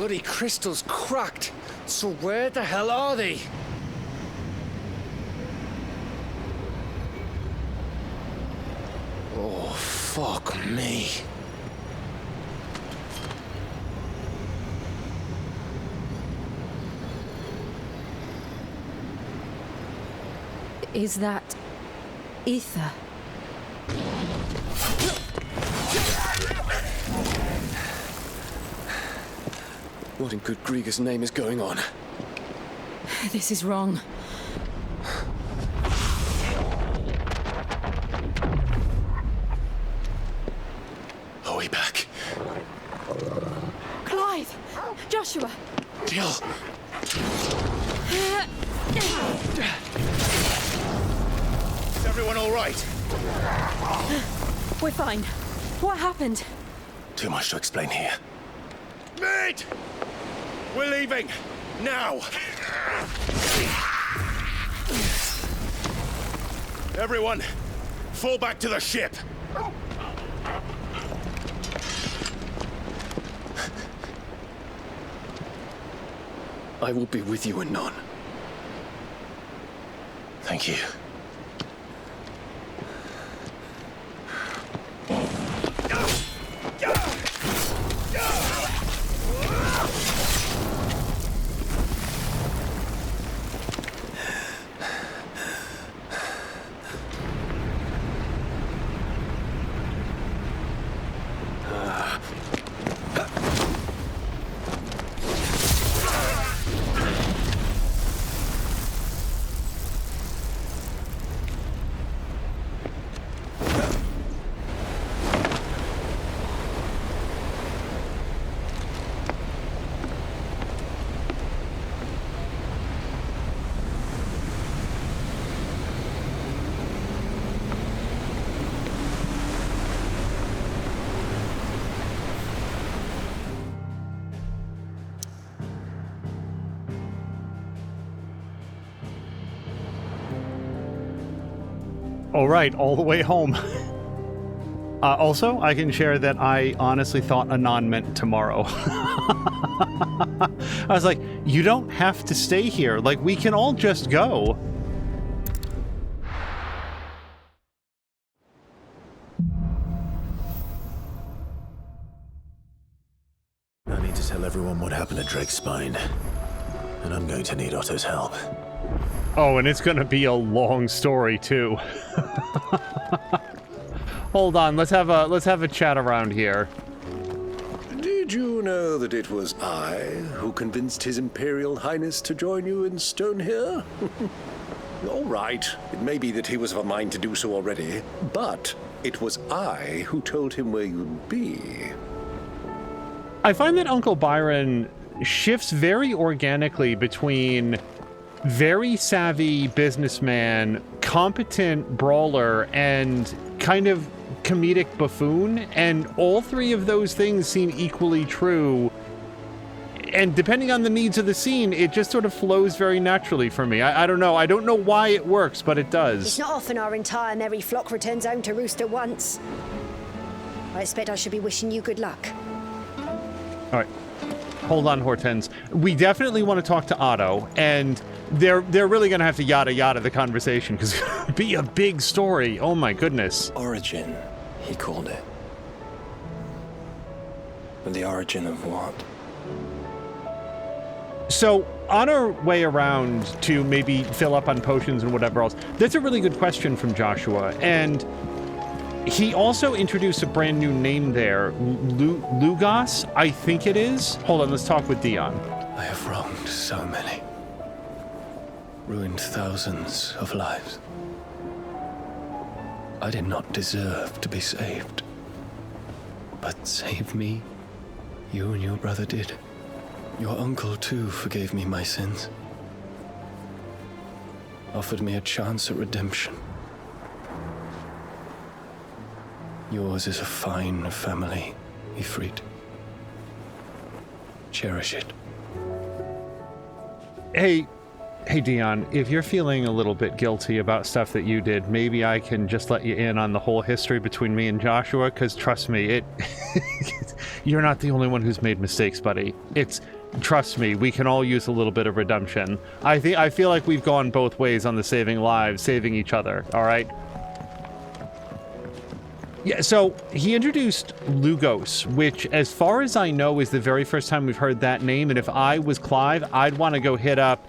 bloody crystal's cracked. So where the hell are they? Oh, fuck me. Is that ether? What in good Grieger's name is going on? This is wrong. Are we back? Clive! Joshua! Jill! Is everyone all right? We're fine. What happened? Too much to explain here. Mate! We're leaving! Now! Everyone, fall back to the ship! I will be with you anon. Thank you. All right, all the way home. Also, I can share that I honestly thought Anon meant tomorrow. I was like, you don't have to stay here. Like, we can all just go. I need to tell everyone what happened at Drake's Spine. And I'm going to need Otto's help. Oh, and it's gonna be a long story too. Hold on, let's have a chat around here. Did you know that it was I who convinced His Imperial Highness to join you in Stone here? All right, it may be that he was of a mind to do so already, but it was I who told him where you'd be. I find that Uncle Byron shifts very organically between very savvy businessman, competent brawler, and kind of comedic buffoon, and all three of those things seem equally true. And depending on the needs of the scene, it just sort of flows very naturally for me. I don't know. I don't know why it works, but it does. It's not often our entire merry flock returns home to roost at once. I expect I should be wishing you good luck. All right. Hold on, Hortense. We definitely want to talk to Otto, and they're really going to have to yada yada the conversation, because it's going to be a big story. Oh my goodness. Origin, he called it. But the origin of what? So, on our way around to maybe fill up on potions and whatever else, that's a really good question from Joshua, and he also introduced a brand new name there, Lugos, I think it is. Hold on, let's talk with Dion. I have wronged so many. Ruined thousands of lives. I did not deserve to be saved. But save me, you and your brother did. Your uncle, too, forgave me my sins. Offered me a chance at redemption. Yours is a fine family, Ifrit. Cherish it. Hey, Dion, if you're feeling a little bit guilty about stuff that you did, maybe I can just let you in on the whole history between me and Joshua, because trust me, you're not the only one who's made mistakes, buddy. It's trust me, we can all use a little bit of redemption. I feel like we've gone both ways on the saving lives, saving each other, all right? Yeah, so he introduced Lugos, which, as far as I know, is the very first time we've heard that name. And if I was Clive, I'd want to go hit up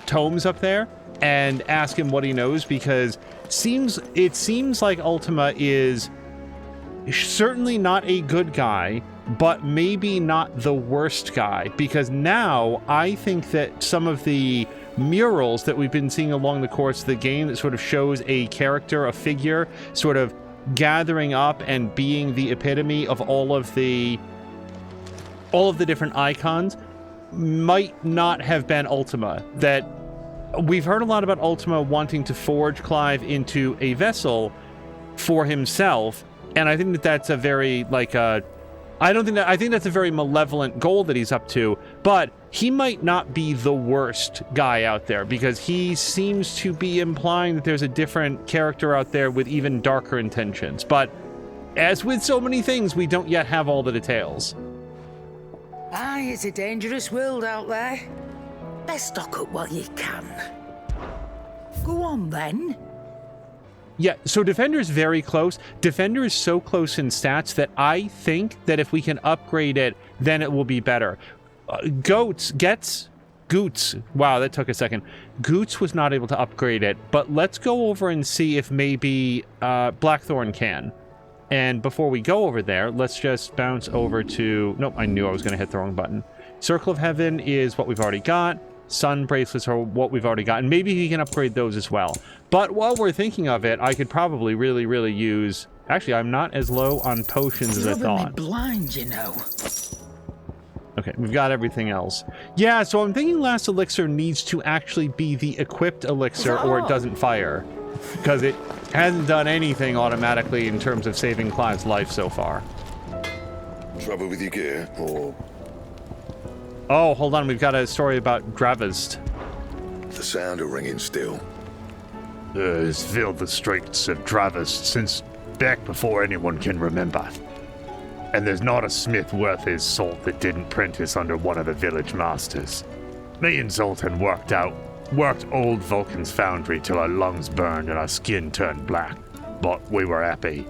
Tomes up there and ask him what he knows, because it seems like Ultima is certainly not a good guy, but maybe not the worst guy. Because now I think that some of the murals that we've been seeing along the course of the game that sort of shows a character, a figure, sort of gathering up and being the epitome of all of the different icons might not have been Ultima. That we've heard a lot about Ultima wanting to forge Clive into a vessel for himself, and I think that that's a very I think that's a very malevolent goal that he's up to, but he might not be the worst guy out there, because he seems to be implying that there's a different character out there with even darker intentions. But as with so many things, we don't yet have all the details. Aye, it's a dangerous world out there. Best stock up while you can. Go on then. Yeah, so Defender's very close. Defender is so close in stats that I think that if we can upgrade it, then it will be better. Goots. Wow, that took a second. Goots was not able to upgrade it, but let's go over and see if maybe Blackthorn can. And before we go over there, let's just bounce over to... Nope, I knew I was going to hit the wrong button. Circle of Heaven is what we've already got. Sun bracelets are what we've already got, and maybe he can upgrade those as well. But while we're thinking of it, I could probably really use... Actually, I'm not as low on potions as I thought. Blind, you know. Okay, we've got everything else. Yeah, so I'm thinking Last Elixir needs to actually be the equipped elixir, or it doesn't fire. Because it hasn't done anything automatically in terms of saving Clive's life so far. Trouble with your gear, or... Oh, hold on, we've got a story about Dravist. The sound of ringing still. Has filled the streets of Dravist since back before anyone can remember. And there's not a smith worth his salt that didn't prentice under one of the village masters. Me and Zoltan worked old Vulcan's foundry till our lungs burned and our skin turned black. But we were happy.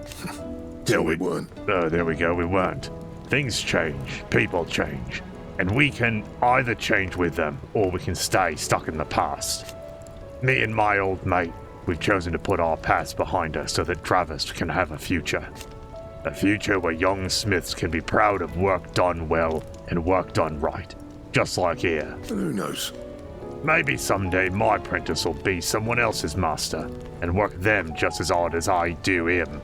Till we weren't. Oh, there we go, we weren't. Things change, people change. And we can either change with them, or we can stay stuck in the past. Me and my old mate, we've chosen to put our past behind us so that Dravist can have a future. A future where young smiths can be proud of work done well and work done right. Just like here. Who knows? Maybe someday my apprentice will be someone else's master and work them just as hard as I do him.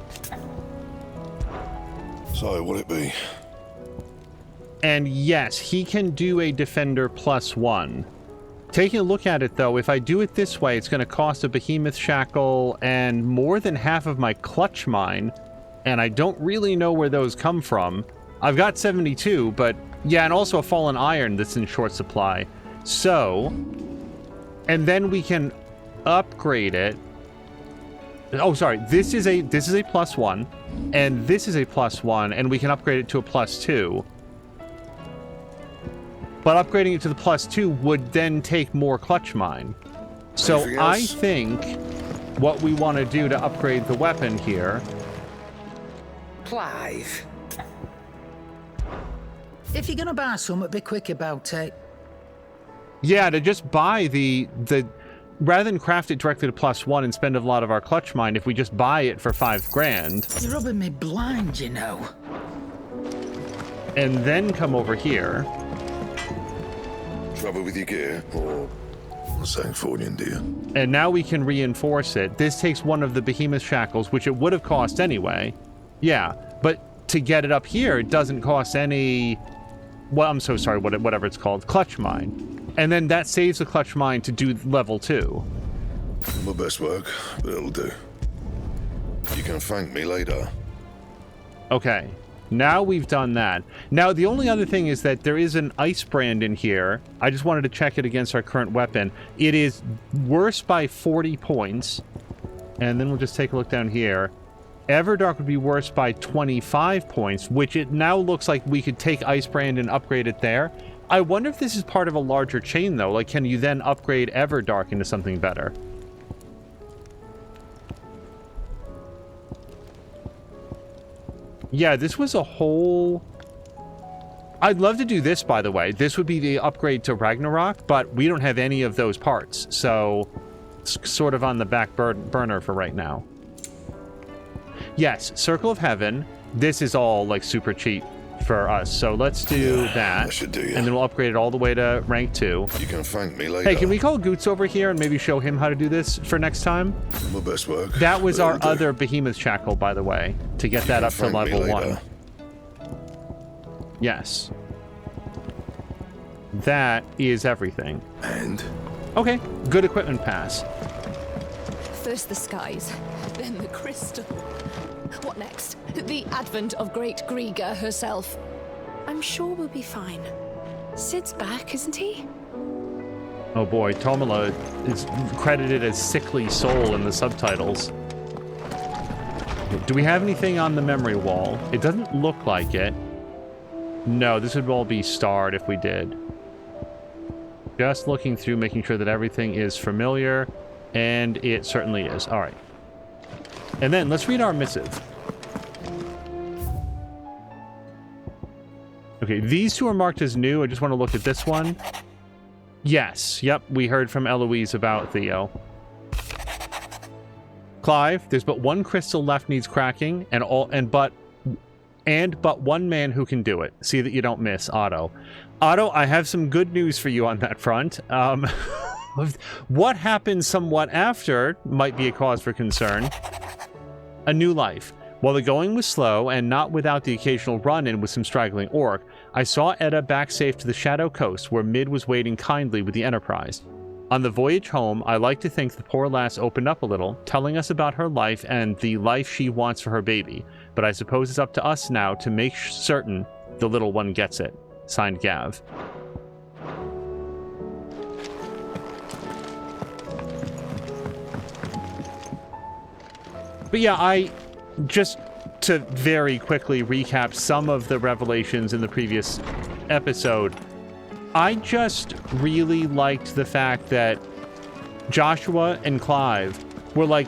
So, what'll it be? And yes, he can do a Defender +1. Taking a look at it, though, if I do it this way, it's going to cost a Behemoth Shackle and more than half of my Clutch Mine, and I don't really know where those come from. I've got 72, but yeah, and also a Fallen Iron that's in short supply. So, and then we can upgrade it. Oh, sorry, this is a +1, and this is a +1, and we can upgrade it to a +2. But upgrading it to the +2 would then take more Clutch Mine. So I think what we want to do to upgrade the weapon here... Clive. If you're gonna buy something, be quick about it. Yeah, to just buy the rather than craft it directly to +1 and spend a lot of our Clutch Mine, if we just buy it for $5,000... You're rubbing me blind, you know. And then come over here... Trouble with your gear, or something for you, dear. And now we can reinforce it. This takes one of the Behemoth Shackles, which it would have cost anyway. Yeah, but to get it up here, it doesn't cost any... Well, I'm so sorry, whatever it's called. Clutch Mine. And then that saves the Clutch Mine to do level 2. My best work, but it'll do. You can thank me later. Okay. Now we've done that. Now, the only other thing is that there is an ice brand in here. I just wanted to check it against our current weapon. It is worse by 40 points. And then we'll just take a look down here. Everdark would be worse by 25 points, which it now looks like we could take Ice Brand and upgrade it there. I wonder if this is part of a larger chain, though. Like, can you then upgrade Everdark into something better? Yeah, this was a whole... I'd love to do this, by the way. This would be the upgrade to Ragnarok, but we don't have any of those parts, so it's sort of on the back burner for right now. Yes, Circle of Heaven. This is all, like, super cheap for us, so let's do that. That should do, yeah. And then we'll upgrade it all the way to rank 2. You can thank me later. Hey, can we call Goots over here and maybe show him how to do this for next time? My best work. That was our That'll do. other Behemoth Shackle, by the way, to get that up to Thank me level 1. later. Yes. That is everything. And? Okay, good equipment pass. First the skies, then the crystal. What next? The advent of Great Griga herself. I'm sure we'll be fine. Sid's back, isn't he? Oh boy, Tomala is credited as Sickly Soul in the subtitles. Do we have anything on the memory wall? It doesn't look like it. No, this would all be starred if we did. Just looking through, making sure that everything is familiar, and it certainly is. All right. And then let's read our missive. Okay, these two are marked as new. I just want to look at this one. Yes, yep, we heard from Eloise about Theo. Clive, there's but one crystal left needs cracking, but one man who can do it. See that you don't miss, Otto. Otto, I have some good news for you on that front. What happens somewhat after might be a cause for concern. A new life. While the going was slow, and not without the occasional run-in with some straggling orc, I saw Edda back safe to the Shadow Coast, where Mid was waiting kindly with the Enterprise. On the voyage home, I like to think the poor lass opened up a little, telling us about her life and the life she wants for her baby, but I suppose it's up to us now to make certain the little one gets it. Signed, Gav. But yeah, just to very quickly recap some of the revelations in the previous episode, I just really liked the fact that Joshua and Clive were like,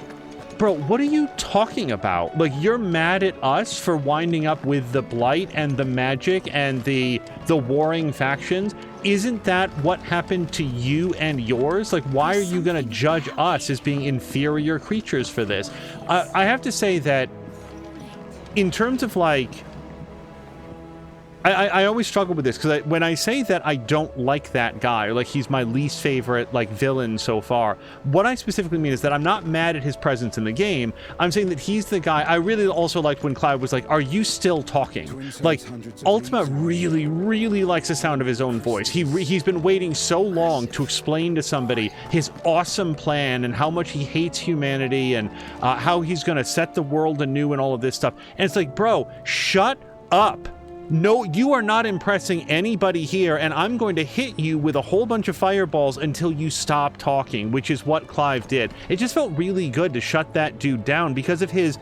bro, what are you talking about? Like, you're mad at us for winding up with the Blight and the magic and the warring factions? Isn't that what happened to you and yours? Like, why are you going to judge us as being inferior creatures for this? I have to say that in terms of, like, I always struggle with this, because when I say that I don't like that guy, or like he's my least favorite like villain so far, what I specifically mean is that I'm not mad at his presence in the game. I'm saying that he's the guy. I really also liked when Clive was like, are you still talking? Like, Ultima really, really likes the sound of his own voice. He's been waiting so long to explain to somebody his awesome plan and how much he hates humanity and how he's going to set the world anew and all of this stuff. And it's like, bro, shut up. No, you are not impressing anybody here, and I'm going to hit you with a whole bunch of fireballs until you stop talking, which is what Clive did. It just felt really good to shut that dude down because of his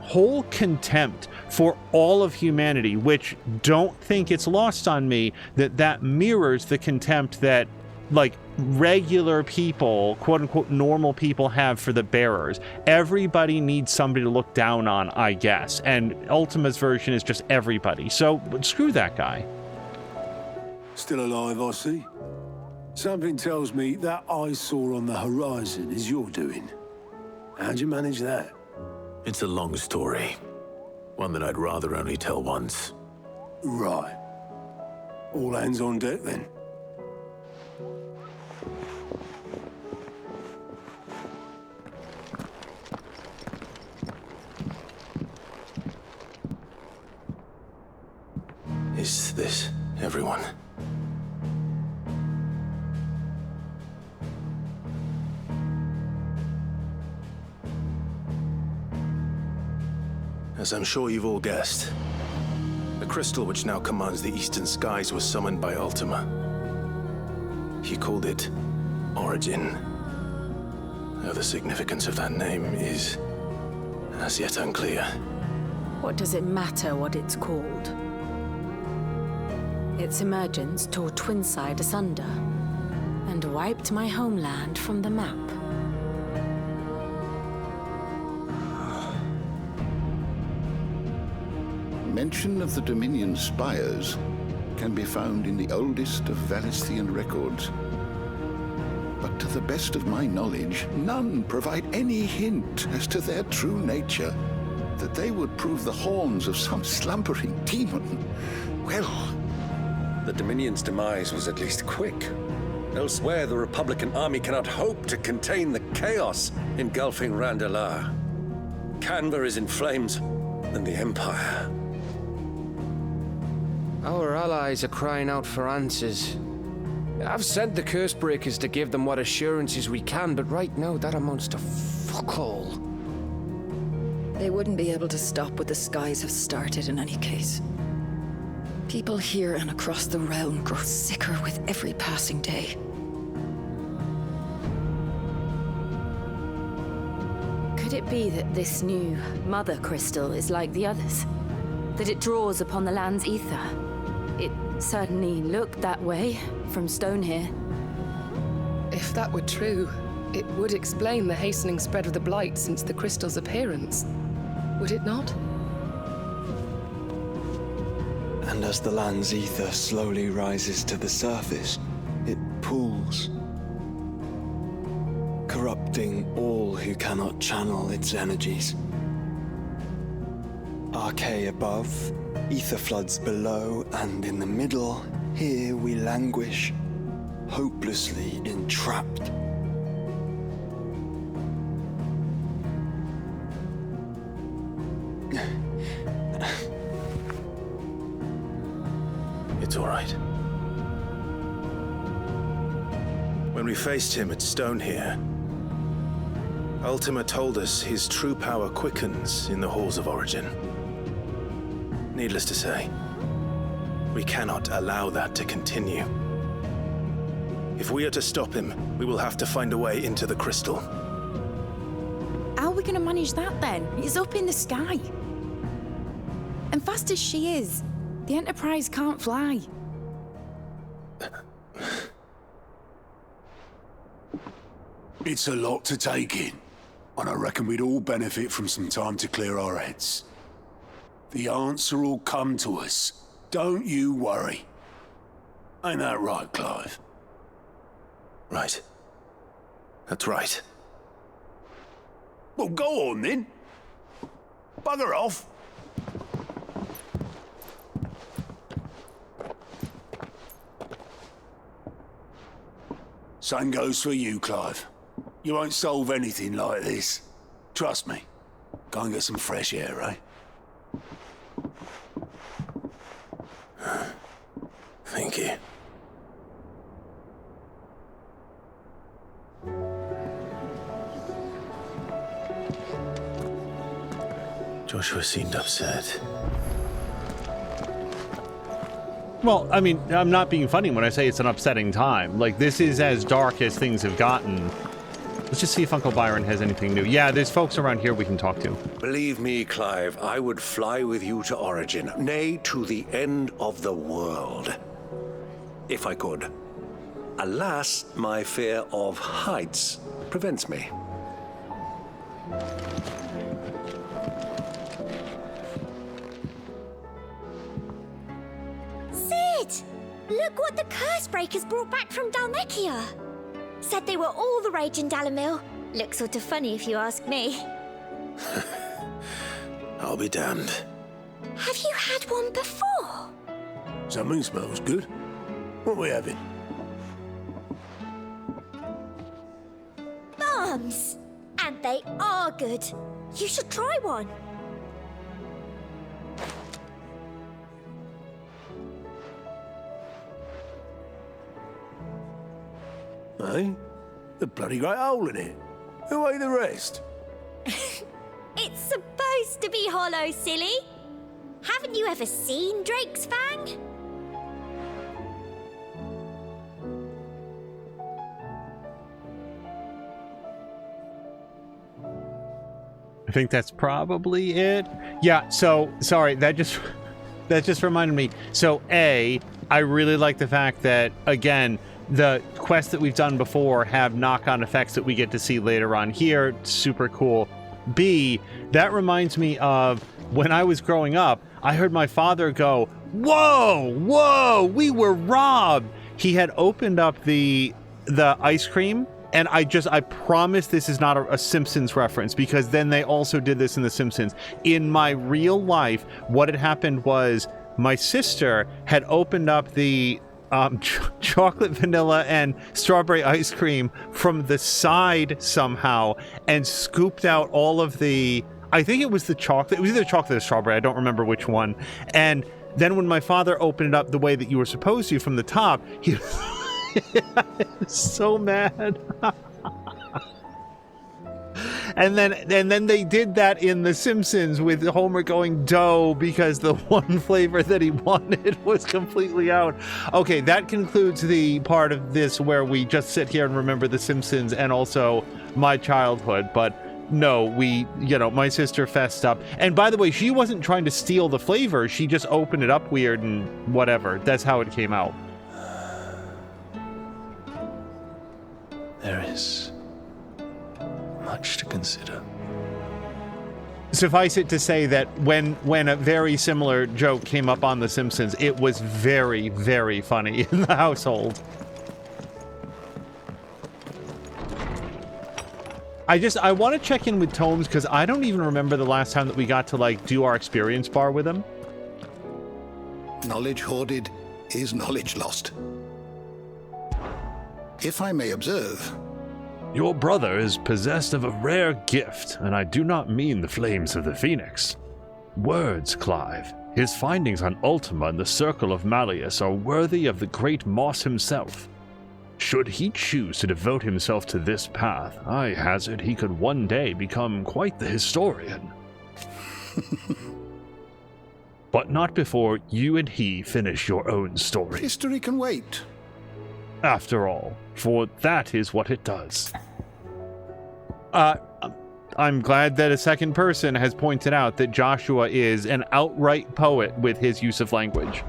whole contempt for all of humanity, which don't think it's lost on me that mirrors the contempt that, like, regular people, quote-unquote normal people, have for the bearers. Everybody needs somebody to look down on, I guess, and Ultima's version is just everybody. So screw that guy. Still alive, I see. Something tells me that eyesore on the horizon is your doing. How'd you manage that? It's a long story. One that I'd rather only tell once. Right. All hands on deck, then. Is this everyone? As I'm sure you've all guessed, the crystal which now commands the eastern skies was summoned by Ultima. He called it Origin. Though the significance of that name is as yet unclear. What does it matter what it's called? Its emergence tore Twinside asunder and wiped my homeland from the map. Mention of the Dominion spires can be found in the oldest of Valisthian records. But to the best of my knowledge, none provide any hint as to their true nature. That they would prove the horns of some slumbering demon. Well, the Dominion's demise was at least quick. Elsewhere, the Republican army cannot hope to contain the chaos engulfing Randalar. Canva is in flames, and the Empire. Our allies are crying out for answers. I've sent the Cursebreakers to give them what assurances we can, but right now that amounts to fuck all. They wouldn't be able to stop what the skies have started in any case. People here and across the realm grow sicker with every passing day. Could it be that this new Mother Crystal is like the others? That it draws upon the land's ether? It certainly looked that way from stone here. If that were true, it would explain the hastening spread of the Blight since the crystal's appearance. Would it not? And as the land's ether slowly rises to the surface, it pools, corrupting all who cannot channel its energies. Archae above, ether floods below, and in the middle, here we languish, hopelessly entrapped. It's all right. When we faced him at Stone here, Ultima told us his true power quickens in the halls of Origin. Needless to say, we cannot allow that to continue. If we are to stop him, we will have to find a way into the crystal. How are we going to manage that then? It's up in the sky. And fast as she is, the Enterprise can't fly. It's a lot to take in, and I reckon we'd all benefit from some time to clear our heads. The answer will come to us. Don't you worry. Ain't that right, Clive? Right. That's right. Well, go on then. Bugger off. Same goes for you, Clive. You won't solve anything like this. Trust me. Go and get some fresh air, eh? Thank you. Joshua seemed upset. Well, I mean, I'm not being funny when I say it's an upsetting time. Like, this is as dark as things have gotten. Let's just see if Uncle Byron has anything new. Yeah, there's folks around here we can talk to. Believe me, Clive, I would fly with you to Origin, nay, to the end of the world. If I could. Alas, my fear of heights prevents me. Sid! Look what the Cursebreakers brought back from Dalmekia. Said they were all the rage in Dalamil. Looks sort of funny if you ask me. I'll be damned. Have you had one before? Something smells good. What are we having? Bombs! And they are good. You should try one. Eh? The bloody great hole in it. Who ate the rest? It's supposed to be hollow, silly. Haven't you ever seen Drake's Fang? I think that's probably it. Yeah, so sorry, that just reminded me. So A, I really like the fact that, again, the quests that we've done before have knock-on effects that we get to see later on here. Super cool. B, that reminds me of when I was growing up, I heard my father go, whoa, we were robbed. He had opened up the ice cream, and I promise this is not a Simpsons reference, because then they also did this in The Simpsons. In my real life, what had happened was my sister had opened up the chocolate, vanilla, and strawberry ice cream from the side somehow and scooped out all of the, I think it was the chocolate. It was either chocolate or strawberry. I don't remember which one. And then when my father opened it up the way that you were supposed to from the top, he was so mad. And then they did that in The Simpsons with Homer going dough because the one flavor that he wanted was completely out. Okay, that concludes the part of this where we just sit here and remember The Simpsons and also my childhood. But no, my sister fessed up. And by the way, she wasn't trying to steal the flavor. She just opened it up weird and whatever. That's how it came out. There is much to consider. Suffice it to say that when a very similar joke came up on The Simpsons, it was very, very funny in the household. I want to check in with Tomes because I don't even remember the last time that we got to do our experience bar with him. Knowledge hoarded is knowledge lost. If I may observe, your brother is possessed of a rare gift, and I do not mean the flames of the Phoenix. Words, Clive. His findings on Ultima and the Circle of Malleus are worthy of the great Moss himself. Should he choose to devote himself to this path, I hazard he could one day become quite the historian. But not before you and he finish your own story. History can wait. After all, for that is what it does. I'm glad that a second person has pointed out that Joshua is an outright poet with his use of language.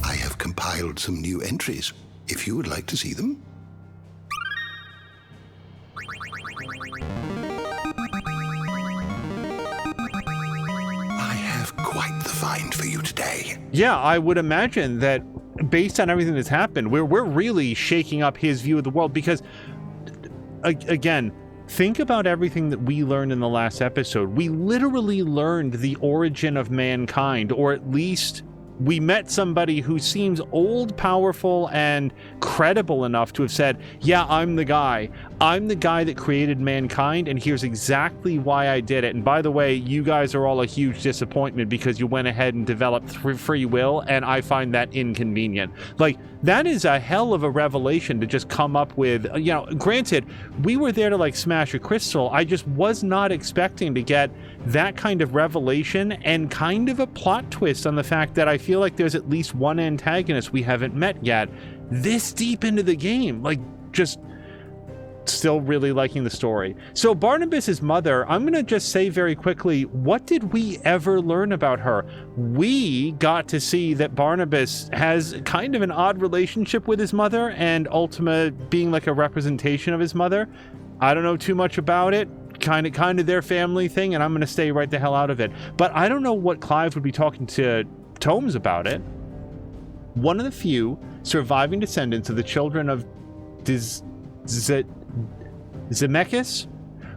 I have compiled some new entries, if you would like to see them. I have quite the find for you today. Yeah, I would imagine that based on everything that's happened, we're really shaking up his view of the world because, again, think about everything that we learned in the last episode. We literally learned the origin of mankind, or at least we met somebody who seems old, powerful, and credible enough to have said, yeah, I'm the guy. I'm the guy that created mankind, and here's exactly why I did it. And by the way, you guys are all a huge disappointment because you went ahead and developed free will, and I find that inconvenient. That is a hell of a revelation to just come up with. Granted, we were there to smash a crystal. I just was not expecting to get that kind of revelation and kind of a plot twist on the fact that I feel like there's at least one antagonist we haven't met yet this deep into the game. Just still really liking the story. So Barnabas's mother, I'm going to just say very quickly, what did we ever learn about her? We got to see that Barnabas has kind of an odd relationship with his mother, and Ultima being a representation of his mother. I don't know too much about it. Kind of their family thing, and I'm going to stay right the hell out of it. But I don't know what Clive would be talking to Tomes about it. One of the few surviving descendants of the children of Zemeckis,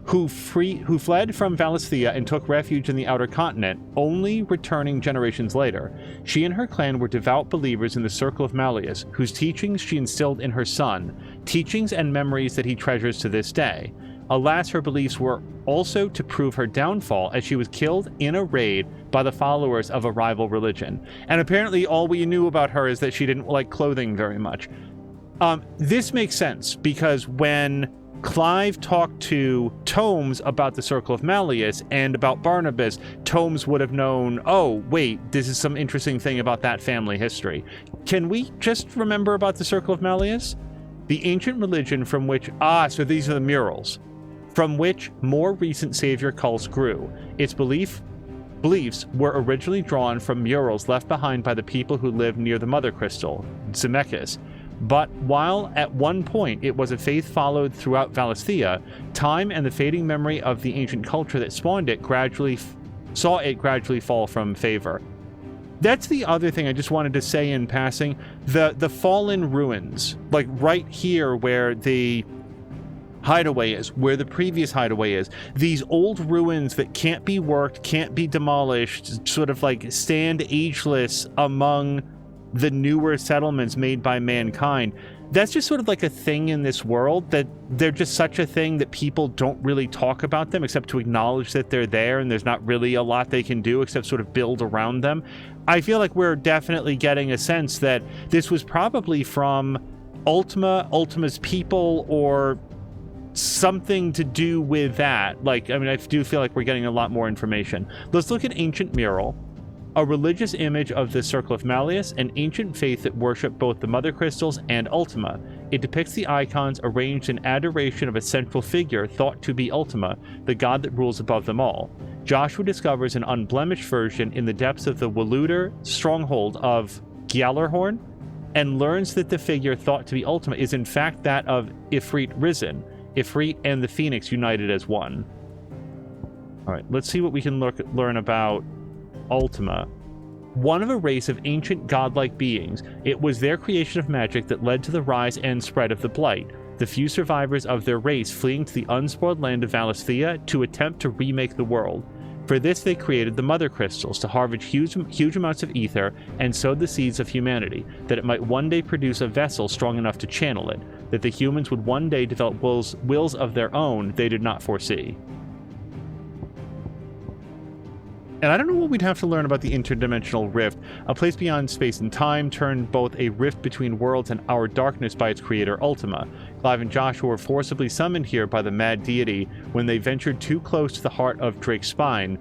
who fled from Valisthea and took refuge in the outer continent, only returning generations later. She and her clan were devout believers in the Circle of Malleus, whose teachings she instilled in her son, teachings and memories that he treasures to this day. Alas, her beliefs were also to prove her downfall, as she was killed in a raid by the followers of a rival religion. And apparently all we knew about her is that she didn't like clothing very much. This makes sense, because when Clive talked to Tomes about the Circle of Malleus and about Barnabas, Tomes would have known, oh, wait, this is some interesting thing about that family history. Can we just remember about the Circle of Malleus? The ancient religion from which, so these are the murals, from which more recent savior cults grew. Its belief beliefs were originally drawn from murals left behind by the people who lived near the Mother Crystal, Zemeckis. But while at one point it was a faith followed throughout Valisthea, time and the fading memory of the ancient culture that spawned it saw it gradually fall from favor. That's the other thing I just wanted to say in passing. The fallen ruins, like right here where the Hideaway is, where the previous Hideaway is, these old ruins that can't be worked, can't be demolished, sort of like stand ageless among the newer settlements made by mankind. That's just sort of like a thing in this world, that they're just such a thing that people don't really talk about them except to acknowledge that they're there, and there's not really a lot they can do except sort of build around them. I feel like we're definitely getting a sense that this was probably from Ultima's people, or something to do with that. Like, I mean, I do feel like we're getting a lot more information. Let's look at Ancient Mural. A religious image of the Circle of Malleus, an ancient faith that worship both the Mother Crystals and Ultima. It depicts the icons arranged in adoration of a central figure thought to be Ultima, the god that rules above them all. Joshua discovers an unblemished version in the depths of the Waluder stronghold of Gjallarhorn, and learns that the figure thought to be Ultima is in fact that of Ifrit Risen, Ifrit and the Phoenix united as one. Alright, let's see what we can learn about Ultima. One of a race of ancient godlike beings, it was their creation of magic that led to the rise and spread of the Blight, the few survivors of their race fleeing to the unspoiled land of Valisthea to attempt to remake the world. For this they created the Mother Crystals to harvest huge amounts of ether and sowed the seeds of humanity, that it might one day produce a vessel strong enough to channel it, that the humans would one day develop wills of their own they did not foresee. And I don't know what we'd have to learn about the interdimensional rift, a place beyond space and time, turned both a rift between worlds and our darkness by its creator Ultima. Clive and Joshua were forcibly summoned here by the mad deity when they ventured too close to the heart of Drake's spine.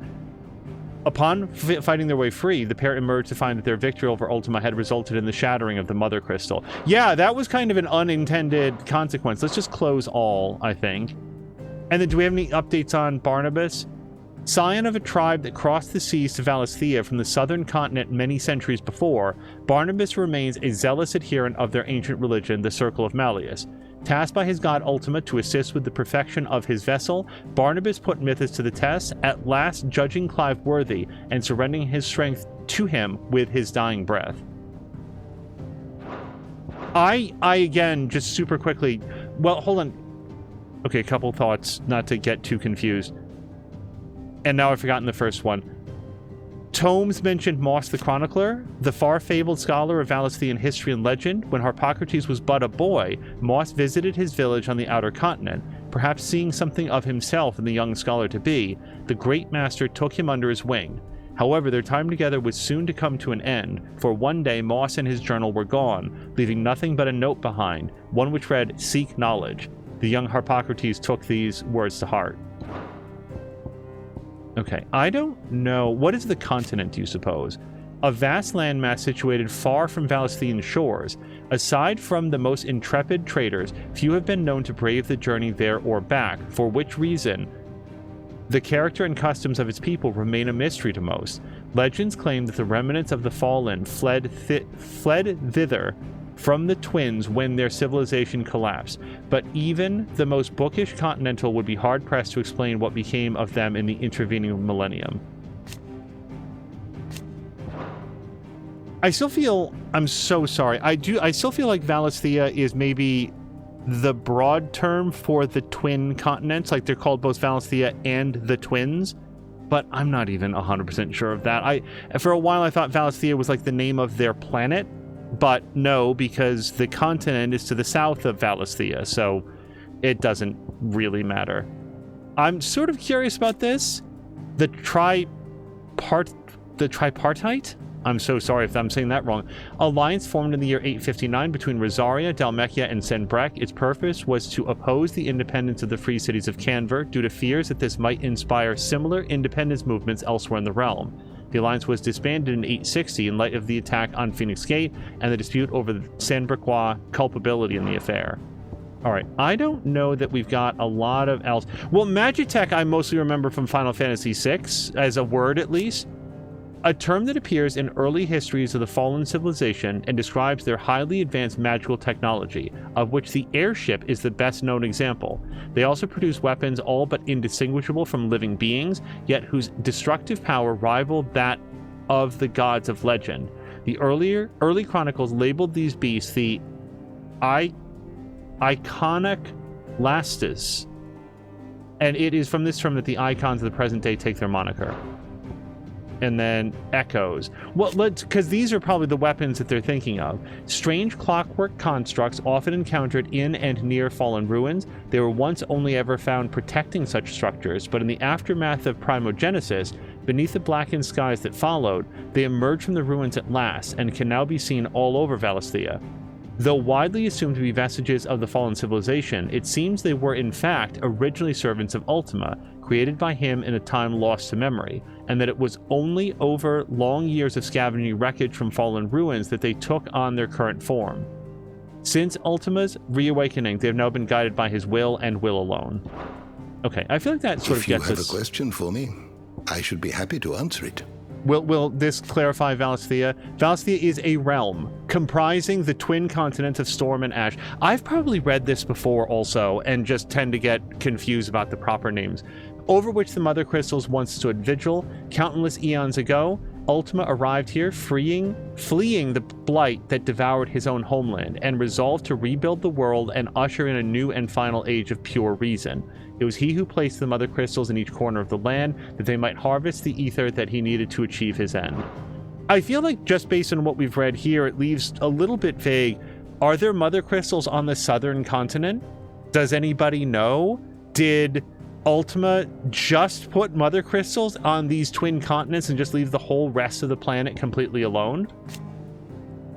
Upon fighting their way free, the pair emerged to find that their victory over Ultima had resulted in the shattering of the Mother Crystal. Yeah, that was kind of an unintended consequence. Let's just close all, I think. And then do we have any updates on Barnabas? Scion of a tribe that crossed the seas to Valisthea from the southern continent many centuries before, Barnabas remains a zealous adherent of their ancient religion, the Circle of Malleus. Tasked by his god Ultima to assist with the perfection of his vessel, Barnabas put Mythos to the test, at last judging Clive worthy and surrendering his strength to him with his dying breath. I again, just super quickly, well, hold on. Okay, a couple thoughts, not to get too confused. And now I've forgotten the first one. Tomes mentioned Moss the Chronicler, the far-fabled scholar of Valisthean history and legend. When Harpocrates was but a boy, Moss visited his village on the outer continent. Perhaps seeing something of himself in the young scholar-to-be, the great master took him under his wing. However, their time together was soon to come to an end, for one day Moss and his journal were gone, leaving nothing but a note behind, one which read, "Seek knowledge." The young Harpocrates took these words to heart. Okay, I don't know. What is the continent, do you suppose? A vast landmass situated far from Valisthean shores. Aside from the most intrepid traders, few have been known to brave the journey there or back, for which reason the character and customs of its people remain a mystery to most. Legends claim that the remnants of the fallen fled thither from the twins when their civilization collapsed, but even the most bookish continental would be hard-pressed to explain what became of them in the intervening millennium. I still feel, I'm so sorry, I still feel like Valisthea is maybe the broad term for the twin continents, like they're called both Valisthea and the twins, but I'm not even 100% sure of that. For a while I thought Valisthea was like the name of their planet, but no, because the continent is to the south of Valisthea, so it doesn't really matter. I'm sort of curious about this. The tripartite? I'm so sorry if I'm saying that wrong. Alliance formed in the year 859 between Rosaria, Dhalmekia, and Senbrek. Its purpose was to oppose the independence of the free cities of Canver due to fears that this might inspire similar independence movements elsewhere in the realm. The alliance was disbanded in 860 in light of the attack on Phoenix Gate and the dispute over the Sanbrequois culpability in the affair. All right, I don't know that we've got a lot of else. Well, Magitech I mostly remember from Final Fantasy VI, as a word at least. A term that appears in early histories of the fallen civilization and describes their highly advanced magical technology, of which the airship is the best known example. They also produce weapons all but indistinguishable from living beings, yet whose destructive power rivaled that of the gods of legend. The early chronicles labeled these beasts the Iconic Lastus, and it is from this term that the icons of the present day take their moniker. And then echoes. Well, because these are probably the weapons that they're thinking of. Strange clockwork constructs often encountered in and near fallen ruins. They were once only ever found protecting such structures, but in the aftermath of Primogenesis, beneath the blackened skies that followed, they emerged from the ruins at last and can now be seen all over Valisthea. Though widely assumed to be vestiges of the fallen civilization, it seems they were in fact originally servants of Ultima, created by him in a time lost to memory, and that it was only over long years of scavenging wreckage from fallen ruins that they took on their current form. Since Ultima's reawakening, they have now been guided by his will and will alone. Okay, I feel like that sort of gets us... If you have a question for me, I should be happy to answer it. Will this clarify Valisthea? Valisthea is a realm comprising the twin continents of Storm and Ash. I've probably read this before also and just tend to get confused about the proper names. Over which the Mother Crystals once stood vigil. Countless eons ago, Ultima arrived here, fleeing the blight that devoured his own homeland, and resolved to rebuild the world and usher in a new and final age of pure reason. It was he who placed the Mother Crystals in each corner of the land, that they might harvest the ether that he needed to achieve his end. I feel like just based on what we've read here, it leaves a little bit vague. Are there Mother Crystals on the southern continent? Does anybody know? Did Ultima just put Mother Crystals on these twin continents and just leave the whole rest of the planet completely alone?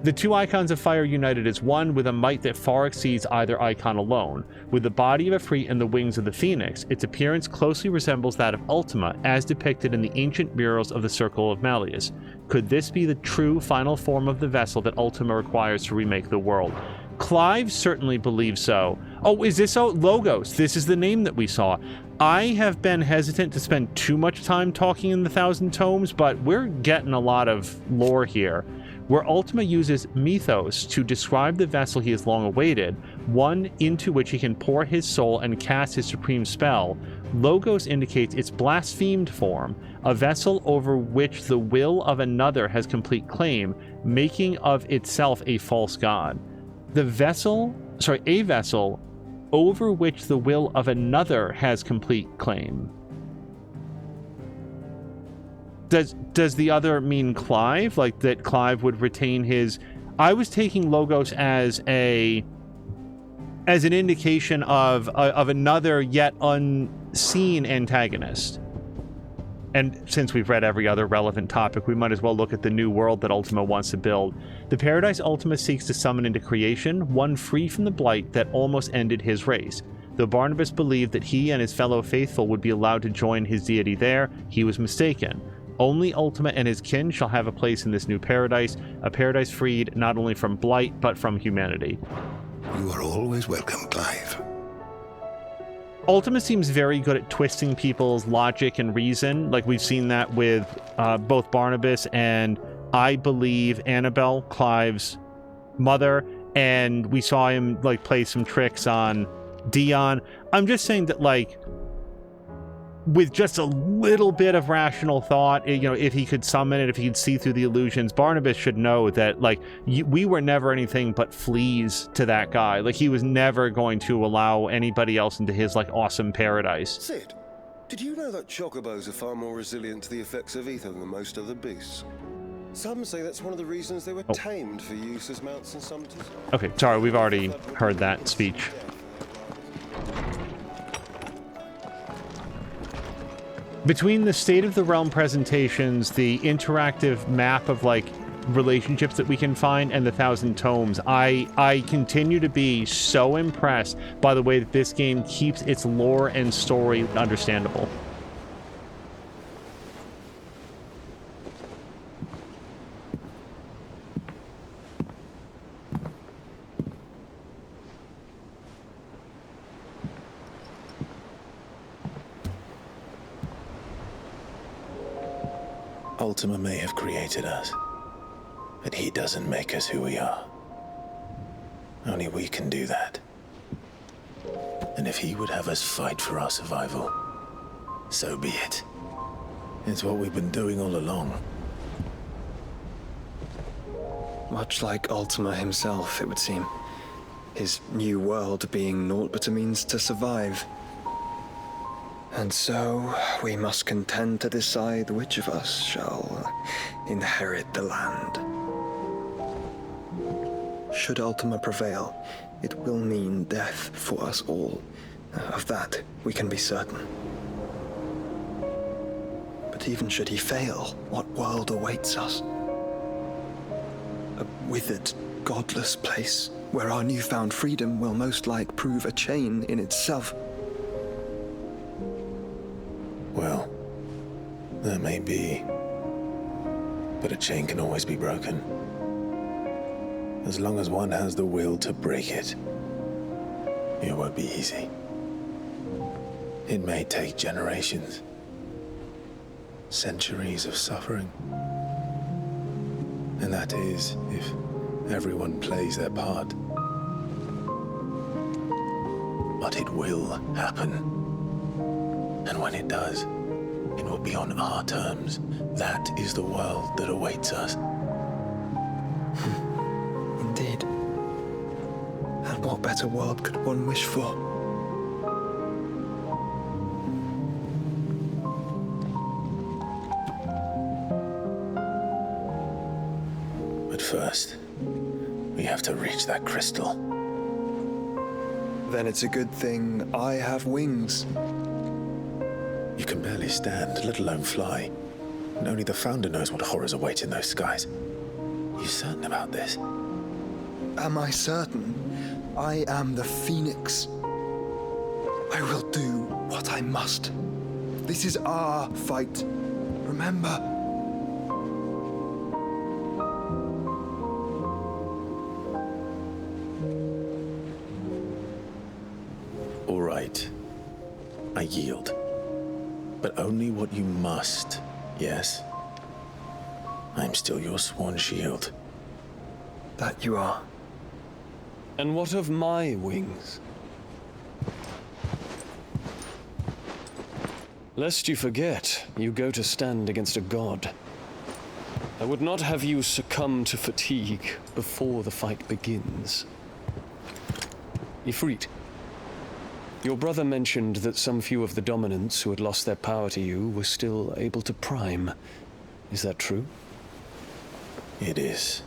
The two icons of fire united as one, with a might that far exceeds either icon alone. With the body of a Efreet and the wings of the Phoenix, its appearance closely resembles that of Ultima, as depicted in the ancient murals of the Circle of Malleus. Could this be the true final form of the vessel that Ultima requires to remake the world? Clive certainly believes so. Oh, is this so? Logos. This is the name that we saw. I have been hesitant to spend too much time talking in the Thousand Tomes, but we're getting a lot of lore here. Where Ultima uses mythos to describe the vessel he has long awaited, one into which he can pour his soul and cast his supreme spell, Logos indicates its blasphemed form, a vessel over which the will of another has complete claim, making of itself a false god. A vessel over which the will of another has complete claim. Does the other mean Clive? Like that Clive would retain his... I was taking Logos as an indication of another yet unseen antagonist. And since we've read every other relevant topic, we might as well look at the new world that Ultima wants to build. The paradise Ultima seeks to summon into creation, one free from the blight that almost ended his race. Though Barnabas believed that he and his fellow faithful would be allowed to join his deity there, he was mistaken. Only Ultima and his kin shall have a place in this new paradise, a paradise freed not only from blight, but from humanity. You are always welcome, Clive. Ultima seems very good at twisting people's logic and reason. Like we've seen that with both Barnabas and, I believe, Annabelle, Clive's mother, and we saw him like play some tricks on Dion. I'm just saying that, like, with just a little bit of rational thought, you know, if he could summon it, if he could see through the illusions, Barnabas should know that, like, we were never anything but fleas to that guy. Like, he was never going to allow anybody else into his, like, awesome paradise. Sid, did you know that chocobos are far more resilient to the effects of ether than most other beasts? Some say that's one of the reasons they were tamed for use as mounts and summoners. Okay, sorry, we've already heard that speech. Between the State of the Realm presentations, the interactive map of, like, relationships that we can find, and the Thousand Tomes, I continue to be so impressed by the way that this game keeps its lore and story understandable. Ultima may have created us, but he doesn't make us who we are. Only we can do that. And if he would have us fight for our survival, so be it. It's what we've been doing all along. Much like Ultima himself, it would seem. His new world being naught but a means to survive. And so, we must contend to decide which of us shall inherit the land. Should Ultima prevail, it will mean death for us all. Of that, we can be certain. But even should he fail, what world awaits us? A withered, godless place where our newfound freedom will most like prove a chain in itself. Well, that may be, but a chain can always be broken. As long as one has the will to break it, it won't be easy. It may take generations, centuries of suffering. And that is if everyone plays their part. But it will happen. And when it does, it will be on our terms. That is the world that awaits us. Indeed. And what better world could one wish for? But first, we have to reach that crystal. Then it's a good thing I have wings. You can barely stand, let alone fly. And only the Founder knows what horrors await in those skies. You certain about this? Am I certain? I am the Phoenix. I will do what I must. This is our fight. Remember? All right. I yield. But only what you must, yes? I'm still your sworn shield. That you are. And what of my wings? Lest you forget, you go to stand against a god. I would not have you succumb to fatigue before the fight begins. Ifrit, your brother mentioned that some few of the dominants who had lost their power to you were still able to prime. Is that true? It is.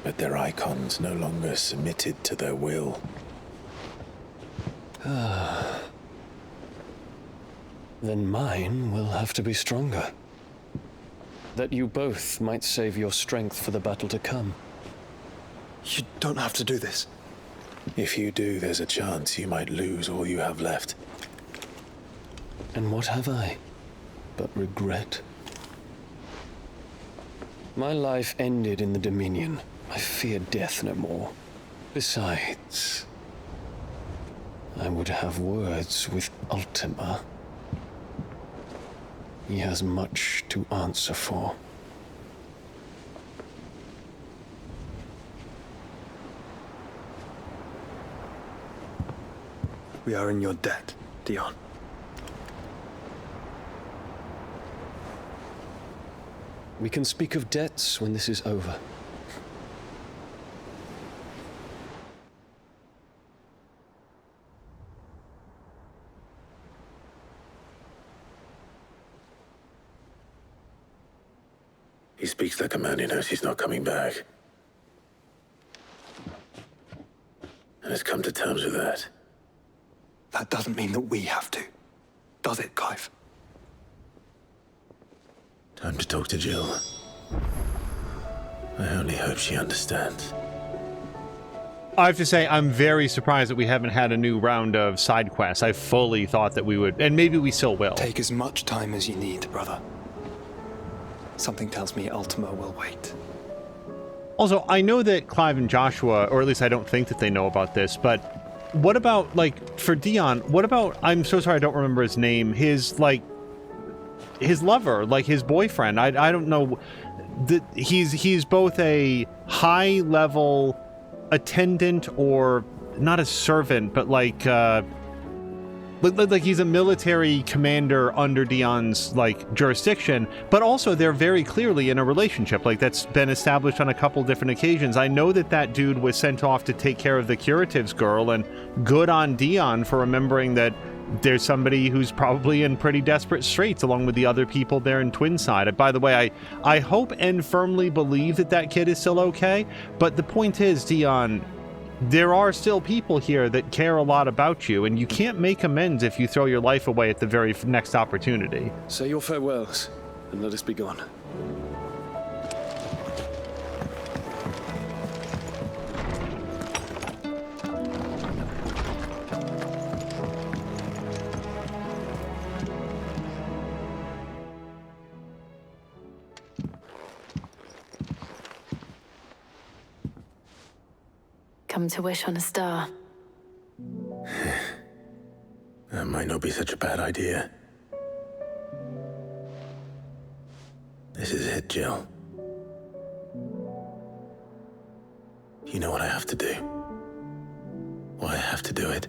But their Eikons no longer submitted to their will. Then mine will have to be stronger. That you both might save your strength for the battle to come. You don't have to do this. If you do, there's a chance you might lose all you have left. And what have I but regret? My life ended in the Dominion. I fear death no more. Besides, I would have words with Ultima. He has much to answer for. We are in your debt, Dion. We can speak of debts when this is over. He speaks like a man who knows he's not coming back. And has come to terms with that. That doesn't mean that we have to, does it, Clive? Time to talk to Jill. I only hope she understands. I have to say, I'm very surprised that we haven't had a new round of side quests. I fully thought that we would, and maybe we still will. Take as much time as you need, brother. Something tells me Ultima will wait. Also, I know that Clive and Joshua, or at least I don't think that they know about this, but what about, like, for Dion, what about, I'm so sorry I don't remember his name, his, like, his lover, like his boyfriend. I don't know. He's both a high-level attendant, or not a servant, but like he's a military commander under Dion's like jurisdiction, but also they're very clearly in a relationship. Like that's been established on a couple different occasions. I know that dude was sent off to take care of the curatives girl, and good on Dion for remembering that there's somebody who's probably in pretty desperate straits along with the other people there in Twinside. By the way, I hope and firmly believe that kid is still okay, but the point is, Dion, there are still people here that care a lot about you, and you can't make amends if you throw your life away at the very next opportunity. Say your farewells, and let us be gone. Come to wish on a star. That might not be such a bad idea. This is it, Jill. You know what I have to do. Why I have to do it.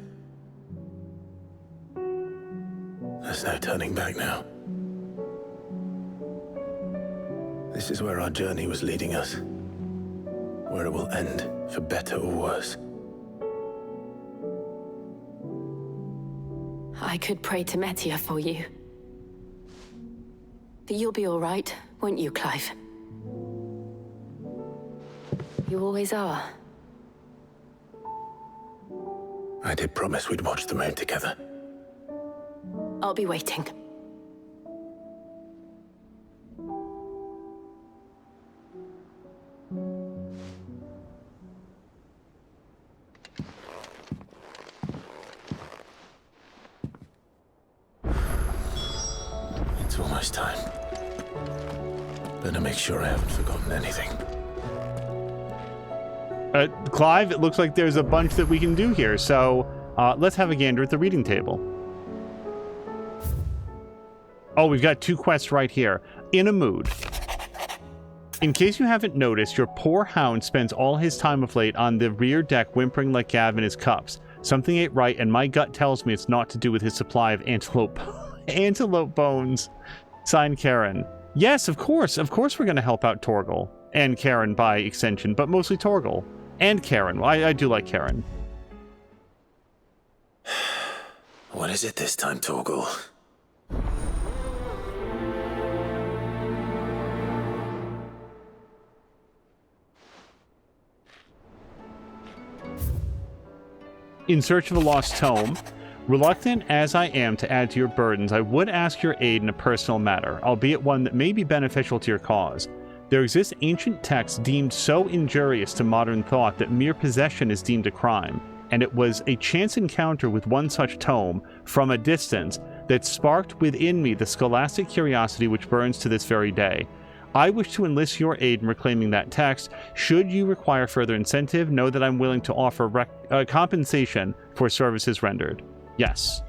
There's no turning back now. This is where our journey was leading us. Where it will end, for better or worse. I could pray to Metia for you. But you'll be all right, won't you, Clive? You always are. I did promise we'd watch the moon together. I'll be waiting. It's almost time. Better make sure I haven't forgotten anything. Clive, it looks like there's a bunch that we can do here, so let's have a gander at the reading table. Oh, we've got 2 quests right here. In a mood. In case you haven't noticed, your poor hound spends all his time of late on the rear deck whimpering like Gav in his cups. Something ain't right, and my gut tells me it's not to do with his supply of antelope bones. Signed, Karen. Yes, of course we're going to help out Torgal. And Karen by extension, but mostly Torgal. And Karen. I do like Karen. What is it this time, Torgal? In search of a lost tome. Reluctant as I am to add to your burdens, I would ask your aid in a personal matter, albeit one that may be beneficial to your cause. There exists ancient texts deemed so injurious to modern thought that mere possession is deemed a crime, and it was a chance encounter with one such tome, from a distance, that sparked within me the scholastic curiosity which burns to this very day. I wish to enlist your aid in reclaiming that text. Should you require further incentive, know that I'm willing to offer compensation for services rendered. Yes.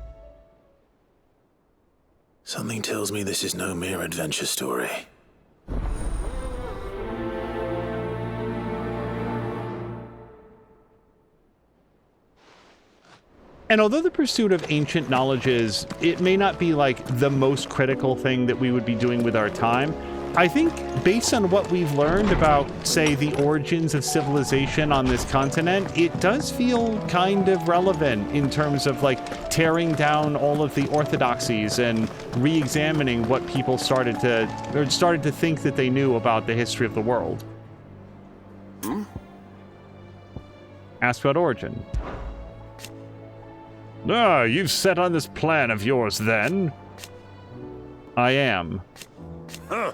Something tells me this is no mere adventure story. And although the pursuit of ancient knowledge it may not be like the most critical thing that we would be doing with our time, I think based on what we've learned about, say, the origins of civilization on this continent, it does feel kind of relevant in terms of like tearing down all of the orthodoxies and re-examining what people started to think that they knew about the history of the world. Ask about origin. Ah, you've set on this plan of yours then? I am. Huh.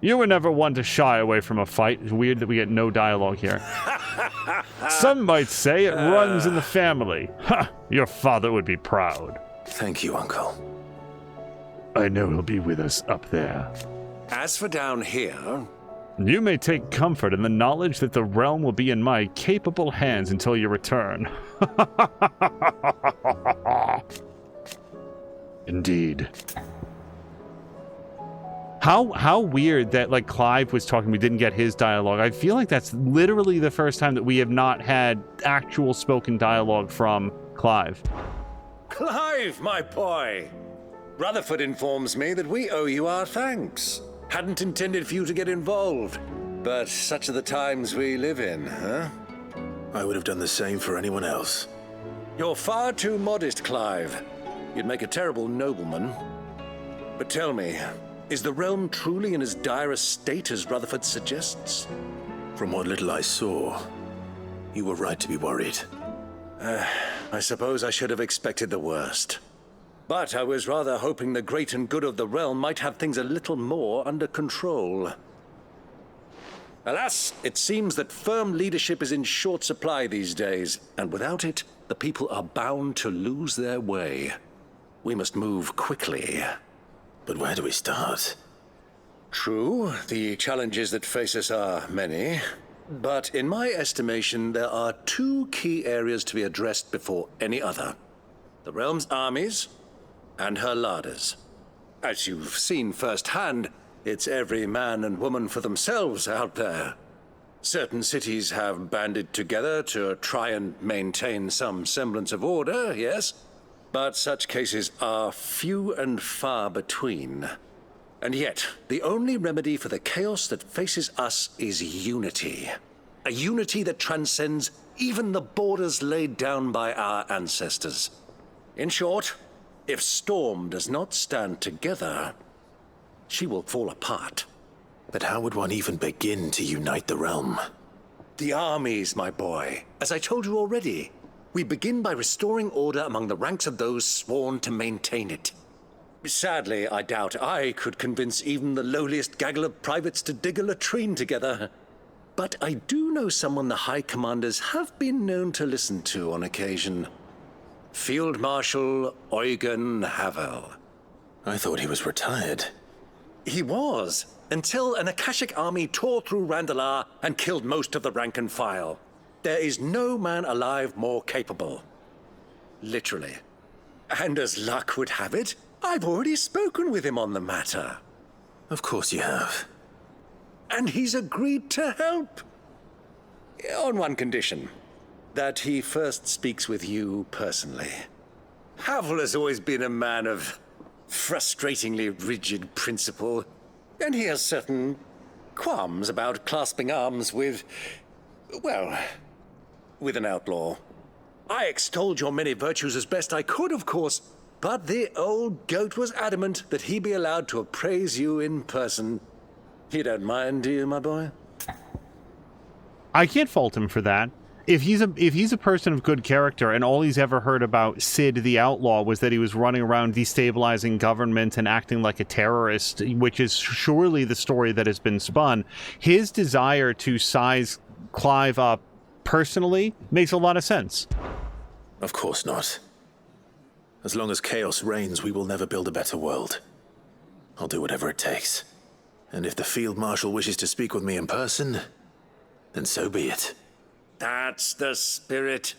You were never one to shy away from a fight. It's weird that we get no dialogue here. Some might say it runs in the family. Ha! Your father would be proud. Thank you, Uncle. I know he'll be with us up there. As for down here... You may take comfort in the knowledge that the realm will be in my capable hands until your return. Indeed. How weird that, like, Clive was talking, we didn't get his dialogue. I feel like that's literally the first time that we have not had actual spoken dialogue from Clive. Clive, my boy! Rutherford informs me that we owe you our thanks. Hadn't intended for you to get involved, but such are the times we live in, huh? I would have done the same for anyone else. You're far too modest, Clive. You'd make a terrible nobleman. But tell me, is the realm truly in as dire a state as Rutherford suggests? From what little I saw, you were right to be worried. I suppose I should have expected the worst. But I was rather hoping the great and good of the realm might have things a little more under control. Alas, it seems that firm leadership is in short supply these days, and without it, the people are bound to lose their way. We must move quickly. But where do we start? True, the challenges that face us are many. But in my estimation, there are two key areas to be addressed before any other. The realm's armies and her larders. As you've seen firsthand, it's every man and woman for themselves out there. Certain cities have banded together to try and maintain some semblance of order, yes? But such cases are few and far between. And yet, the only remedy for the chaos that faces us is unity. A unity that transcends even the borders laid down by our ancestors. In short, if Storm does not stand together, she will fall apart. But how would one even begin to unite the realm? The armies, my boy. As I told you already, we begin by restoring order among the ranks of those sworn to maintain it. Sadly, I doubt I could convince even the lowliest gaggle of privates to dig a latrine together. But I do know someone the High Commanders have been known to listen to on occasion. Field Marshal Eugen Havel. I thought he was retired. He was, until an Akashic army tore through Randalar and killed most of the rank and file. There is no man alive more capable. Literally. And as luck would have it, I've already spoken with him on the matter. Of course you have. And he's agreed to help. On one condition. That he first speaks with you personally. Havel has always been a man of frustratingly rigid principle, and he has certain qualms about clasping arms with, well, with an outlaw. I extolled your many virtues as best I could, of course, but the old goat was adamant that he be allowed to appraise you in person. You don't mind, do you, my boy? I can't fault him for that. If he's a person of good character and all he's ever heard about Sid the Outlaw was that he was running around destabilizing government and acting like a terrorist, which is surely the story that has been spun, his desire to size Clive up personally makes a lot of sense. Of course not. As long as chaos reigns, we will never build a better world. I'll do whatever it takes. And if the Field Marshal wishes to speak with me in person, then so be it. That's the spirit.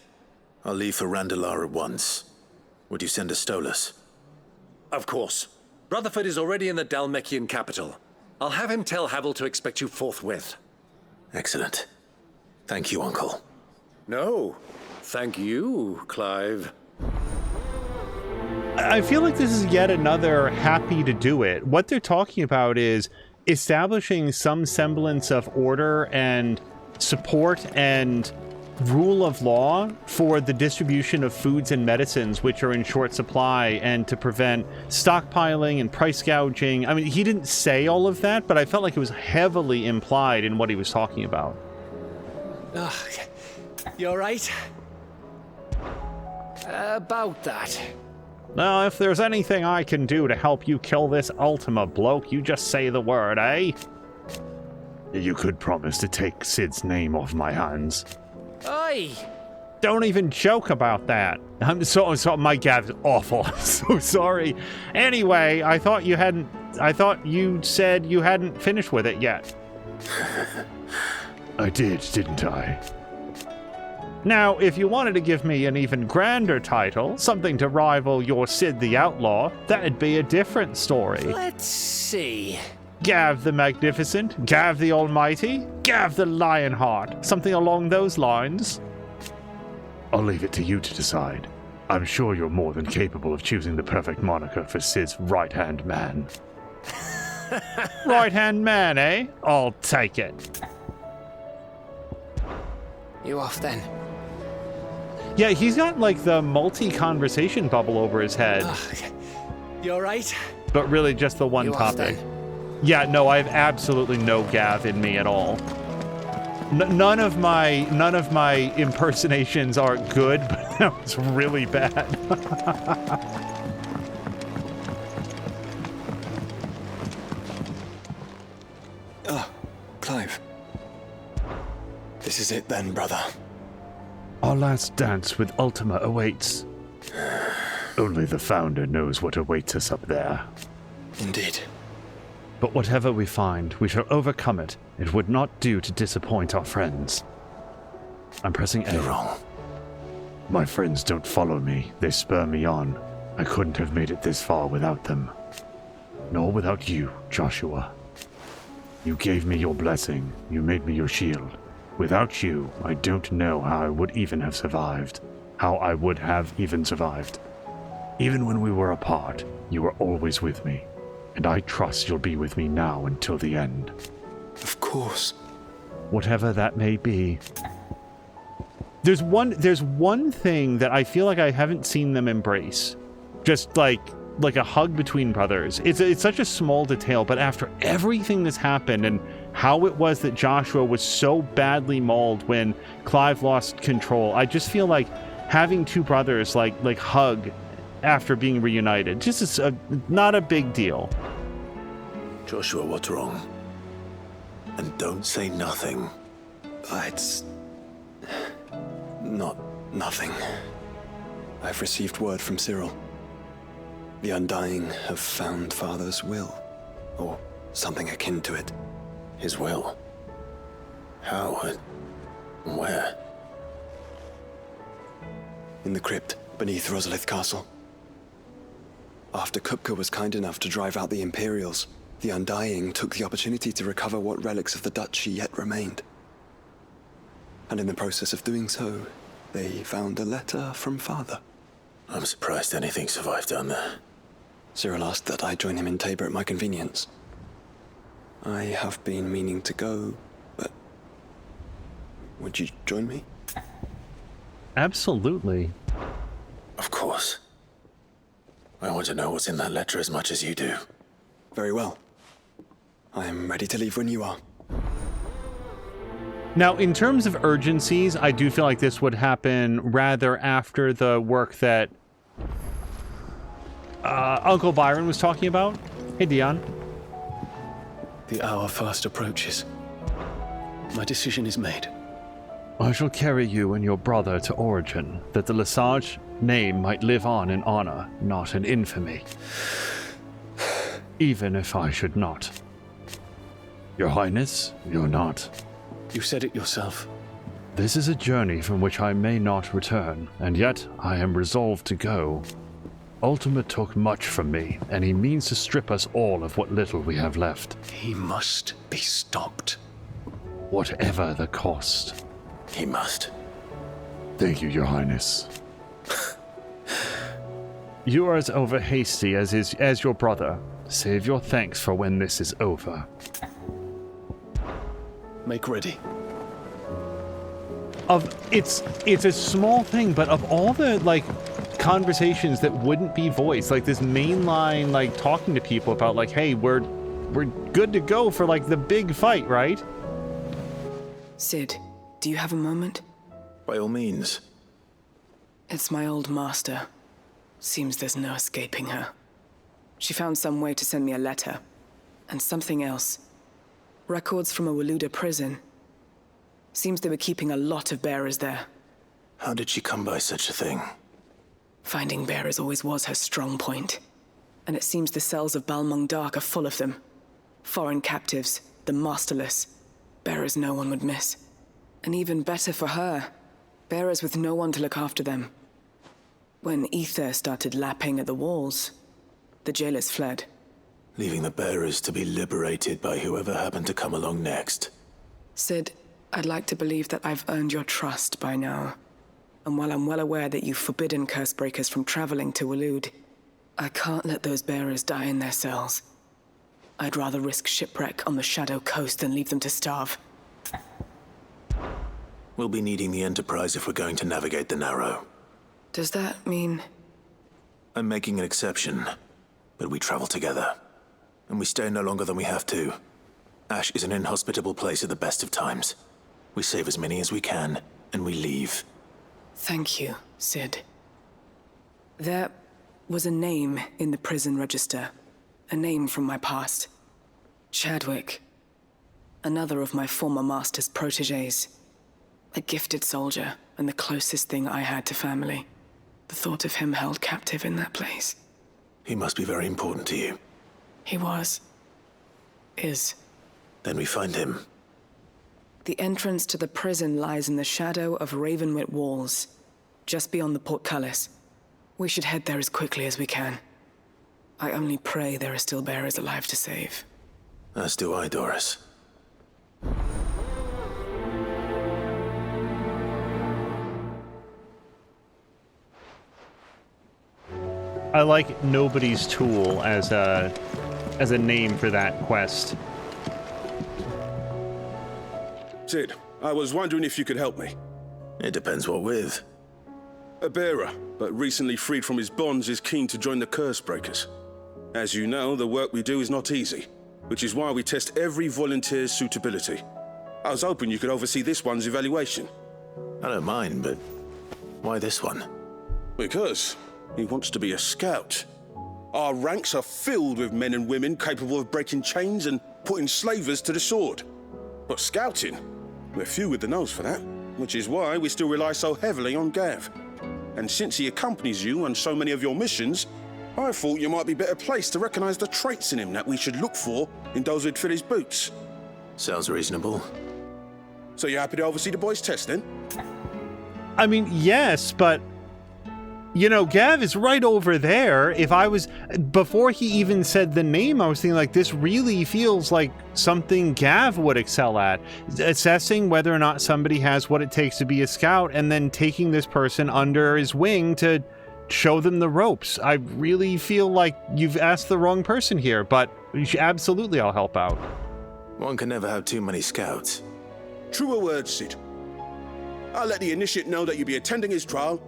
I'll leave for Randalar at once. Would you send a Stolas? Of course. Rutherford is already in the Dalmekian capital. I'll have him tell Havel to expect you forthwith. Excellent. Thank you, Uncle. No, thank you, Clive. I feel like this is yet another happy to do it. What they're talking about is establishing some semblance of order and support and rule of law for the distribution of foods and medicines which are in short supply, and to prevent stockpiling and price gouging. I mean, he didn't say all of that, but I felt like it was heavily implied in what he was talking about. You all right? About that. Now, if there's anything I can do to help you kill this Ultima bloke, you just say the word, eh? You could promise to take Sid's name off my hands. Aye. Don't even joke about that. I'm so my gab's awful. I'm so sorry. Anyway, I thought you said you hadn't finished with it yet. I did, didn't I? Now, if you wanted to give me an even grander title, something to rival your Sid the Outlaw, that'd be a different story. Let's see. Gav the Magnificent? Gav the Almighty? Gav the Lionheart? Something along those lines? I'll leave it to you to decide. I'm sure you're more than capable of choosing the perfect moniker for Sid's right-hand man. Right-hand man, eh? I'll take it. You off then? Yeah, he's got like the multi-conversation bubble over his head. You alright? But really just the one topic. Yeah, no, I have absolutely no Gav in me at all. None of my impersonations are good, but that was really bad. Clive. This is it then, brother. Our last dance with Ultima awaits. Only the Founder knows what awaits us up there. Indeed. But whatever we find, we shall overcome it. It would not do to disappoint our friends. I'm pressing A. You're wrong. My friends don't follow me. They spur me on. I couldn't have made it this far without them. Nor without you, Joshua. You gave me your blessing. You made me your shield. Without you, I don't know how I would even have survived. How I would have even survived. Even when we were apart, you were always with me. And I trust you'll be with me now until the end. Of course. Whatever that may be. There's one thing that I feel like I haven't seen them embrace. Just like a hug between brothers. It's such a small detail, but after everything that's happened and how it was that Joshua was so badly mauled when Clive lost control, I just feel like having two brothers like hug after being reunited just is not a big deal. Joshua, what's wrong? And don't say nothing. It's not nothing. I've received word from Cyril. The Undying have found Father's will, or something akin to it. His will? How and where? In the crypt beneath Rosalith Castle. After Kupka was kind enough to drive out the Imperials, the Undying took the opportunity to recover what relics of the Duchy yet remained. And in the process of doing so, they found a letter from Father. I'm surprised anything survived down there. Cyril asked that I join him in Tabor at my convenience. I have been meaning to go, but would you join me? Absolutely. Of course. I want to know what's in that letter as much as you do. Very well. I am ready to leave when you are. Now, in terms of urgencies, I do feel like this would happen rather after the work that Uncle Byron was talking about. Hey, Dion. The hour fast approaches. My decision is made. I shall carry you and your brother to Origin, that the Lesage name might live on in honor, not in infamy. Even if I should not. Your Highness, you're not. You said it yourself. This is a journey from which I may not return, and yet I am resolved to go. Ultima took much from me, and he means to strip us all of what little we have left. He must be stopped. Whatever the cost. He must. Thank you, Your Highness. You are as over-hasty as your brother. Save your thanks for when this is over. Make ready. It's a small thing, but of all the conversations that wouldn't be voiced, like this mainline talking to people about hey, we're good to go for the big fight, right? Sid, do you have a moment? By all means. It's my old master. Seems there's no escaping her. She found some way to send me a letter. And something else. Records from a Waluda prison. Seems they were keeping a lot of bearers there. How did she come by such a thing? Finding bearers always was her strong point. And it seems the cells of Balmung Dark are full of them. Foreign captives, the masterless. Bearers no one would miss. And even better for her, bearers with no one to look after them. When ether started lapping at the walls, the jailers fled. leaving the bearers to be liberated by whoever happened to come along next. Sid, I'd like to believe that I've earned your trust by now. And while I'm well aware that you've forbidden Cursebreakers from traveling to Waloed, I can't let those bearers die in their cells. I'd rather risk shipwreck on the Shadow Coast than leave them to starve. We'll be needing the Enterprise if we're going to navigate the Narrow. Does that mean... I'm making an exception, but we travel together. And we stay no longer than we have to. Ash is an inhospitable place at the best of times. We save as many as we can, and we leave. Thank you, Sid. There was a name in the prison register. A name from my past. Chadwick. Another of my former master's protégés. A gifted soldier, and the closest thing I had to family. The thought of him held captive in that place. He must be very important to you. He was. Is. Then we find him. The entrance to the prison lies in the shadow of Ravenwit Walls, just beyond the portcullis. We should head there as quickly as we can. I only pray there are still bearers alive to save. As do I, Doris. I like Nobody's Tool as a name for that quest. Sid, I was wondering if you could help me. It depends what with. A bearer, but recently freed from his bonds, is keen to join the Cursebreakers. As you know, the work we do is not easy, which is why we test every volunteer's suitability. I was hoping you could oversee this one's evaluation. I don't mind, but why this one? Because he wants to be a scout. Our ranks are filled with men and women capable of breaking chains and putting slavers to the sword. But scouting, we're few with the nose for that, which is why we still rely so heavily on Gav. And since he accompanies you on so many of your missions, I thought you might be better placed to recognize the traits in him that we should look for in those who'd fill his boots. Sounds reasonable. So you're happy to oversee the boys' test, then? I mean, yes, but... You know, Gav is right over there. If I was... Before he even said the name, I was thinking, like, this really feels like something Gav would excel at. Assessing whether or not somebody has what it takes to be a scout, and then taking this person under his wing to show them the ropes. I really feel like you've asked the wrong person here, but absolutely I'll help out. One can never have too many scouts. Truer words, Sid. I'll let the initiate know that you'll be attending his trial,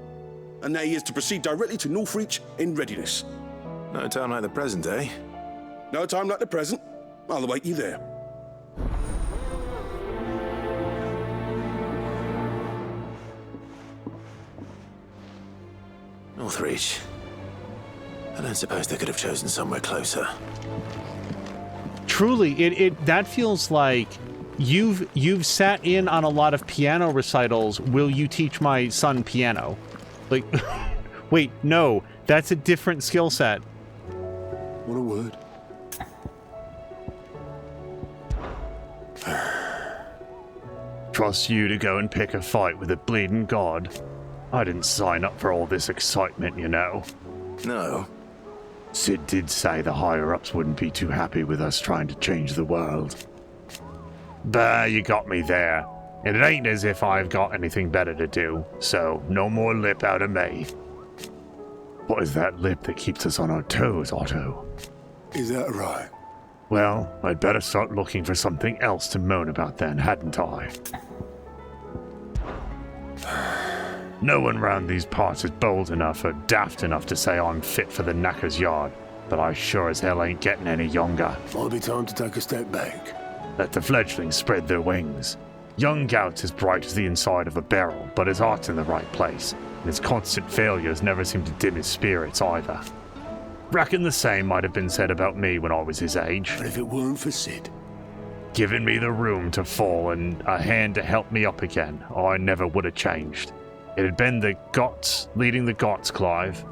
and that he is to proceed directly to Northreach in readiness. No time like the present, eh? No time like the present. I'll await you there. Northreach. I don't suppose they could have chosen somewhere closer. Truly, that feels like you've sat in on a lot of piano recitals. Will you teach my son piano? Like, wait, no, that's a different skill set. What a word. Trust you to go and pick a fight with a bleeding god. I didn't sign up for all this excitement, you know. No. Sid did say the higher-ups wouldn't be too happy with us trying to change the world. Bah, you got me there. And it ain't as if I've got anything better to do, so no more lip out of me. What is that lip that keeps us on our toes, Otto? Is that right? Well, I'd better start looking for something else to moan about then, hadn't I? No one round these parts is bold enough or daft enough to say I'm fit for the knacker's yard, but I sure as hell ain't getting any younger. Might be time to take a step back. Let the fledglings spread their wings. Young Gout's as bright as the inside of a barrel, but his heart's in the right place, and his constant failures never seem to dim his spirits either. Reckon the same might have been said about me when I was his age. But if it weren't for Sid... Giving me the room to fall and a hand to help me up again, I never would have changed. It had been the Gots leading the Gots, Clive.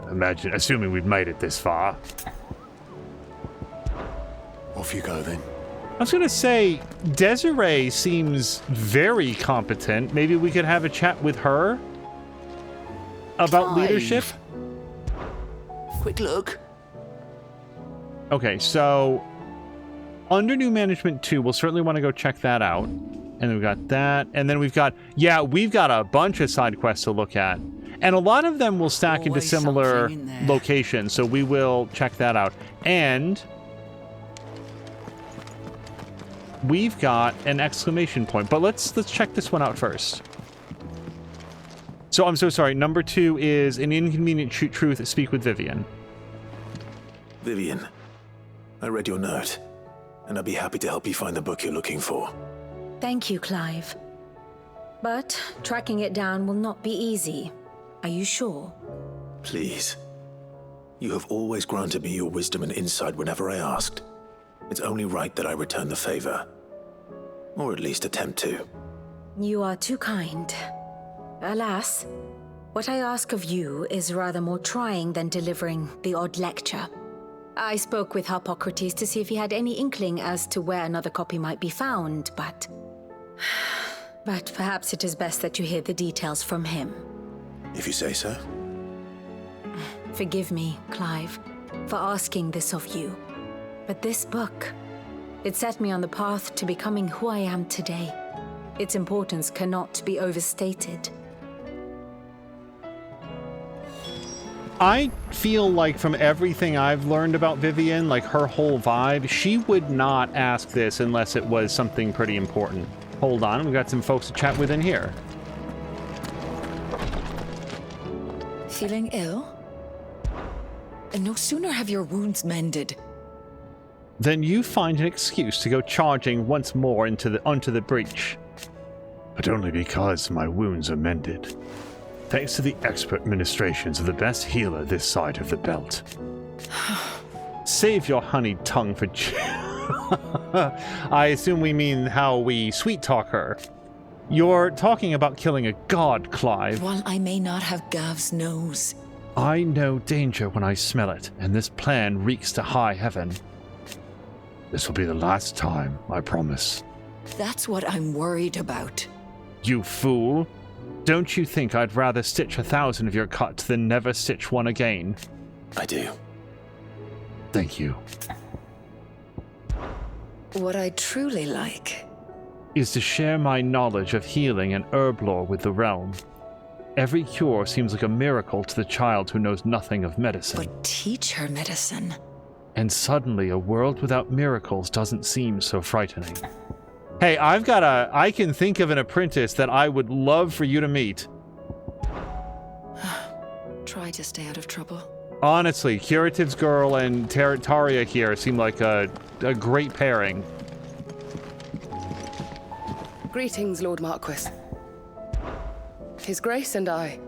Assuming we'd made it this far. Off you go, then. I was going to say, Desiree seems very competent. Maybe we could have a chat with her about leadership. Quick look. Okay, so under new management 2, we'll certainly want to go check that out. And then we've got that. And then we've got a bunch of side quests to look at. And a lot of them will stack into similar locations, so we will check that out. And we've got an exclamation point, but let's check this one out first. So I'm so sorry. Number 2 is an Inconvenient Truth. Speak with Vivian. Vivian, I read your note, and I'd be happy to help you find the book you're looking for. Thank you, Clive. But tracking it down will not be easy. Are you sure? Please. You have always granted me your wisdom and insight whenever I asked. It's only right that I return the favor. Or at least attempt to. You are too kind. Alas, what I ask of you is rather more trying than delivering the odd lecture. I spoke with Harpocrates to see if he had any inkling as to where another copy might be found, but perhaps it is best that you hear the details from him. If you say so. Forgive me, Clive, for asking this of you. But this book, it set me on the path to becoming who I am today. Its importance cannot be overstated. I feel like from everything I've learned about Vivian, like her whole vibe, she would not ask this unless it was something pretty important. Hold on, we've got some folks to chat with in here. Feeling ill? And no sooner have your wounds mended. Then you find an excuse to go charging once more onto the breach. But only because my wounds are mended. Thanks to the expert ministrations of the best healer this side of the belt. Save your honeyed tongue for... I assume we mean how we sweet talk her. You're talking about killing a god, Clive. While I may not have Gav's nose. I know danger when I smell it, and this plan reeks to high heaven. This will be the last time, I promise. That's what I'm worried about. You fool. Don't you think I'd rather stitch 1,000 of your cuts than never stitch one again? I do. Thank you. What I'd truly like is to share my knowledge of healing and herb lore with the realm. Every cure seems like a miracle to the child who knows nothing of medicine. But teach her medicine. And suddenly a world without miracles doesn't seem so frightening. Hey, I can think of an apprentice that I would love for you to meet. Try to stay out of trouble. Honestly, Curatives Girl and Taria here seem like a great pairing. Greetings, Lord Marquis. His Grace and I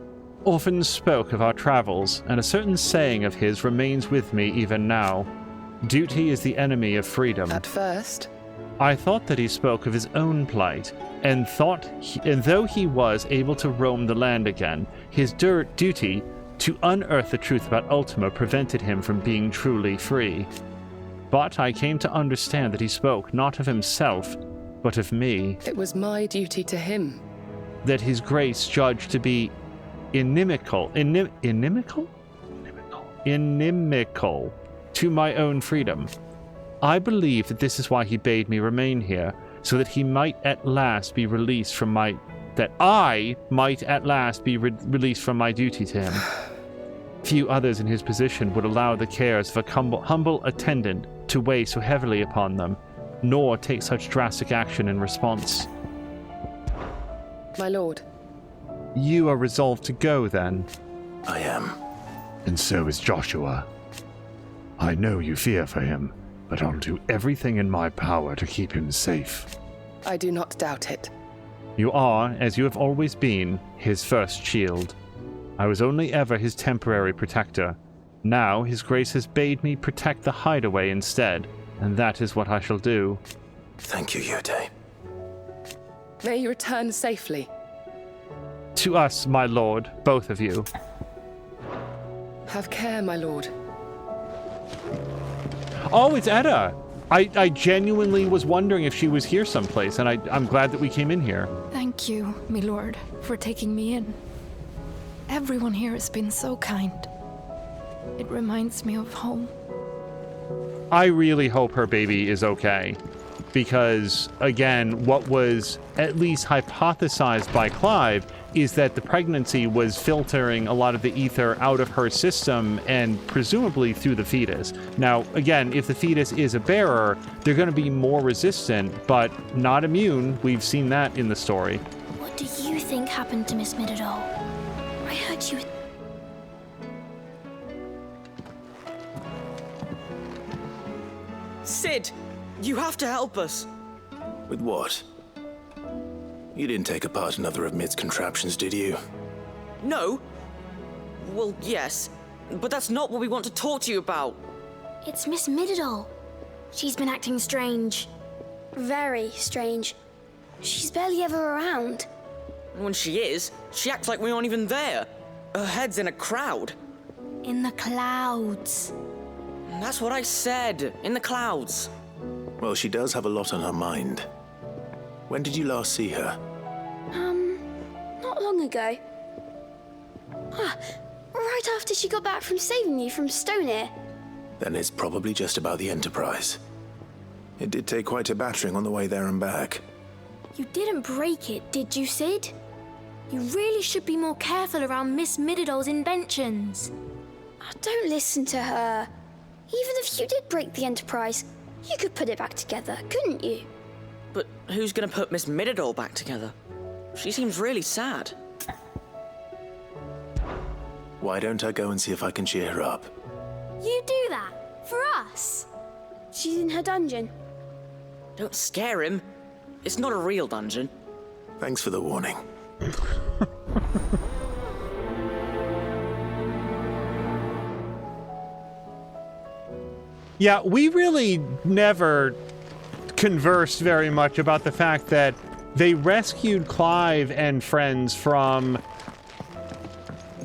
often spoke of our travels, and a certain saying of his remains with me even now. Duty is the enemy of freedom. At first, I thought that he spoke of his own plight, and though he was able to roam the land again, his duty to unearth the truth about Ultima prevented him from being truly free. But I came to understand that he spoke not of himself, but of me. It was my duty to him. That his grace judged to be inimical to my own freedom. I believe that this is why he bade me remain here, so that he might at last be released from my... that I might at last be released from my duty to him. Few others in his position would allow the cares of a humble attendant to weigh so heavily upon them, nor take such drastic action in response. My lord. You are resolved to go, then? I am. And so is Joshua. I know you fear for him, but I'll do everything in my power to keep him safe. I do not doubt it. You are, as you have always been, his first shield. I was only ever his temporary protector. Now his grace has bade me protect the Hideaway instead, and that is what I shall do. Thank you, Yode. May you return safely. To us, my lord, both of you. Have care, my lord. Oh, it's Edda! I genuinely was wondering if she was here someplace, and I'm glad that we came in here. Thank you, my lord, for taking me in. Everyone here has been so kind. It reminds me of home. I really hope her baby is okay. Because, again, what was at least hypothesized by Clive is that the pregnancy was filtering a lot of the ether out of her system and presumably through the fetus. Now, again, if the fetus is a bearer, they're going to be more resistant, but not immune. We've seen that in the story. What do you think happened to Miss Midadol? I heard you... Sid! You have to help us! With what? You didn't take apart another of Mid's contraptions, did you? No? Well, yes. But that's not what we want to talk to you about. It's Miss Midadol. She's been acting strange. Very strange. She's barely ever around. And when she is, she acts like we aren't even there. Her head's in a crowd. In the clouds. That's what I said. In the clouds. Well, she does have a lot on her mind. When did you last see her? Not long ago. Right after she got back from saving you from Stoneir. Then it's probably just about the Enterprise. It did take quite a battering on the way there and back. You didn't break it, did you, Sid? You really should be more careful around Miss Midadol's inventions. Oh, don't listen to her. Even if you did break the Enterprise, you could put it back together, couldn't you? But who's gonna put Miss Midadol back together? She seems really sad. Why don't I go and see if I can cheer her up? You do that? For us? She's in her dungeon. Don't scare him. It's not a real dungeon. Thanks for the warning. Yeah, we really never conversed very much about the fact that they rescued Clive and friends from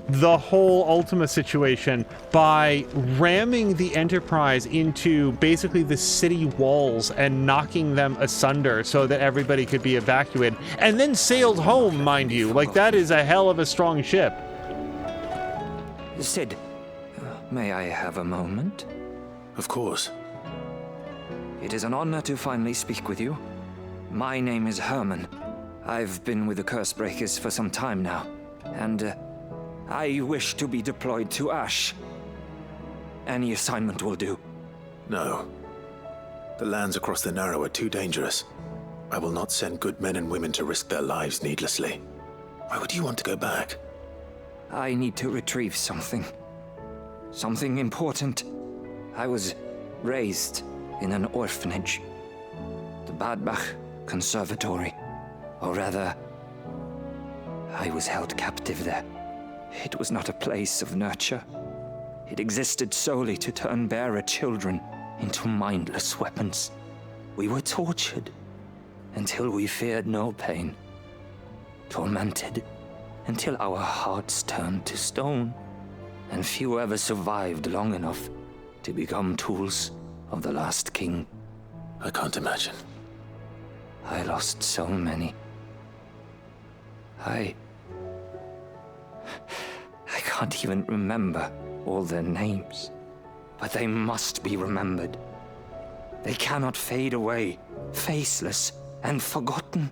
the whole Ultima situation by ramming the Enterprise into basically the city walls and knocking them asunder so that everybody could be evacuated, and then sailed home, mind you. Like, that is a hell of a strong ship. Sid, may I have a moment? Of course. It is an honor to finally speak with you. My name is Herman. I've been with the Cursebreakers for some time now, and I wish to be deployed to Ash. Any assignment will do. No. The lands across the Narrow are too dangerous. I will not send good men and women to risk their lives needlessly. Why would you want to go back? I need to retrieve something. Something important. I was raised in an orphanage. The Badbach Conservatory. Or rather, I was held captive there. It was not a place of nurture. It existed solely to turn bearer children into mindless weapons. We were tortured until we feared no pain. Tormented until our hearts turned to stone. And few ever survived long enough to become tools of the last king. I can't imagine. I lost so many. I can't even remember all their names, but they must be remembered. They cannot fade away, faceless and forgotten.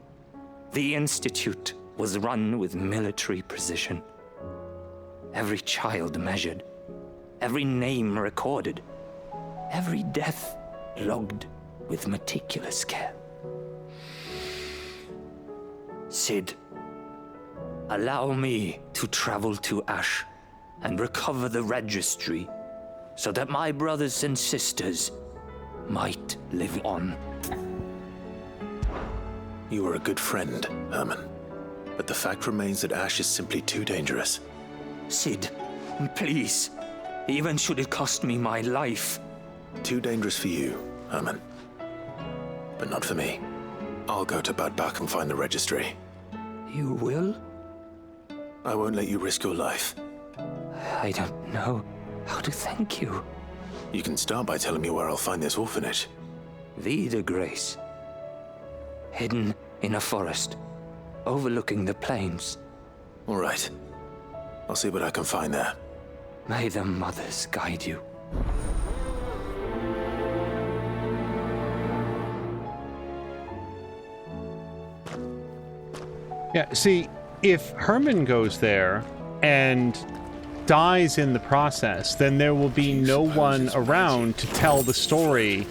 The Institute was run with military precision. Every child measured, every name recorded, every death logged with meticulous care. Sid, allow me to travel to Ash and recover the registry so that my brothers and sisters might live on. You were a good friend, Herman. But the fact remains that Ash is simply too dangerous. Sid, please. Even should it cost me my life. Too dangerous for you, Herman. But not for me. I'll go to Badbach and find the registry. You will? I won't let you risk your life. I don't know how to thank you. You can start by telling me where I'll find this orphanage. Vida Grace. Hidden in a forest, overlooking the plains. All right. I'll see what I can find there. May the mothers guide you. Yeah, see, if Herman goes there and dies in the process, then there will be no one around to tell the story.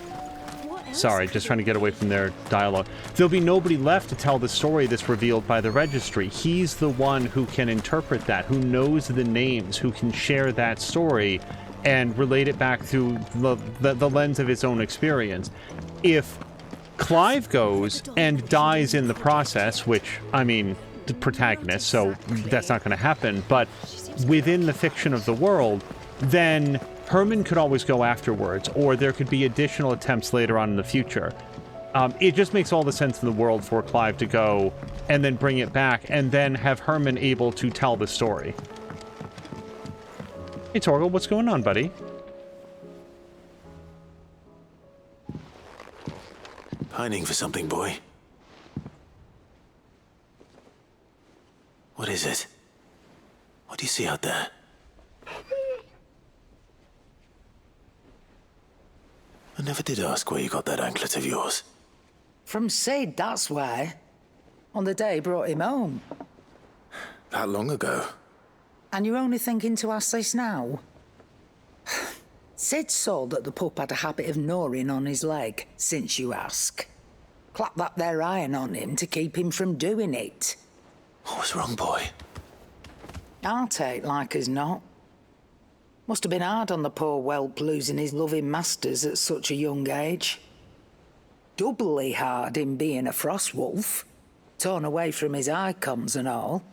Sorry, just trying to get away from their dialogue. There'll be nobody left to tell the story that's revealed by the registry. He's the one who can interpret that, who knows the names, who can share that story and relate it back through the lens of his own experience. If Clive goes and dies in the process, which, I mean, the protagonist, so that's not going to happen, but within the fiction of the world, then Herman could always go afterwards, or there could be additional attempts later on in the future. It just makes all the sense in the world for Clive to go and then bring it back, and then have Herman able to tell the story. Hey, Torgal, what's going on, buddy? Pining for something, boy. What is it? What do you see out there? I never did ask where you got that anklet of yours. From Sid, that's why. On the day he brought him home. That long ago? And you're only thinking to ask this now? Sid saw that the pup had a habit of gnawing on his leg, since you ask. Clap that there iron on him to keep him from doing it. What was wrong, boy? I'll take like as not. Must have been hard on the poor whelp losing his loving masters at such a young age. Doubly hard in being a frost wolf, torn away from his Eikons and all.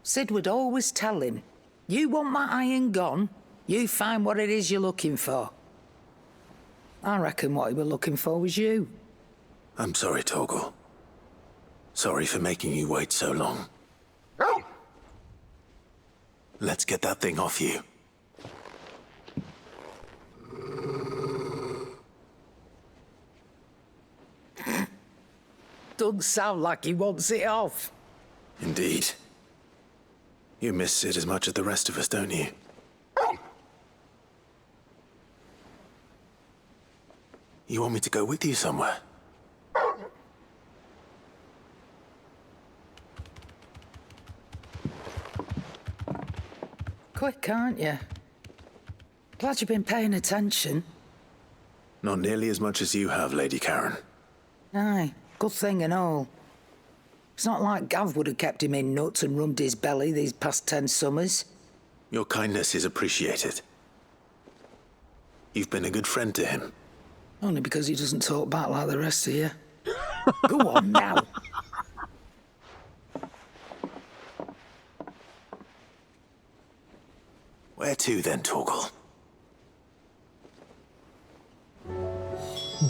Sid would always tell him, you want that iron gone, you find what it is you're looking for. I reckon what he were looking for was you. I'm sorry, Torgal. Sorry for making you wait so long. Let's get that thing off you. Doesn't sound like he wants it off. Indeed. You miss Sid as much as the rest of us, don't you? You want me to go with you somewhere? Quick, aren't you? Glad you've been paying attention. Not nearly as much as you have, Lady Karen. Aye, good thing and all. It's not like Gav would have kept him in nuts and rubbed his belly these past 10 summers. Your kindness is appreciated. You've been a good friend to him. Only because he doesn't talk back like the rest of you. Go on now. Where to then, Torgal?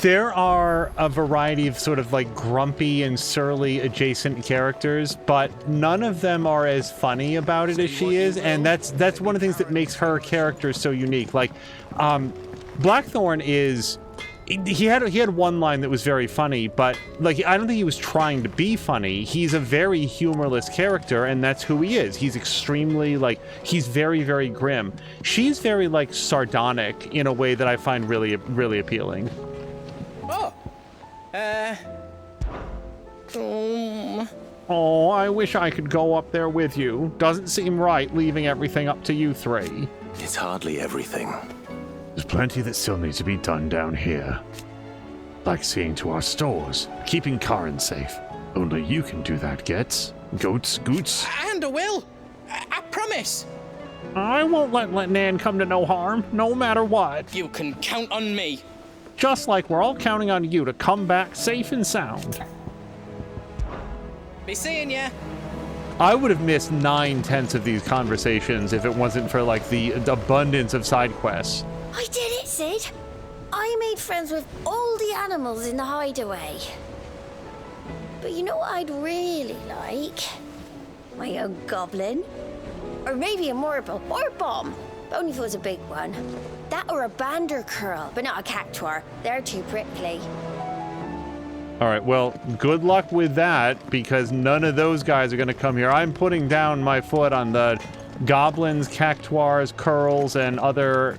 There are a variety of sort of like grumpy and surly adjacent characters, but none of them are as funny about it as she is, and that's one of the things that makes her character so unique. Like, Blackthorn is... He had one line that was very funny, but like I don't think he was trying to be funny. He's a very humorless character, and that's who he is. He's extremely like he's very, very grim. She's very like sardonic in a way that I find really, really appealing. Oh, I wish I could go up there with you. Doesn't seem right leaving everything up to you three. It's hardly everything. There's plenty that still needs to be done down here. Like seeing to our stores, keeping Karen safe. Only you can do that, Gets. Goats. And I will! I promise! I won't let Nan come to no harm, no matter what. You can count on me. Just like we're all counting on you to come back safe and sound. Be seeing ya. I would have missed 9/10 of these conversations if it wasn't for like the abundance of side quests. I did it, Sid. I made friends with all the animals in the Hideaway. But you know what I'd really like? My own goblin. Or maybe a morble or bomb. But only if it was a big one. That or a bander curl, but not a cactuar. They're too prickly. All right, well, good luck with that, because none of those guys are going to come here. I'm putting down my foot on the goblins, cactuars, curls, and other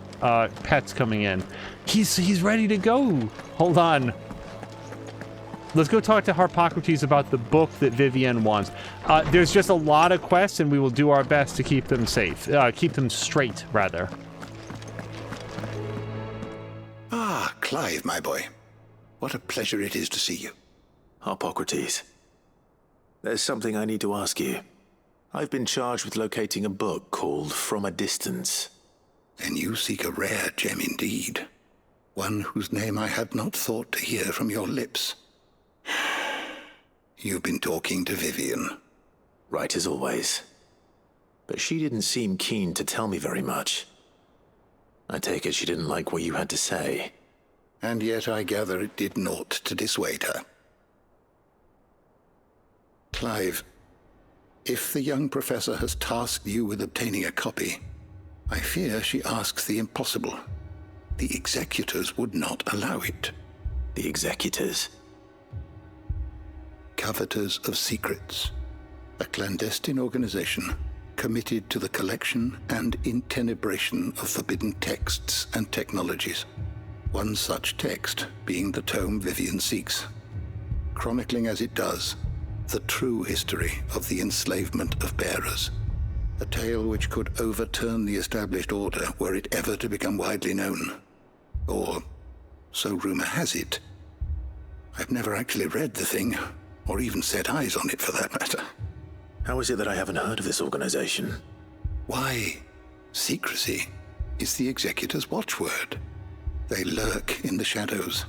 pets coming in. He's ready to go. Hold on. Let's go talk to Harpocrates about the book that Vivian wants. There's just a lot of quests, and we will do our best to keep them safe. Keep them straight, rather. Ah, Clive, my boy. What a pleasure it is to see you. Harpocrates, there's something I need to ask you. I've been charged with locating a book called From a Distance. Then you seek a rare gem indeed. One whose name I had not thought to hear from your lips. You've been talking to Vivian. Right as always. But she didn't seem keen to tell me very much. I take it she didn't like what you had to say. And yet I gather it did naught to dissuade her. Clive, if the young professor has tasked you with obtaining a copy, I fear she asks the impossible. The executors would not allow it. The executors? Coveters of Secrets, a clandestine organization committed to the collection and intenebration of forbidden texts and technologies. One such text being the tome Vivian seeks, chronicling as it does the true history of the enslavement of bearers. A tale which could overturn the established order were it ever to become widely known. Or, so rumor has it. I've never actually read the thing, or even set eyes on it for that matter. How is it that I haven't heard of this organization? Why, secrecy is the executor's watchword. They lurk in the shadows,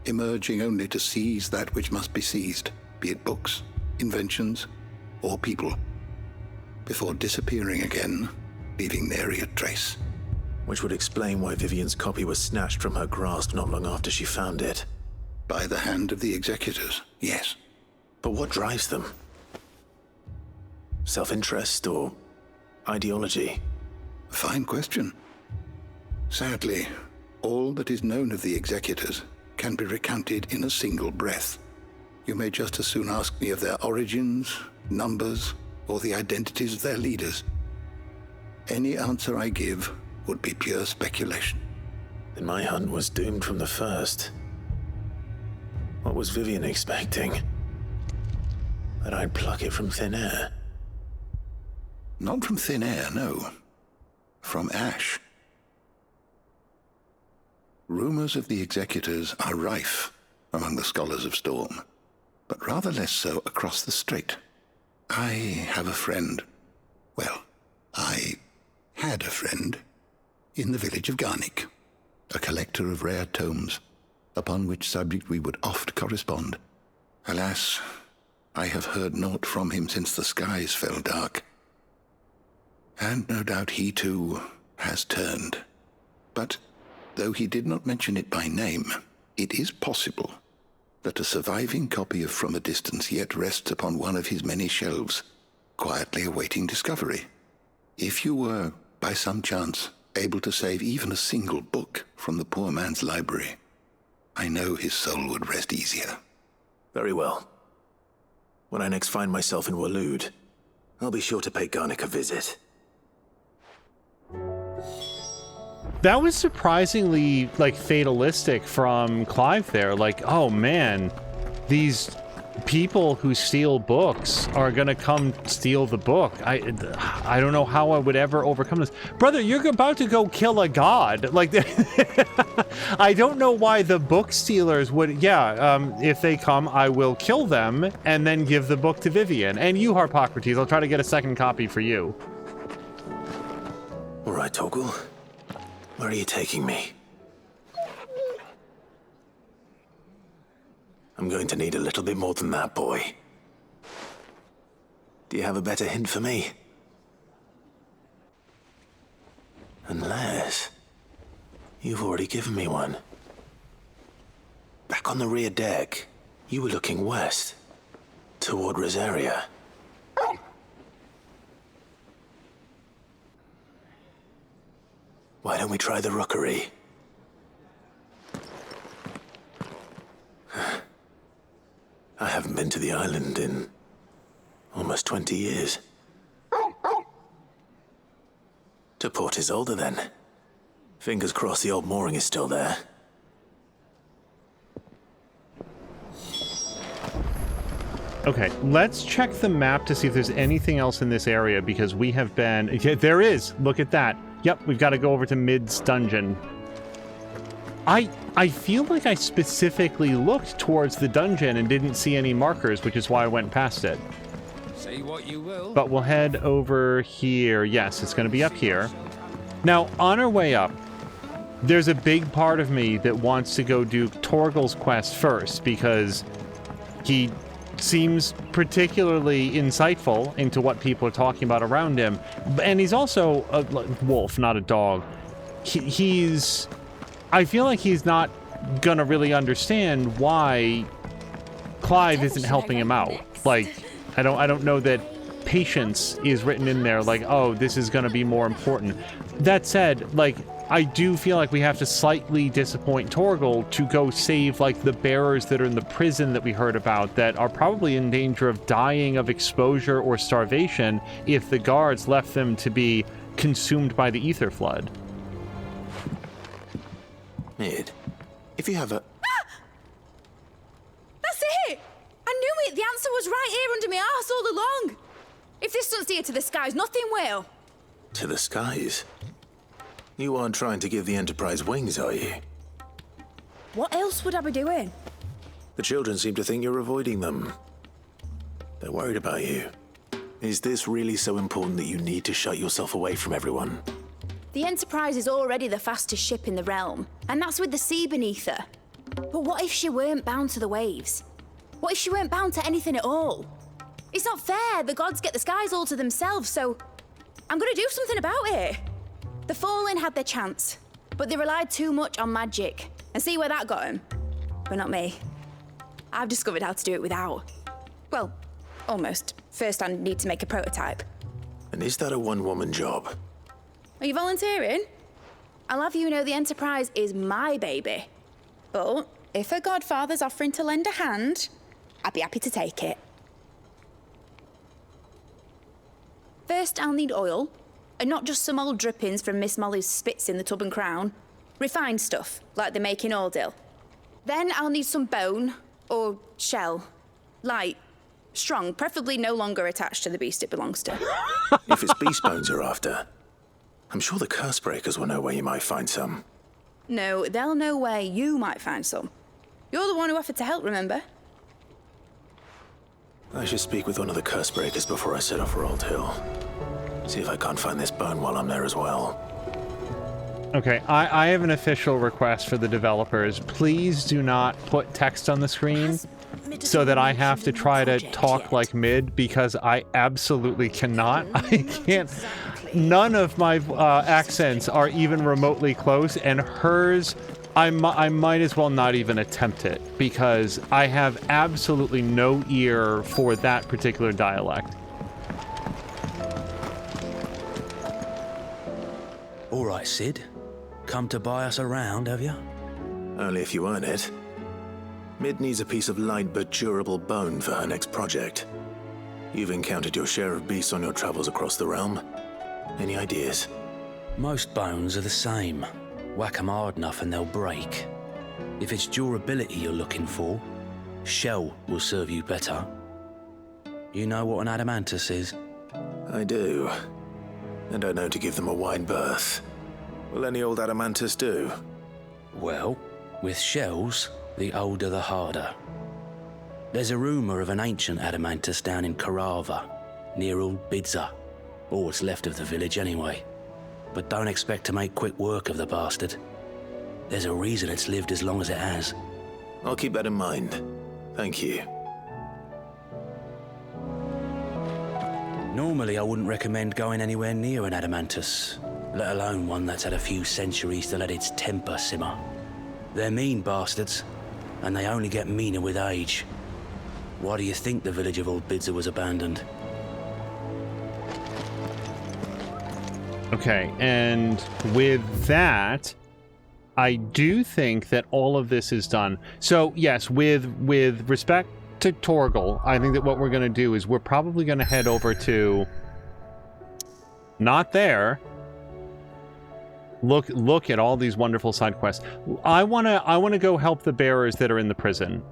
emerging only to seize that which must be seized, be it books, inventions, or people, before disappearing again, leaving nary a trace. Which would explain why Vivian's copy was snatched from her grasp not long after she found it. By the hand of the executors, yes. But what drives them? Self-interest or ideology? A fine question. Sadly, all that is known of the executors can be recounted in a single breath. You may just as soon ask me of their origins, numbers, or the identities of their leaders. Any answer I give would be pure speculation. Then my hunt was doomed from the first. What was Vivian expecting? That I'd pluck it from thin air? Not from thin air, no. From ash. Rumors of the executors are rife among the scholars of Storm, but rather less so across the strait. I have a friend. Well, I had a friend in the village of Garnik, a collector of rare tomes, upon which subject we would oft correspond. Alas, I have heard naught from him since the skies fell dark. And no doubt he too has turned. But though he did not mention it by name, it is possible that a surviving copy of From a Distance yet rests upon one of his many shelves, quietly awaiting discovery. If you were, by some chance, able to save even a single book from the poor man's library, I know his soul would rest easier. Very well. When I next find myself in Waloed, I'll be sure to pay Garnik a visit. That was surprisingly, fatalistic from Clive there. Oh man, these people who steal books are gonna come steal the book. I don't know how I would ever overcome this. Brother, you're about to go kill a god. I don't know why the book stealers would, if they come, I will kill them and then give the book to Vivian. And you, Harpocrates, I'll try to get a second copy for you. All right, Toggle. Where are you taking me? I'm going to need a little bit more than that, boy. Do you have a better hint for me? Unless you've already given me one. Back on the rear deck, you were looking west, toward Rosaria. Why don't we try the rookery? I haven't been to the island in almost 20 years. To Port Isolde, then. Fingers crossed the old mooring is still there. Okay, let's check the map to see if there's anything else in this area, because we have been... Yeah, there is! Look at that. Yep, we've got to go over to Mid's dungeon. I feel like I specifically looked towards the dungeon and didn't see any markers, which is why I went past it. Say what you will. But we'll head over here. Yes, it's going to be up here. Now, on our way up, there's a big part of me that wants to go do Torgal's quest first, because he seems particularly insightful into what people are talking about around him. And he's also a wolf, not a dog. He's... I feel like he's not gonna really understand why Clive isn't helping him out. Like, I don't know that patience is written in there, like, oh, this is gonna be more important. That said, like, I do feel like we have to slightly disappoint Torgal to go save, like, the bearers that are in the prison that we heard about that are probably in danger of dying of exposure or starvation if the guards left them to be consumed by the ether flood. Mid, if you have a... That's it! I knew it! The answer was right here under my arse all along! If this doesn't steer to the skies, nothing will! To the skies? You aren't trying to give the Enterprise wings, are you? What else would I be doing? The children seem to think you're avoiding them. They're worried about you. Is this really so important that you need to shut yourself away from everyone? The Enterprise is already the fastest ship in the realm, and that's with the sea beneath her. But what if she weren't bound to the waves? What if she weren't bound to anything at all? It's not fair. The gods get the skies all to themselves, so I'm gonna do something about it. The Fallen had their chance, but they relied too much on magic. And see where that got them? But not me. I've discovered how to do it without. Well, almost. First I need to make a prototype. And is that a one-woman job? Are you volunteering? I'll have you know the Enterprise is my baby. But if her godfather's offering to lend a hand, I'd be happy to take it. First, I'll need oil, and not just some old drippings from Miss Molly's spits in the Tub and Crown. Refined stuff, like they make in Ordil. Then I'll need some bone, or shell. Light, strong, preferably no longer attached to the beast it belongs to. If it's beast bones you're after, I'm sure the Cursebreakers will know where you might find some. No, they'll know where you might find some. You're the one who offered to help, remember? I should speak with one of the Cursebreakers before I set off for Old Hill. See if I can't find this bone while I'm there as well. Okay, I have an official request for the developers. Please do not put text on the screen so that I have to try to talk like Mid, because I absolutely cannot. I can't. None of my accents are even remotely close, and hers, I might as well not even attempt it, because I have absolutely no ear for that particular dialect. All right, Sid. Come to buy us around, have you? Only if you earn it. Mid needs a piece of light but durable bone for her next project. You've encountered your share of beasts on your travels across the realm. Any ideas? Most bones are the same. Whack 'em hard enough and they'll break. If it's durability you're looking for, shell will serve you better. You know what an adamantus is? I do. And I know to give them a wide berth. Will any old adamantus do? Well, with shells, the older the harder. There's a rumour of an ancient adamantus down in Karava, near Old Bidza. Or what's left of the village anyway. But don't expect to make quick work of the bastard. There's a reason it's lived as long as it has. I'll keep that in mind. Thank you. Normally I wouldn't recommend going anywhere near an adamantus, let alone one that's had a few centuries to let its temper simmer. They're mean bastards, and they only get meaner with age. Why do you think the village of Old Bidza was abandoned? Okay, and with that, I do think that all of this is done. So, yes, with respect to Torgal, I think that what we're going to do is we're probably going to head over to... Not there. Look at all these wonderful side quests. I want to go help the bearers that are in the prison.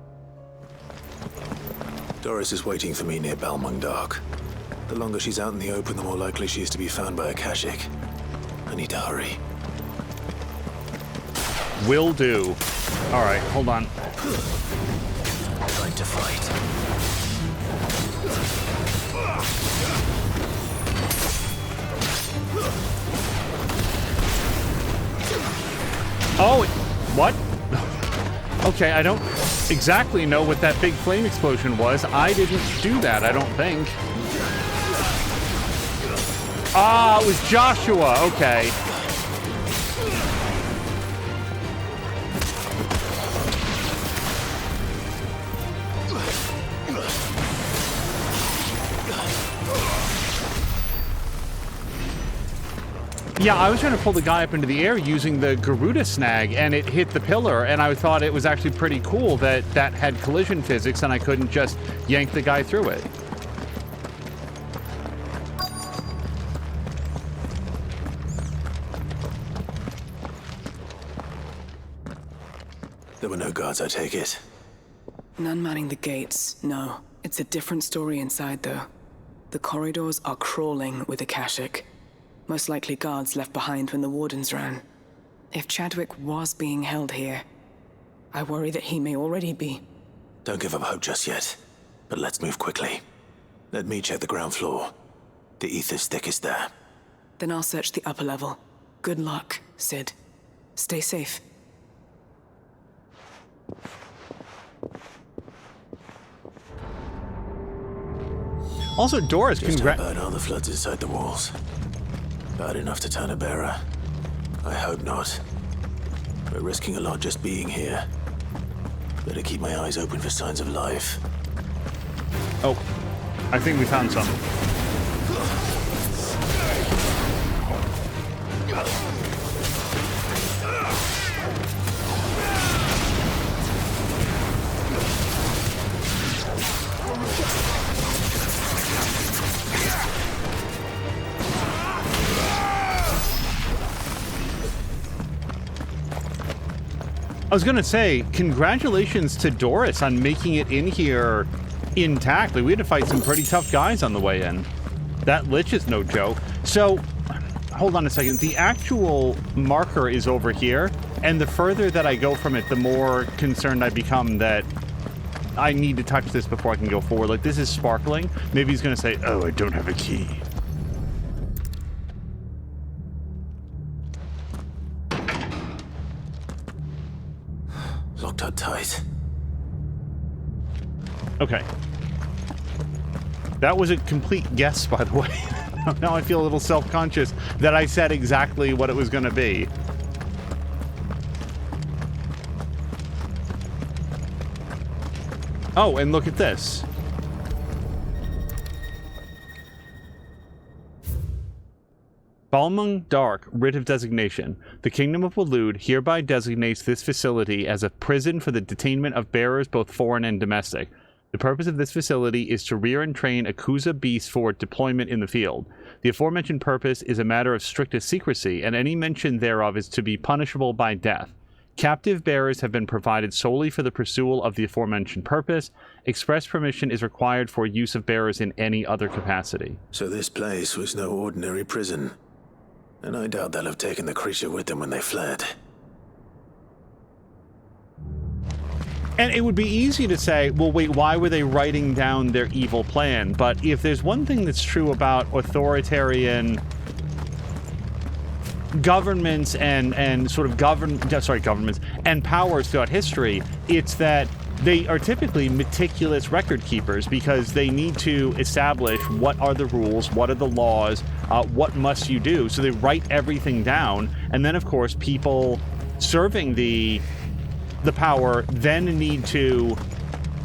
Doris is waiting for me near Balmung Dark. The longer she's out in the open, the more likely she is to be found by Akashic. I need to hurry. Will do. All right, hold on. Time to fight. Oh, what? Okay, I don't exactly know what that big flame explosion was. I didn't do that, I don't think. Ah, it was Joshua. Okay. Yeah, I was trying to pull the guy up into the air using the Garuda snag, and it hit the pillar, and I thought it was actually pretty cool that that had collision physics, and I couldn't just yank the guy through it. There were no guards, I take it. None manning the gates, no. It's a different story inside, though. The corridors are crawling with Akashic. Most likely guards left behind when the wardens ran. If Chadwick was being held here, I worry that he may already be. Don't give up hope just yet, but let's move quickly. Let me check the ground floor. The ether's thickest there. Then I'll search the upper level. Good luck, Sid. Stay safe. Also, Doris, just how bad are the floods inside the walls? Bad enough to turn a bearer? I hope not. We're risking a lot just being here. Better keep my eyes open for signs of life. Oh, I think we found some. I was gonna say, congratulations to Doris on making it in here intact. Like, we had to fight some pretty tough guys on the way in. That Lich is no joke. So, hold on a second. The actual marker is over here, and the further that I go from it, the more concerned I become that I need to touch this before I can go forward. Like, this is sparkling. Maybe he's gonna say, oh, I don't have a key. Locked up tight. Okay. That was a complete guess, by the way. Now I feel a little self-conscious that I said exactly what it was going to be. Oh, and look at this. Balmung Dark, writ of designation. The Kingdom of Waloed hereby designates this facility as a prison for the detainment of bearers both foreign and domestic. The purpose of this facility is to rear and train a Kuza Beast for deployment in the field. The aforementioned purpose is a matter of strictest secrecy, and any mention thereof is to be punishable by death. Captive bearers have been provided solely for the pursual of the aforementioned purpose. Express permission is required for use of bearers in any other capacity. So this place was no ordinary prison. And I doubt they'll have taken the creature with them when they fled. And it would be easy to say, well, wait, why were they writing down their evil plan? But if there's one thing that's true about authoritarian governments and sort of governments and powers throughout history, it's that they are typically meticulous record keepers because they need to establish what are the rules, what are the laws, what must you do. So they write everything down, and then of course people serving the power then need to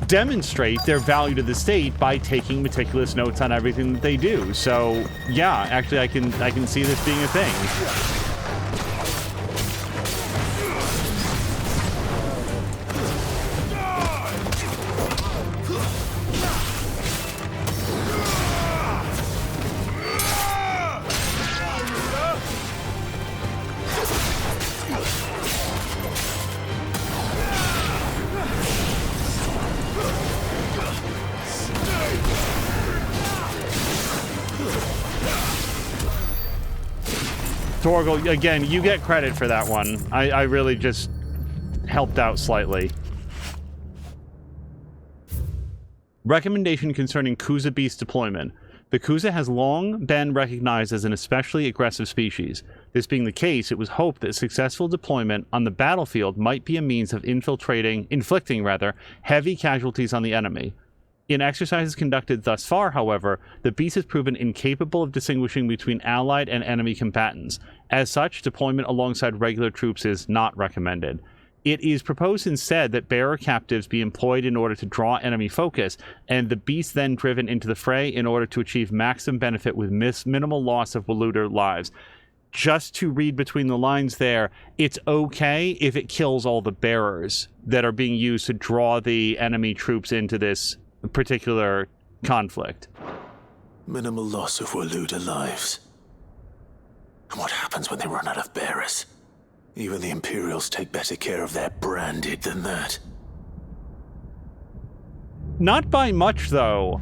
demonstrate their value to the state by taking meticulous notes on everything that they do. So yeah, actually I can see this being a thing. Torgal, again, you get credit for that one. I really just helped out slightly. Recommendation concerning Kuza Beast deployment. The Kuza has long been recognized as an especially aggressive species. This being the case, it was hoped that successful deployment on the battlefield might be a means of inflicting heavy casualties on the enemy. In exercises conducted thus far, however, the beast has proven incapable of distinguishing between allied and enemy combatants. As such, deployment alongside regular troops is not recommended. It is proposed instead that bearer captives be employed in order to draw enemy focus, and the beast then driven into the fray in order to achieve maximum benefit with minimal loss of Waluder lives. Just to read between the lines there, it's okay if it kills all the bearers that are being used to draw the enemy troops into this particular conflict. Minimal loss of Waluder lives. And what happens when they run out of bearers? Even the Imperials take better care of their branded than that. Not by much, though.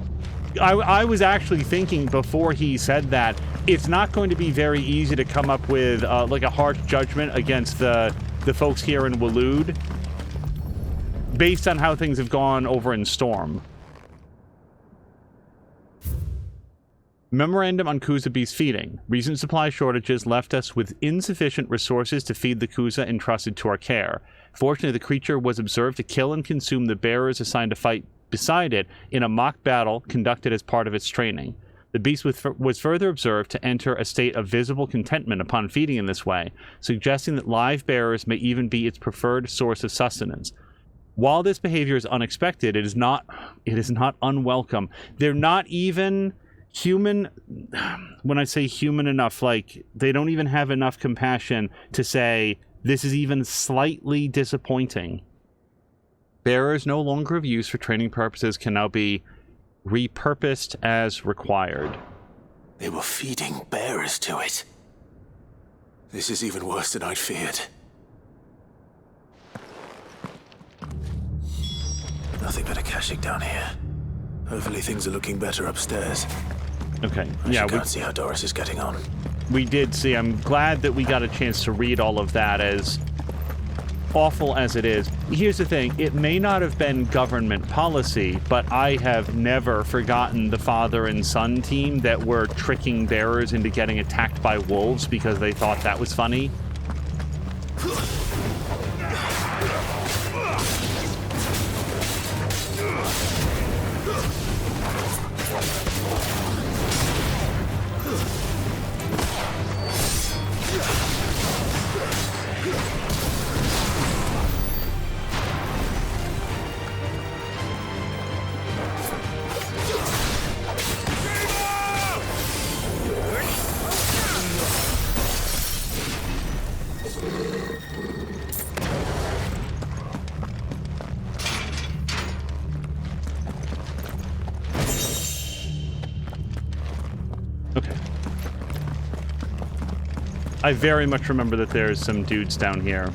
I was actually thinking before he said that, it's not going to be very easy to come up with like a harsh judgment against the folks here in Waloed, based on how things have gone over in Storm. Memorandum on Kuza Beast feeding. Recent supply shortages left us with insufficient resources to feed the Kuza entrusted to our care. Fortunately, the creature was observed to kill and consume the bearers assigned to fight beside it in a mock battle conducted as part of its training. The beast was further observed to enter a state of visible contentment upon feeding in this way, suggesting that live bearers may even be its preferred source of sustenance. While this behavior is unexpected, it is not unwelcome. They're not even human. When I say human enough, like, they don't even have enough compassion to say this is even slightly disappointing. Bearers no longer of use for training purposes can now be repurposed as required. They were feeding bearers to it. This is even worse than I'd feared. Nothing but a caching down here. Hopefully things are looking better upstairs. Okay, yeah, we can't see how Doris is getting on. We did see. I'm glad that we got a chance to read all of that, as awful as it is. Here's the thing, it may not have been government policy, but I have never forgotten the father and son team that were tricking bearers into getting attacked by wolves because they thought that was funny. I very much remember that there's some dudes down here.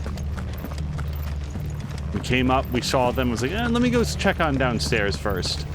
We came up, we saw them, was like, let me go check on downstairs first.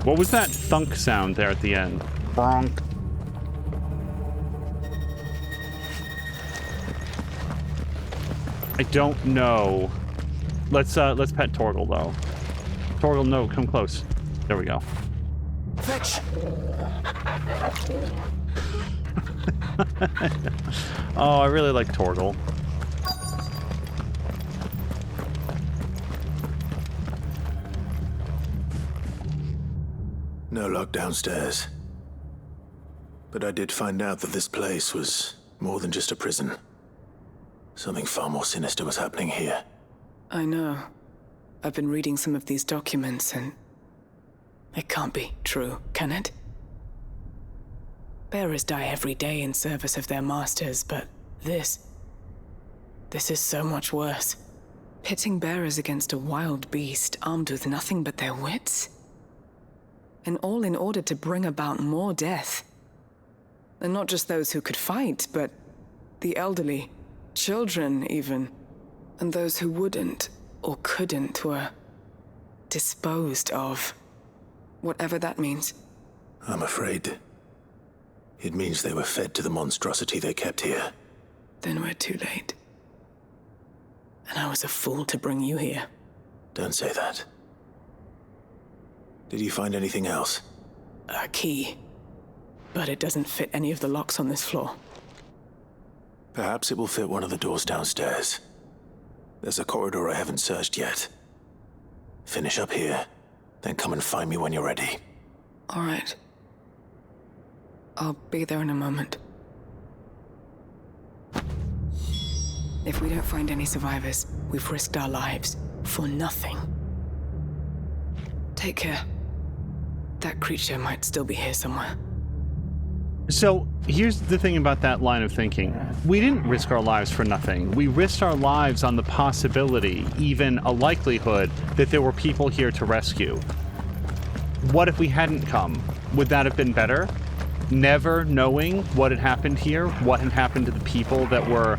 What was that thunk sound there at the end? Bonk. I don't know. Let's pet Torgal though. Torgal, no, come close. There we go. Fetch. Oh, I really like Torgal. No luck downstairs. But I did find out that this place was more than just a prison. Something far more sinister was happening here. I know. I've been reading some of these documents and... it can't be true, can it? Bearers die every day in service of their masters, but this is so much worse. Pitting bearers against a wild beast armed with nothing but their wits? And all in order to bring about more death. And not just those who could fight, but the elderly, children even, and those who wouldn't or couldn't were disposed of. Whatever that means. I'm afraid it means they were fed to the monstrosity they kept here. Then we're too late. And I was a fool to bring you here. Don't say that. Did you find anything else? A key. But it doesn't fit any of the locks on this floor. Perhaps it will fit one of the doors downstairs. There's a corridor I haven't searched yet. Finish up here, then come and find me when you're ready. All right. I'll be there in a moment. If we don't find any survivors, we've risked our lives for nothing. Take care. That creature might still be here somewhere. So here's the thing about that line of thinking. We didn't risk our lives for nothing. We risked our lives on the possibility, even a likelihood, that there were people here to rescue. What if we hadn't come? Would that have been better? Never knowing what had happened here, what had happened to the people that were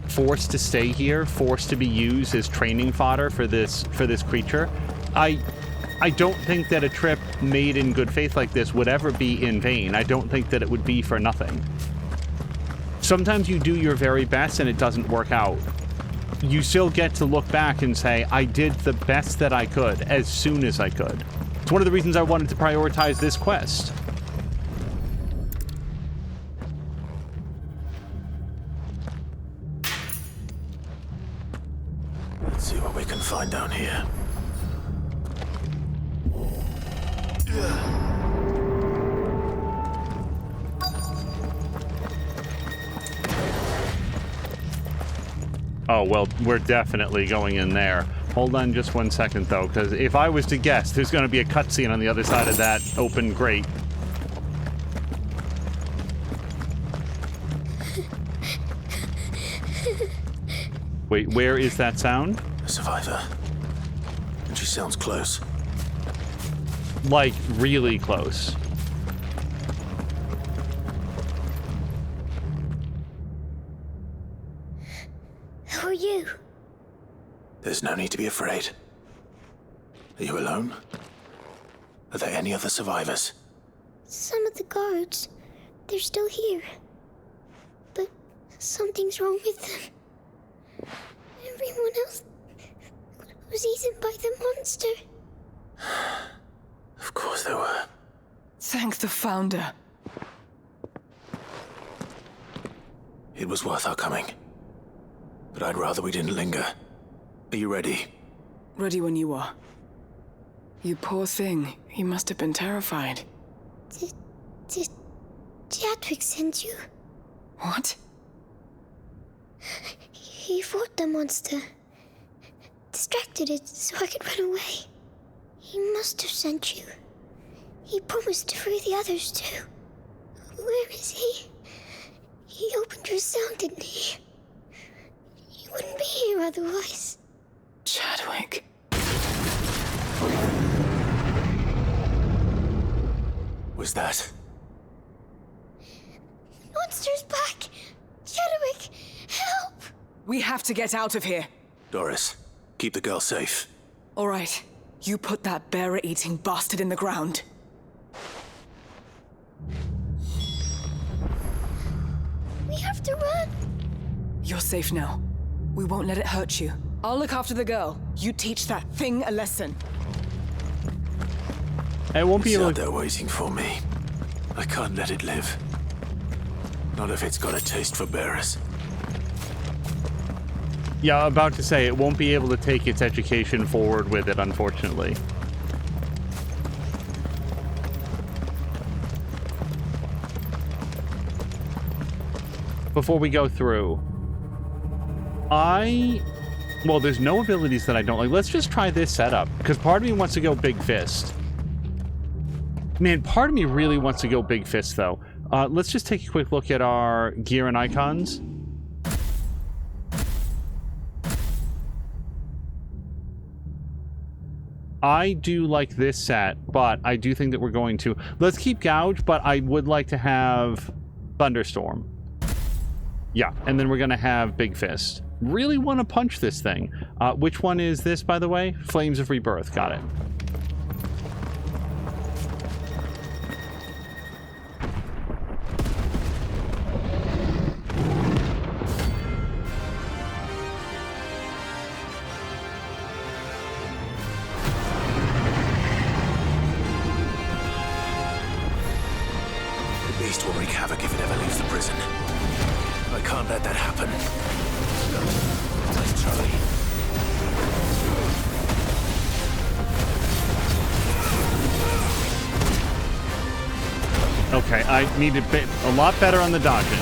forced to stay here, forced to be used as training fodder for this creature. I don't think that a trip made in good faith like this would ever be in vain. I don't think that it would be for nothing. Sometimes you do your very best and it doesn't work out. You still get to look back and say, I did the best that I could as soon as I could. It's one of the reasons I wanted to prioritize this quest. Let's see what we can find down here. Oh, well, we're definitely going in there. Hold on just 1 second, though, because if I was to guess, there's going to be a cutscene on the other side of that open grate. Wait, where is that sound? A survivor. And she sounds close. Like, really close. Who are you? There's no need to be afraid. Are you alone? Are there any other survivors? Some of the guards. They're still here. But something's wrong with them. Everyone else was eaten by the monster. Of course there were. Thank the Founder. It was worth our coming. But I'd rather we didn't linger. Are you ready? Ready when you are. You poor thing. He must have been terrified. Did Chadwick send you? What? He fought the monster. Distracted it so I could run away. He must have sent you. He promised to free the others too. Where is he? He opened your cell, didn't he? He wouldn't be here otherwise. Chadwick. Was that? Monster's back! Chadwick, help! We have to get out of here. Doris, keep the girl safe. All right. You put that bearer-eating bastard in the ground. We have to run. You're safe now. We won't let it hurt you. I'll look after the girl. You teach that thing a lesson. It won't be able to... They're waiting for me. I can't let it live. Not if it's got a taste for bearers. Yeah, I'm about to say, it won't be able to take its education forward with it, unfortunately. Before we go through, well, there's no abilities that I don't like. Let's just try this setup, because part of me wants to go Big Fist. Man, part of me really wants to go Big Fist, though. Let's just take a quick look at our gear and icons. I do like this set, but I do think that we're going to... Let's keep Gouge, but I would like to have Thunderstorm. Yeah, and then we're going to have Big Fist. Really want to punch this thing. Which one is this, by the way? Flames of Rebirth. Got it. The beast will wreak havoc if it ever leaves the prison. I can't let that happen. Nice try. Okay, I need a lot better on the dodging.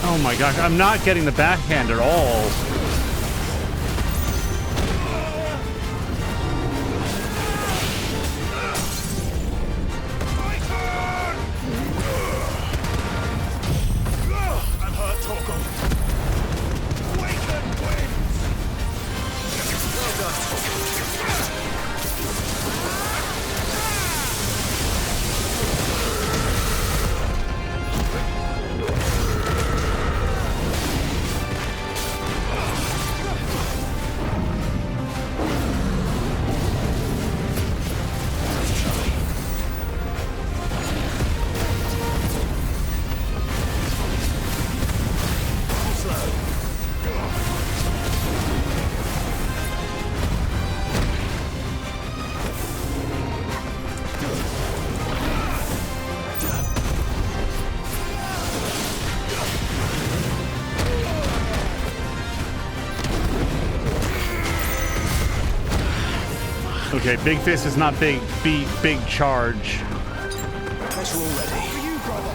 Oh my gosh, I'm not getting the backhand at all. Okay, Big Fist is not big charge. Pressure already. For you, brother.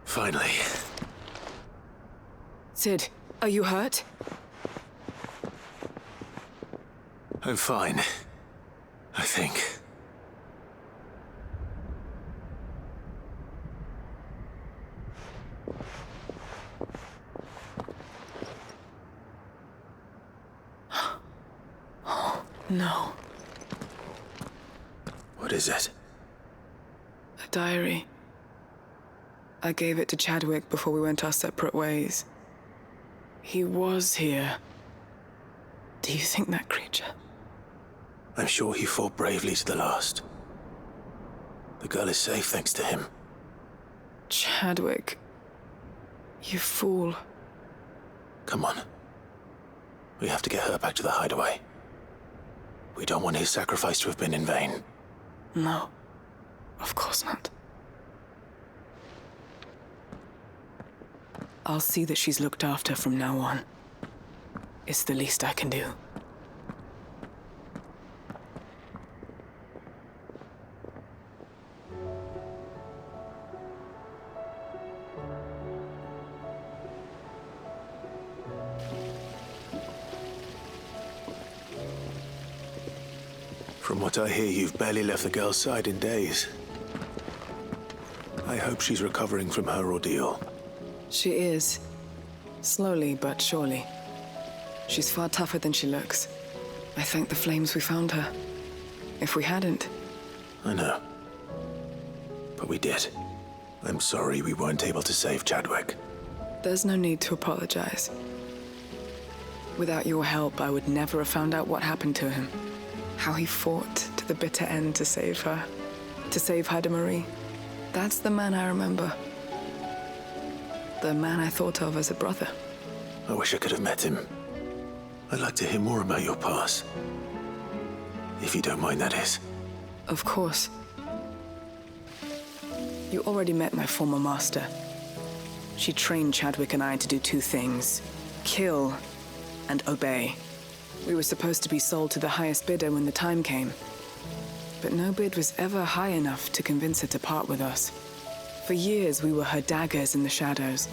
Finally. Sid, are you hurt? I'm fine. I think. No. What is it? A diary. I gave it to Chadwick before we went our separate ways. He was here. Do you think that creature? I'm sure he fought bravely to the last. The girl is safe thanks to him. Chadwick. You fool. Come on. We have to get her back to the Hideaway. We don't want his sacrifice to have been in vain. No. Of course not. I'll see that she's looked after from now on. It's the least I can do. From what I hear, you've barely left the girl's side in days. I hope she's recovering from her ordeal. She is. Slowly but surely. She's far tougher than she looks. I thank the flames we found her. If we hadn't... I know. But we did. I'm sorry we weren't able to save Chadwick. There's no need to apologize. Without your help, I would never have found out what happened to him. How he fought to the bitter end to save her. To save Hideaway. That's the man I remember. The man I thought of as a brother. I wish I could have met him. I'd like to hear more about your past. If you don't mind, that is. Of course. You already met my former master. She trained Chadwick and I to do two things. Kill and obey. We were supposed to be sold to the highest bidder when the time came. But no bid was ever high enough to convince her to part with us. For years, we were her daggers in the shadows.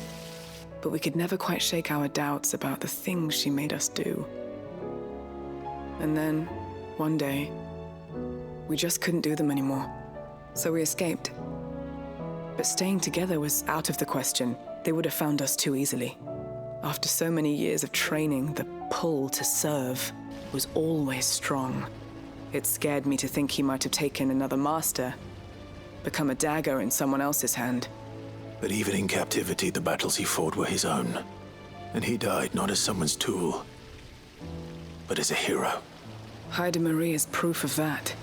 But we could never quite shake our doubts about the things she made us do. And then, one day, we just couldn't do them anymore. So we escaped. But staying together was out of the question. They would have found us too easily. After so many years of training, the pull to serve was always strong. It scared me to think he might have taken another master, become a dagger in someone else's hand. But even in captivity, the battles he fought were his own. And he died not as someone's tool, but as a hero. Hideaway is proof of that.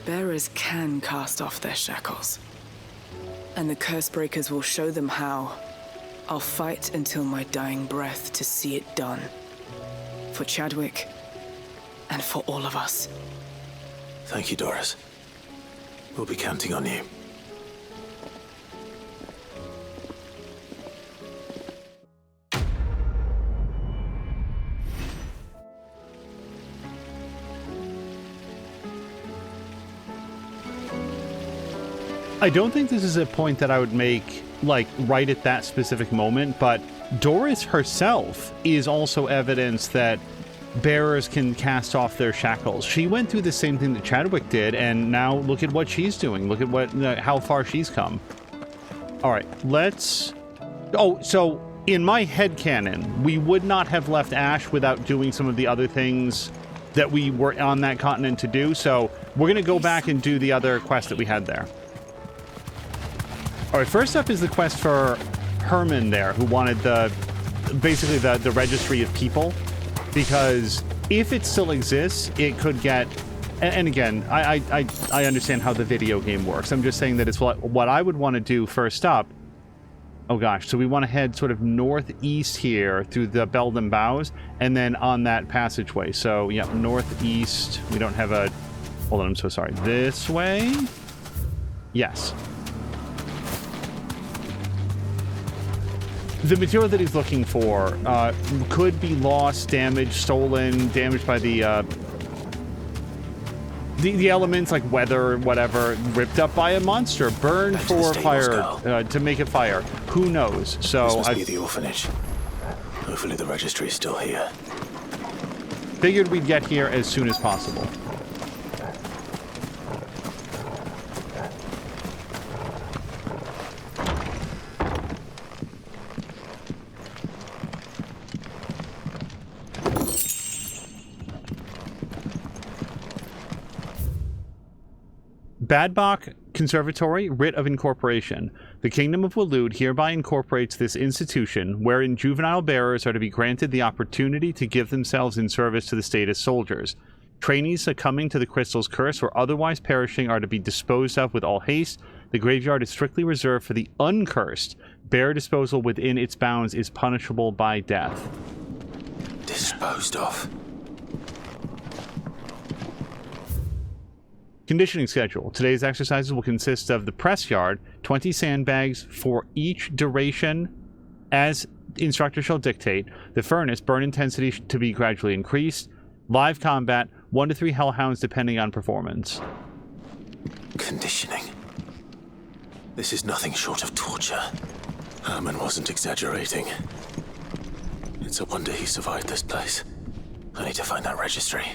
Bearers can cast off their shackles. And the Cursebreakers will show them how. I'll fight until my dying breath to see it done. For Chadwick, and for all of us. Thank you, Doris. We'll be counting on you. I don't think this is a point that I would make, like, right at that specific moment, but Doris herself is also evidence that bearers can cast off their shackles. She went through the same thing that Chadwick did, and now look at what she's doing. Look at how far she's come. All right, let's... Oh, so in my headcanon, we would not have left Ash without doing some of the other things that we were on that continent to do, so we're going to go back and do the other quest that we had there. All right, first up is the quest for Herman there, who wanted basically the registry of people, because if it still exists, it could get, and again, I understand how the video game works. I'm just saying that it's what I would want to do first up. Oh gosh, so we want to head sort of northeast here through the Beldam Boughs, and then on that passageway. So yeah, northeast. We don't have a, hold on, I'm so sorry. This way? Yes. The material that he's looking for could be lost, damaged, stolen, damaged by the elements like weather, whatever, ripped up by a monster, burned for fire to make it fire. Who knows? So this must be the orphanage. Hopefully the registry is still here. Figured we'd get here as soon as possible. Badbach Conservatory, Writ of Incorporation. The Kingdom of Waloed hereby incorporates this institution, wherein juvenile bearers are to be granted the opportunity to give themselves in service to the state as soldiers. Trainees succumbing to the crystal's curse or otherwise perishing are to be disposed of with all haste. The graveyard is strictly reserved for the uncursed. Bearer disposal within its bounds is punishable by death. Disposed of. Conditioning schedule. Today's exercises will consist of the press yard, 20 sandbags for each duration as instructor shall dictate. The furnace, burn intensity to be gradually increased. Live combat, 1 to 3 hellhounds depending on performance. Conditioning. This is nothing short of torture. Herman wasn't exaggerating. It's a wonder he survived this place. I need to find that registry.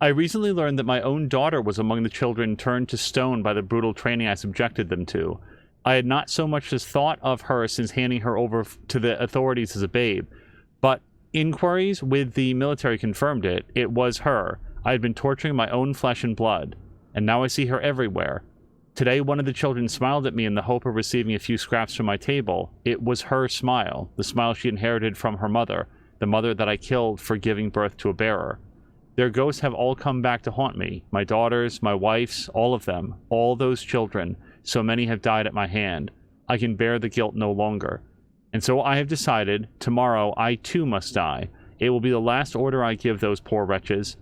I recently learned that my own daughter was among the children turned to stone by the brutal training I subjected them to. I had not so much as thought of her since handing her over to the authorities as a babe, but inquiries with the military confirmed it. It was her. I had been torturing my own flesh and blood, and now I see her everywhere. Today, one of the children smiled at me in the hope of receiving a few scraps from my table. It was her smile, the smile she inherited from her mother, the mother that I killed for giving birth to a bearer. Their ghosts have all come back to haunt me. My daughters, my wife's, all of them. All those children. So many have died at my hand. I can bear the guilt no longer. And so I have decided, tomorrow I too must die. It will be the last order I give those poor wretches.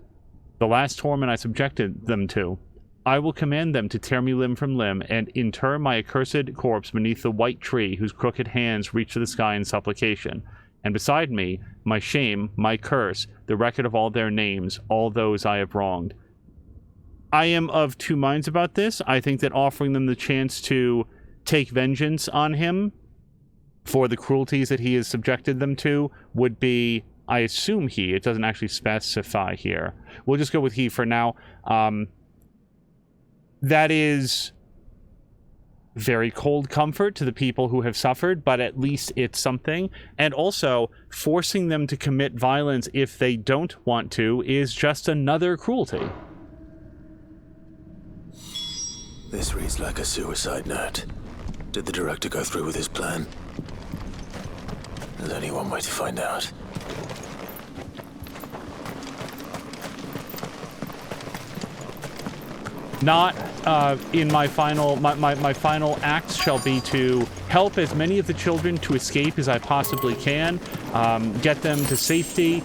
The last torment I subjected them to. I will command them to tear me limb from limb and inter my accursed corpse beneath the white tree whose crooked hands reach to the sky in supplication. And beside me, my shame, my curse, the record of all their names, all those I have wronged. I am of two minds about this. I think that offering them the chance to take vengeance on him for the cruelties that he has subjected them to would be, I assume he, it doesn't actually specify here. We'll just go with he for now. That is very cold comfort to the people who have suffered, but at least it's something. And also, forcing them to commit violence if they don't want to is just another cruelty. This reads like a suicide note. Did the director go through with his plan? There's only one way to find out. Not in my final... My final acts shall be to help as many of the children to escape as I possibly can, get them to safety.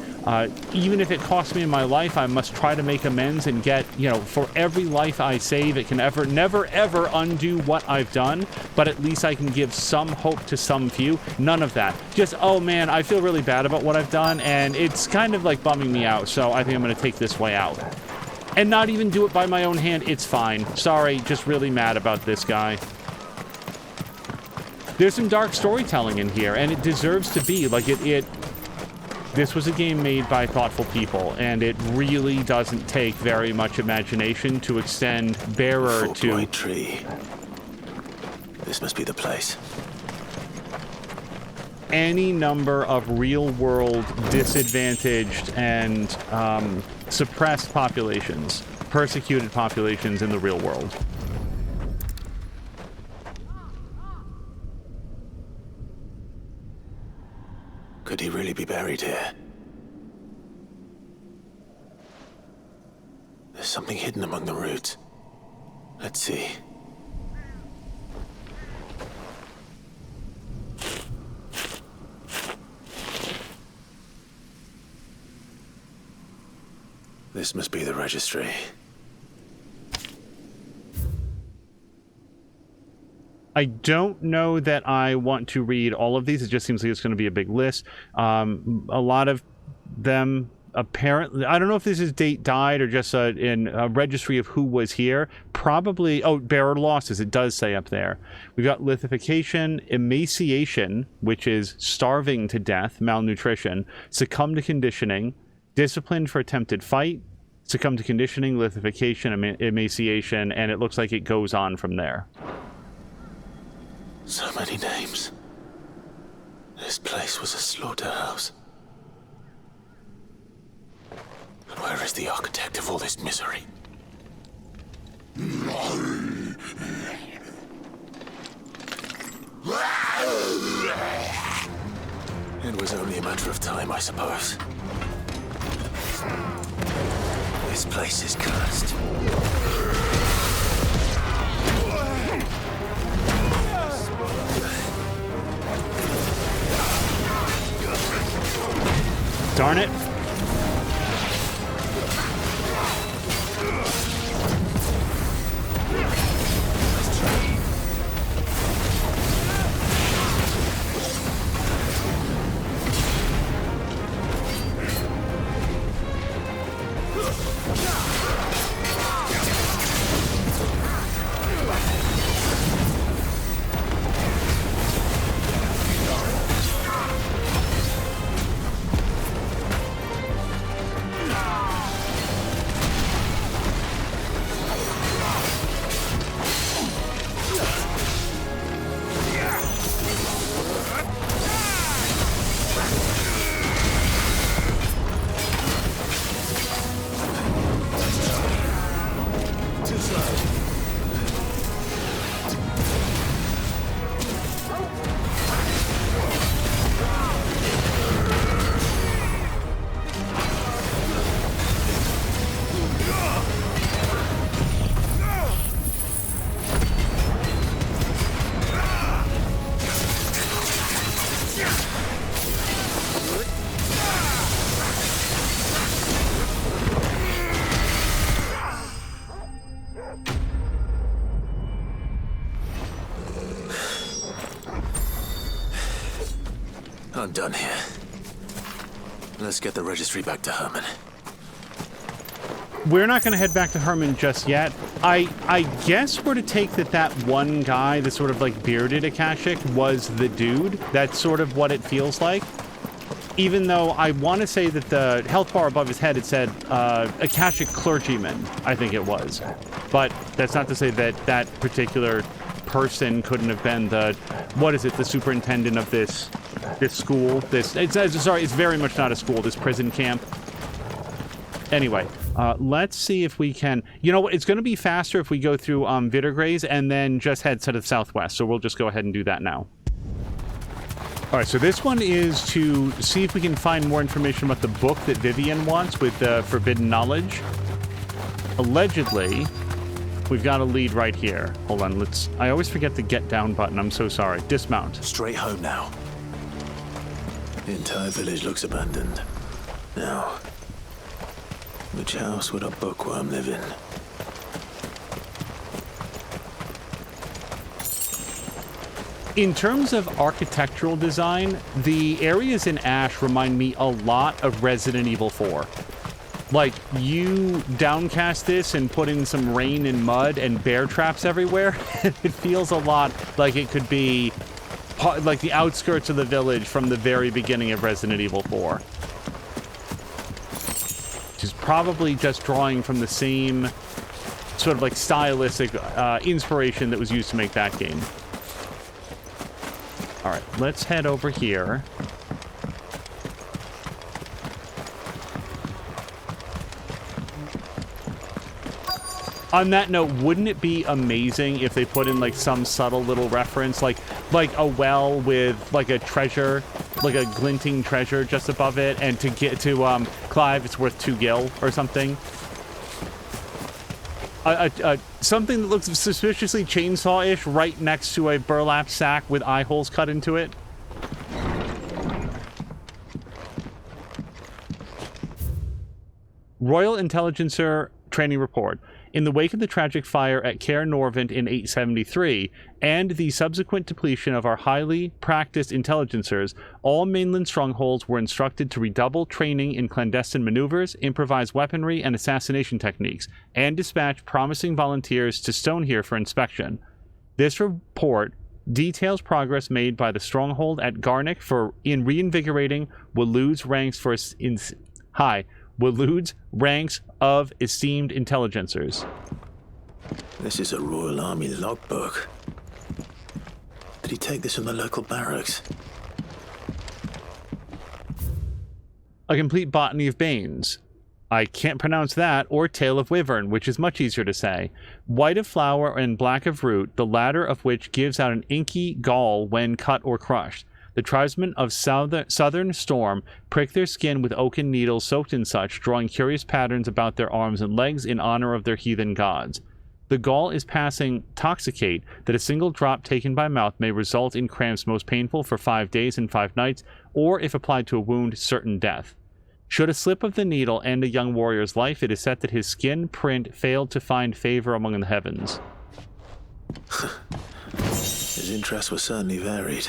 Even if it costs me my life, I must try to make amends and get, you know, for every life I save, it can never ever undo what I've done, but at least I can give some hope to some few. None of that. Just, oh man, I feel really bad about what I've done, and it's kind of like bumming me out, so I think I'm going to take this way out. And not even do it by my own hand, it's fine. Sorry, just really mad about this guy. There's some dark storytelling in here, and it deserves to be. Like, this was a game made by thoughtful people, and it really doesn't take very much imagination to extend Bearer to... White tree. This must be the place. Any number of real-world disadvantaged and suppressed populations, persecuted populations in the real world. Could he really be buried here? There's something hidden among the roots. Let's see. This must be the registry. I don't know that I want to read all of these. It just seems like it's going to be a big list. A lot of them apparently, I don't know if this is date died or just in a registry of who was here. Probably, oh, bearer losses, it does say up there. We've got lithification, emaciation, which is starving to death, malnutrition, succumb to conditioning, disciplined for attempted fight, succumb to conditioning, lithification, emaciation, and it looks like it goes on from there. So many names. This place was a slaughterhouse. And where is the architect of all this misery? It was only a matter of time, I suppose. This place is cursed. Darn it. I'm done here. Let's get the registry back to Herman. We're not going to head back to Herman just yet. I guess we're to take that one guy, the sort of like bearded Akashic, was the dude. That's sort of what it feels like. Even though I want to say that the health bar above his head, it said Akashic clergyman, I think it was. But that's not to say that that particular person couldn't have been the, what is it, the superintendent of this school. It's very much not a school, this prison camp. Anyway, let's see if we can, you know what, it's going to be faster if we go through Vittergrays and then just head to the southwest. So we'll just go ahead and do that now. All right, so this one is to see if we can find more information about the book that Vivian wants with forbidden knowledge. Allegedly, we've got a lead right here. Hold on, I always forget the get down button. I'm so sorry. Dismount. Straight home now. The entire village looks abandoned. Now, which house would a bookworm live in? In terms of architectural design, the areas in Ash remind me a lot of Resident Evil 4. Like, you downcast this and put in some rain and mud and bear traps everywhere, it feels a lot like it could be like the outskirts of the village from the very beginning of Resident Evil 4. Which is probably just drawing from the same sort of like stylistic inspiration that was used to make that game. All right, let's head over here. On that note, wouldn't it be amazing if they put in like some subtle little reference, like a well with like a treasure, like a glinting treasure just above it, and to get to Clive, it's worth 2 gil or something. Something that looks suspiciously chainsaw-ish right next to a burlap sack with eye holes cut into it. Royal Intelligencer Training Report. In the wake of the tragic fire at Caer Norvent in 873, and the subsequent depletion of our highly practiced intelligencers, all mainland strongholds were instructed to redouble training in clandestine maneuvers, improvised weaponry, and assassination techniques, and dispatch promising volunteers to Stonehere for inspection. This report details progress made by the stronghold at Garnick in reinvigorating Waloed's ranks of esteemed intelligencers. This is a Royal Army logbook. Did he take this from the local barracks? A complete botany of Banes. I can't pronounce that, or Tale of Wyvern, which is much easier to say. White of flower and black of root, the latter of which gives out an inky gall when cut or crushed. The tribesmen of Southern Storm prick their skin with oaken needles soaked in such, drawing curious patterns about their arms and legs in honor of their heathen gods. The gall is passing toxicate that a single drop taken by mouth may result in cramps most painful for 5 days and 5 nights, or if applied to a wound, certain death. Should a slip of the needle end a young warrior's life, it is said that his skin print failed to find favor among the heavens. His interests were certainly varied.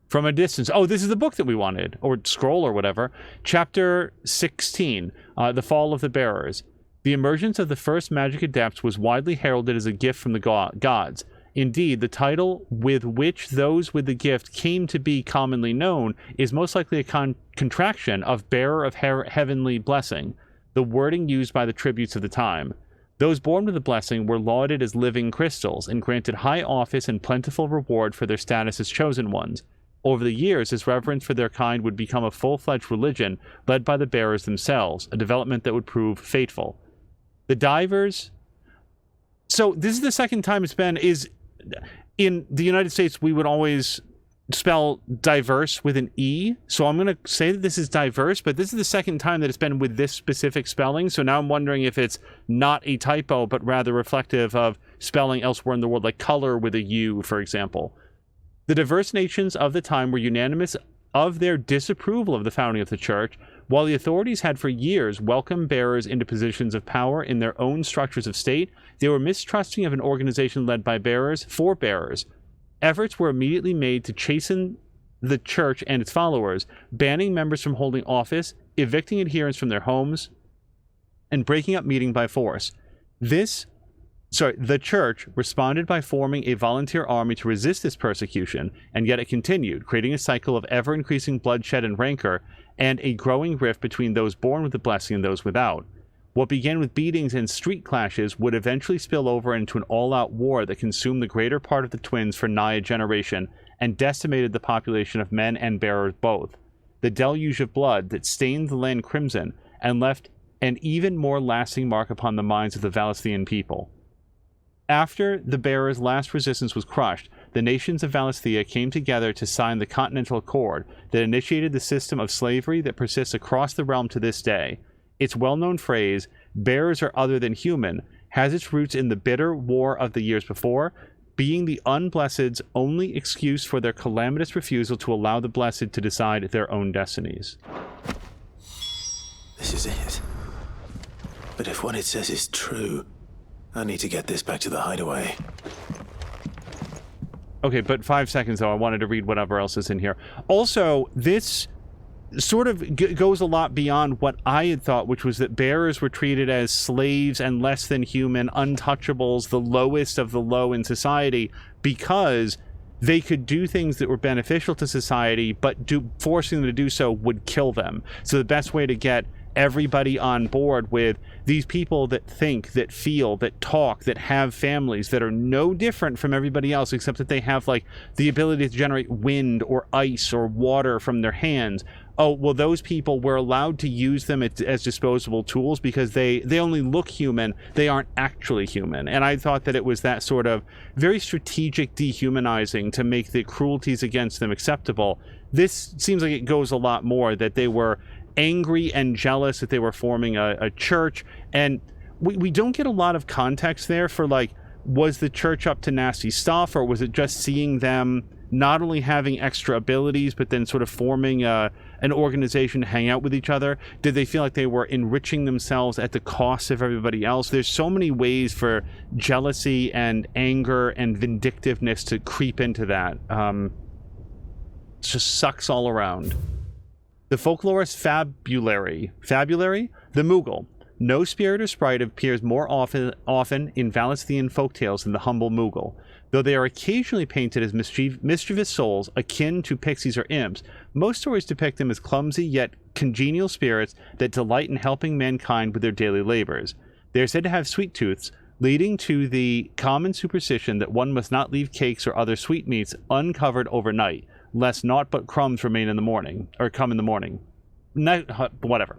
From a distance. Oh, this is the book that we wanted, or scroll or whatever. Chapter 16, The Fall of the Bearers. The emergence of the first magic adepts was widely heralded as a gift from the gods. Indeed, the title with which those with the gift came to be commonly known is most likely a contraction of bearer of heavenly blessing, the wording used by the tributes of the time. Those born with the blessing were lauded as living crystals and granted high office and plentiful reward for their status as chosen ones. Over the years, this reverence for their kind would become a full-fledged religion led by the bearers themselves, a development that would prove fateful. The divers... So this is the second time it's been... In the United States, we would always spell diverse with an E, so I'm going to say that this is diverse, but this is the second time that it's been with this specific spelling, so now I'm wondering if it's not a typo, but rather reflective of spelling elsewhere in the world, like color with a U, for example. The diverse nations of the time were unanimous of their disapproval of the founding of the church, while the authorities had for years welcomed bearers into positions of power in their own structures of state. They were mistrusting of an organization led by bearers for bearers. Efforts were immediately made to chasten the church and its followers, banning members from holding office, evicting adherents from their homes, and breaking up meeting by force. The church responded by forming a volunteer army to resist this persecution, and yet it continued, creating a cycle of ever-increasing bloodshed and rancor, and a growing rift between those born with the blessing and those without. What began with beatings and street clashes would eventually spill over into an all-out war that consumed the greater part of the twins for nigh a generation, and decimated the population of men and bearers both. The deluge of blood that stained the land crimson, and left an even more lasting mark upon the minds of the Valisthian people. After the bearers' last resistance was crushed, the nations of Valisthea came together to sign the Continental Accord that initiated the system of slavery that persists across the realm to this day. Its well-known phrase, "bearers are other than human," has its roots in the bitter war of the years before, being the unblessed's only excuse for their calamitous refusal to allow the blessed to decide their own destinies. This is it. But if what it says is true, I need to get this back to the Hideaway. Okay, but 5 seconds though, I wanted to read whatever else is in here. Also, this sort of goes a lot beyond what I had thought, which was that bearers were treated as slaves and less than human, untouchables, the lowest of the low in society, because they could do things that were beneficial to society, but forcing them to do so would kill them. So the best way to get everybody on board with these people that think, that feel, that talk, that have families, that are no different from everybody else, except that they have like the ability to generate wind or ice or water from their hands. Oh, well, those people were allowed to use them as disposable tools because they only look human. They aren't actually human. And I thought that it was that sort of very strategic dehumanizing to make the cruelties against them acceptable. This seems like it goes a lot more, that they were angry and jealous that they were forming a church, and we don't get a lot of context there for like, was the church up to nasty stuff, or was it just seeing them not only having extra abilities but then sort of forming a an organization to hang out with each other? Did they feel like they were enriching themselves at the cost of everybody else? There's so many ways for jealousy and anger and vindictiveness to creep into that. It just sucks all around. The folklorist Fabulary, the Moogle. No spirit or sprite appears more often in Valisthian folktales than the humble Moogle. Though they are occasionally painted as mischievous souls akin to pixies or imps, most stories depict them as clumsy yet congenial spirits that delight in helping mankind with their daily labors. They are said to have sweet tooths, leading to the common superstition that one must not leave cakes or other sweetmeats uncovered overnight, lest naught but crumbs remain in the morning, or come in the morning. Whatever.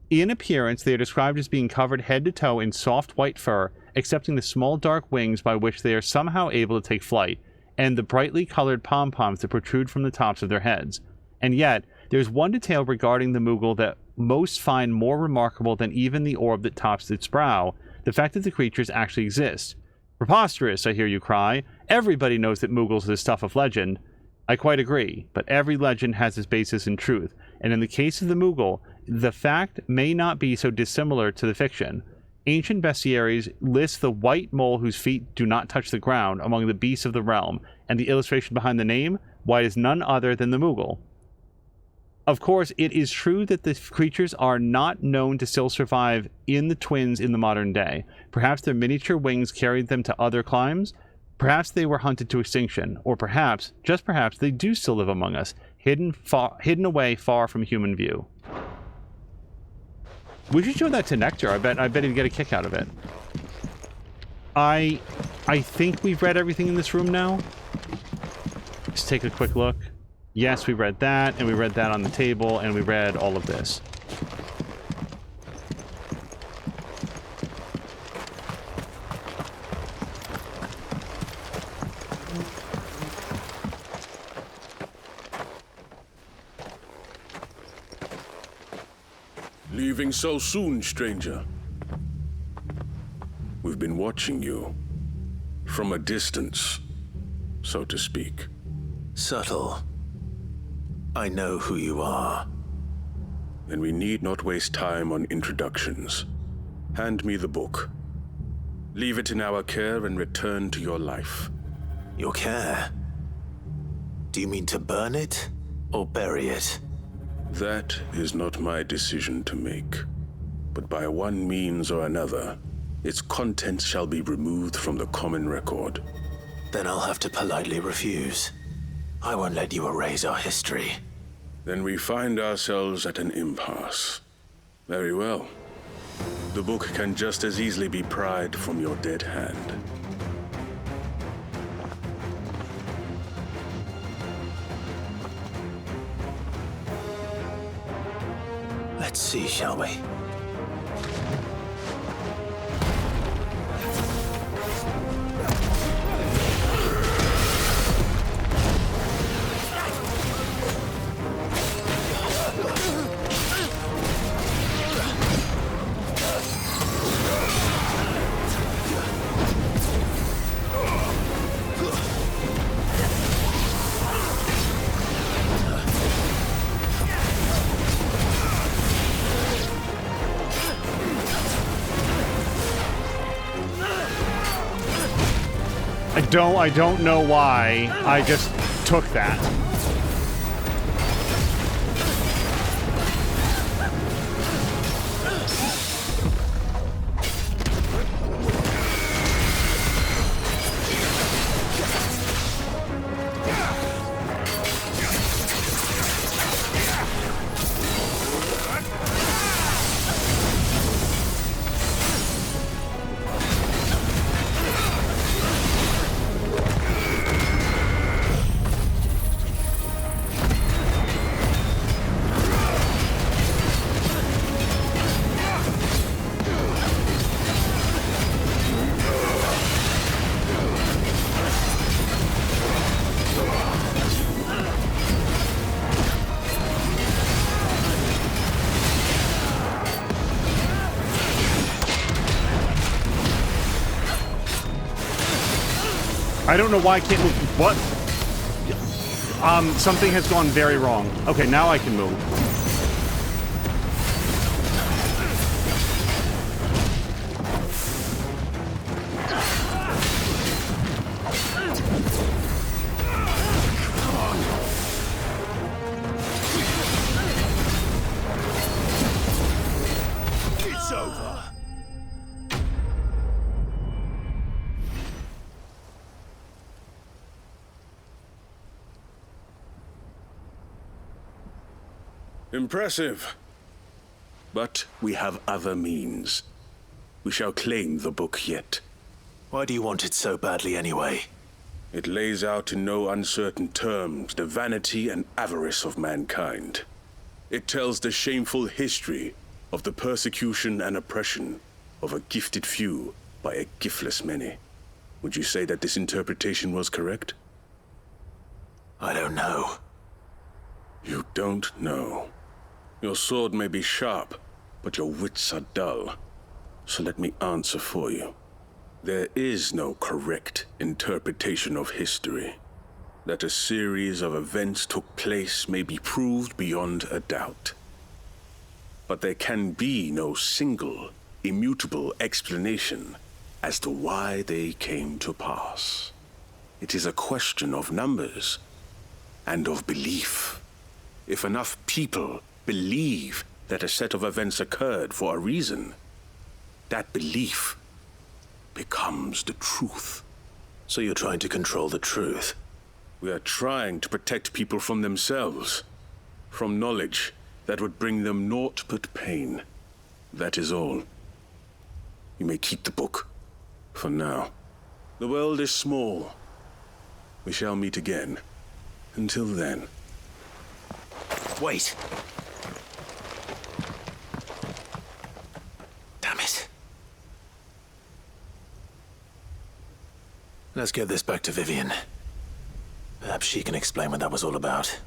In appearance, they are described as being covered head to toe in soft white fur, excepting the small dark wings by which they are somehow able to take flight, and the brightly colored pom-poms that protrude from the tops of their heads. And yet, there's one detail regarding the Moogle that most find more remarkable than even the orb that tops its brow, the fact that the creatures actually exist. Preposterous, I hear you cry. Everybody knows that Moogles are the stuff of legend. I quite agree, but every legend has its basis in truth, and in the case of the Moogle, the fact may not be so dissimilar to the fiction. Ancient bestiaries list the white mole whose feet do not touch the ground among the beasts of the realm, and the illustration behind the name, why it is none other than the Moogle. Of course, it is true that the creatures are not known to still survive in the twins in the modern day. Perhaps their miniature wings carried them to other climes. Perhaps they were hunted to extinction, or perhaps, just perhaps, they do still live among us, hidden away far from human view. We should show that to Nectar. I bet he'd get a kick out of it. I think we've read everything in this room now. Let's take a quick look. Yes, we read that, and we read that on the table, and we read all of this. Leaving so soon, stranger? We've been watching you. From a distance, so to speak. Subtle. I know who you are. Then we need not waste time on introductions. Hand me the book. Leave it in our care and return to your life. Your care? Do you mean to burn it or bury it? That is not my decision to make. But by one means or another, its contents shall be removed from the common record. Then I'll have to politely refuse. I won't let you erase our history. Then we find ourselves at an impasse. Very well. The book can just as easily be pried from your dead hand. Let's see, shall we? I don't know why. I just took that. I don't know why I can't move. What? Something has gone very wrong. Okay, now I can move. It's over. Impressive. But we have other means. We shall claim the book yet. Why do you want it so badly anyway? It lays out in no uncertain terms the vanity and avarice of mankind. It tells the shameful history of the persecution and oppression of a gifted few by a giftless many. Would you say that this interpretation was correct? I don't know. You don't know. Your sword may be sharp, but your wits are dull. So let me answer for you. There is no correct interpretation of history. That a series of events took place may be proved beyond a doubt. But there can be no single, immutable explanation as to why they came to pass. It is a question of numbers and of belief. If enough people believe that a set of events occurred for a reason, that belief becomes the truth. So you're trying to control the truth? We are trying to protect people from themselves, from knowledge that would bring them naught but pain. That is all. You may keep the book, for now. The world is small. We shall meet again. Until then. Wait! Damn it. Let's get this back to Vivian. Perhaps she can explain what that was all about.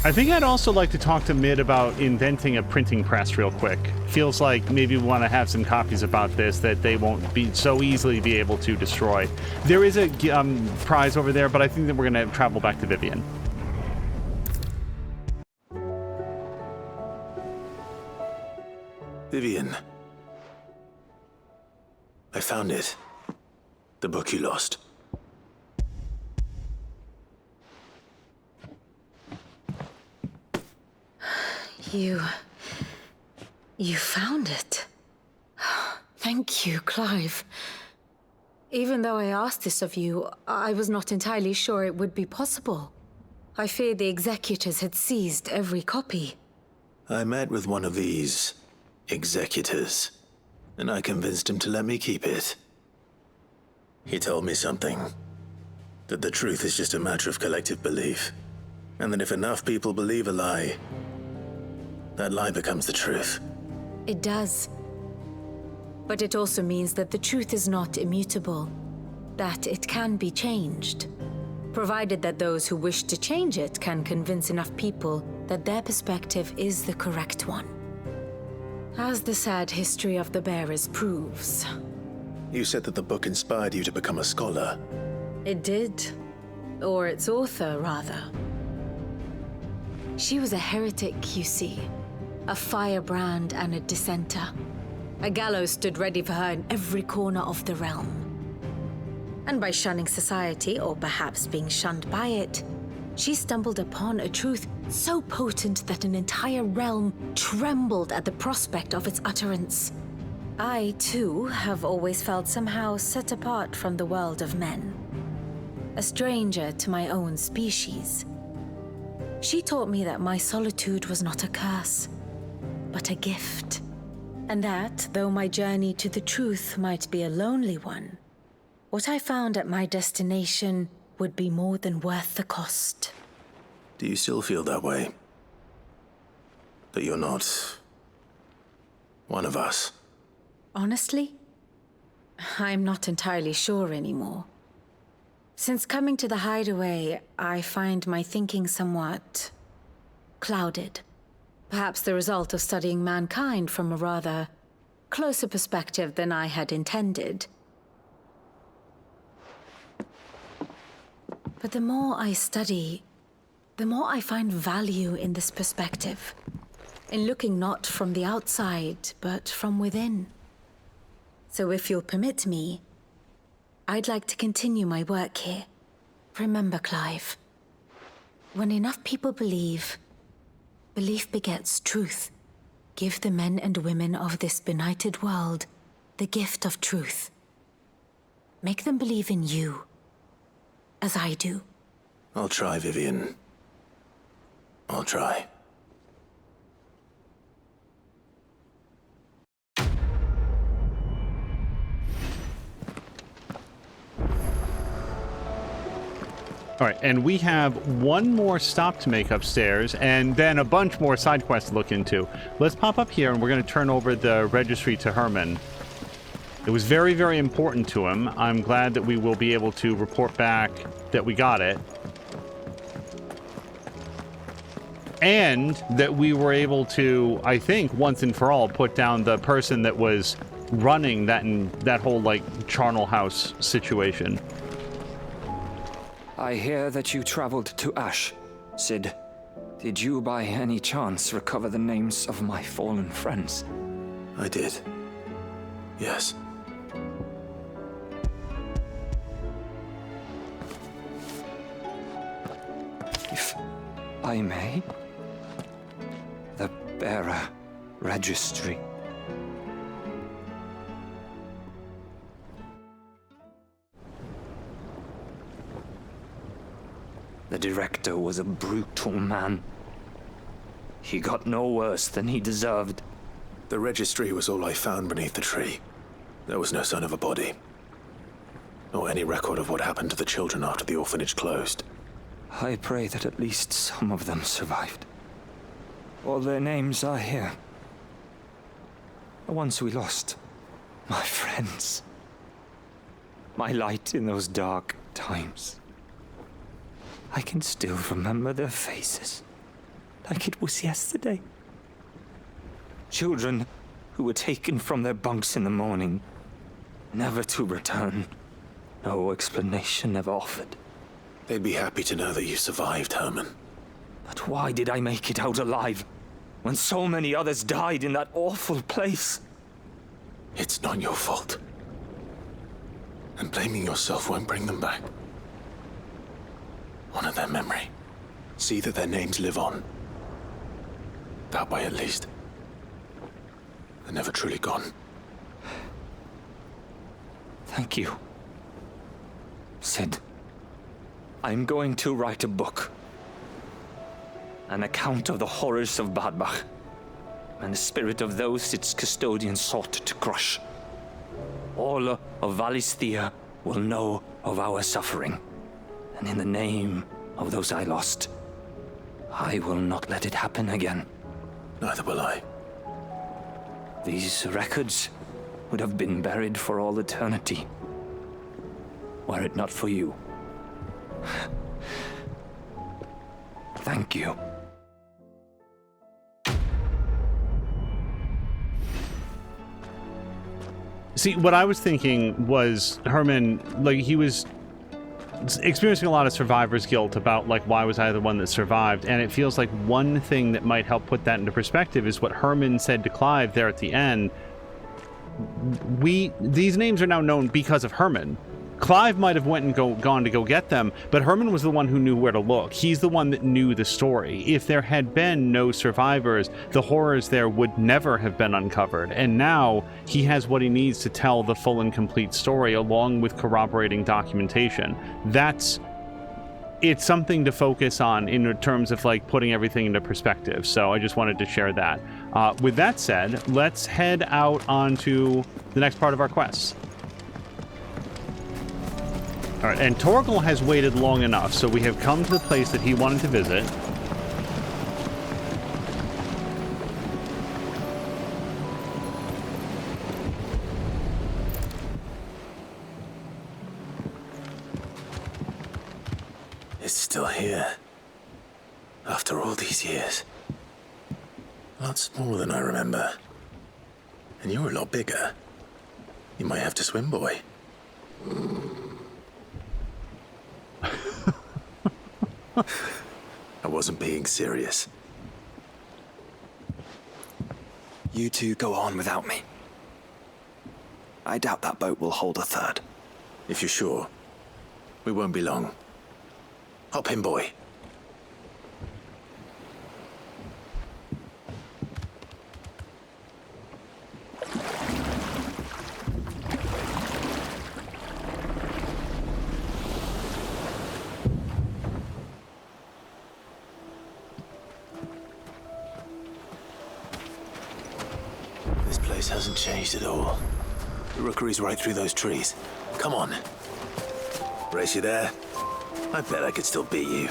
I think I'd also like to talk to Mid about inventing a printing press real quick. Feels like maybe we want to have some copies about this that they won't be so easily be able to destroy. There is a prize over there, but I think that we're going to travel back to Vivian. Vivian. I found it. The book you lost. You found it. Thank you, Clive. Even though I asked this of you, I was not entirely sure it would be possible. I feared the executors had seized every copy. I met with one of these executors, and I convinced him to let me keep it. He told me something. That the truth is just a matter of collective belief. And that if enough people believe a lie, that lie becomes the truth. It does. But it also means that the truth is not immutable. That it can be changed. Provided that those who wish to change it can convince enough people that their perspective is the correct one. As the sad history of the bearers proves. You said that the book inspired you to become a scholar. It did. Or its author, rather. She was a heretic, you see. A firebrand and a dissenter. A gallows stood ready for her in every corner of the realm. And by shunning society, or perhaps being shunned by it, she stumbled upon a truth so potent that an entire realm trembled at the prospect of its utterance. I, too, have always felt somehow set apart from the world of men. A stranger to my own species. She taught me that my solitude was not a curse, but a gift. And that, though my journey to the truth might be a lonely one, what I found at my destination would be more than worth the cost. Do you still feel that way? That you're not one of us? Honestly, I'm not entirely sure anymore. Since coming to the Hideaway, I find my thinking somewhat clouded. Perhaps the result of studying mankind from a rather closer perspective than I had intended. But the more I study, the more I find value in this perspective. In looking not from the outside, but from within. So if you'll permit me, I'd like to continue my work here. Remember, Clive, when enough people believe, belief begets truth. Give the men and women of this benighted world the gift of truth. Make them believe in you, as I do. I'll try, Vivian. I'll try. All right, and we have one more stop to make upstairs, and then a bunch more side quests to look into. Let's pop up here, and we're going to turn over the registry to Herman. It was very, very important to him. I'm glad that we will be able to report back that we got it. And that we were able to, I think, once and for all, put down the person that was running that whole, like, charnel house situation. I hear that you traveled to Ash, Sid. Did you by any chance recover the names of my fallen friends? I did. Yes. If I may? The bearer registry. The director was a brutal man. He got no worse than he deserved. The registry was all I found beneath the tree. There was no sign of a body. Or any record of what happened to the children after the orphanage closed. I pray that at least some of them survived. All their names are here. The ones we lost. My friends. My light in those dark times. I can still remember their faces, like it was yesterday. Children who were taken from their bunks in the morning, never to return. No explanation ever offered. They'd be happy to know that you survived, Herman. But why did I make it out alive, when so many others died in that awful place? It's not your fault. And blaming yourself won't bring them back. Honor their memory. See that their names live on. That way, at least. They're never truly gone. Thank you. Sid, I'm going to write a book. An account of the horrors of Badbach, and the spirit of those its custodians sought to crush. All of Valisthea will know of our suffering. And in the name of those I lost, I will not let it happen again. Neither will I. These records would have been buried for all eternity, were it not for you. Thank you. See, what I was thinking was Herman, like, he was experiencing a lot of survivor's guilt about, like, why was I the one that survived? And it feels like one thing that might help put that into perspective is what Herman said to Clive there at the end. These names are now known because of Herman. Clive might have went and gone to go get them, but Herman was the one who knew where to look. He's the one that knew the story. If there had been no survivors, the horrors there would never have been uncovered. And now he has what he needs to tell the full and complete story, along with corroborating documentation. It's something to focus on in terms of, like, putting everything into perspective. So I just wanted to share that. With that said, let's head out onto the next part of our quests. All right, and Torgal has waited long enough, so we have come to the place that he wanted to visit. It's still here. After all these years. A lot smaller than I remember. And you're a lot bigger. You might have to swim, boy. I wasn't being serious. You two go on without me. I doubt that boat will hold a third. If you're sure, we won't be long. Hop in, boy. This place hasn't changed at all. The rookery's right through those trees. Come on. Race you there? I bet I could still beat you.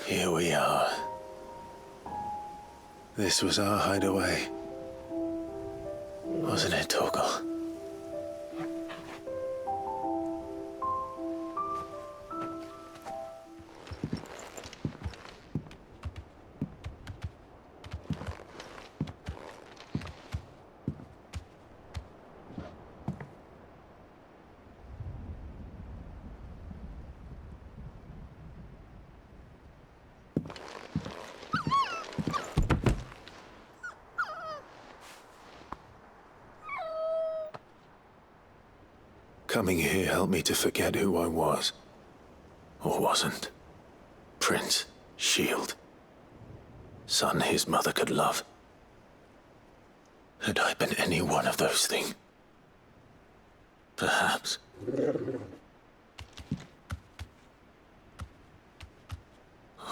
Here we are. This was our hideaway. Wasn't it, Torgal? Coming here helped me to forget who I was. Or wasn't. Prince, shield. Son his mother could love. Had I been any one of those things? Perhaps.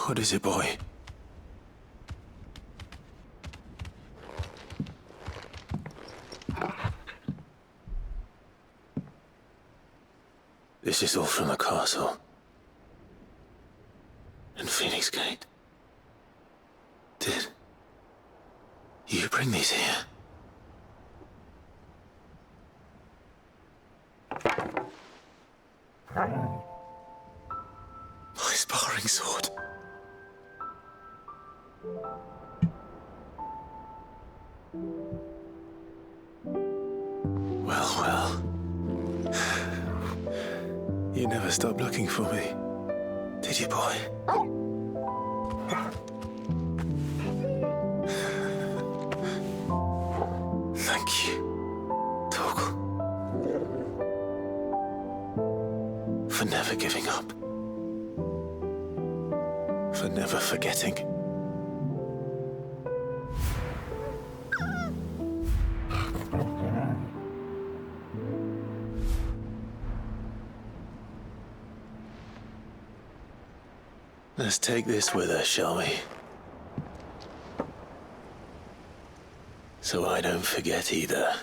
What is it, boy? This is all from the castle. And Phoenix Gate. Did you bring these here? My sparring sword. Well. You never stopped looking for me, did you, boy? Thank you, Torgal. For never giving up. For never forgetting. Let's take this with us, shall we? So I don't forget either.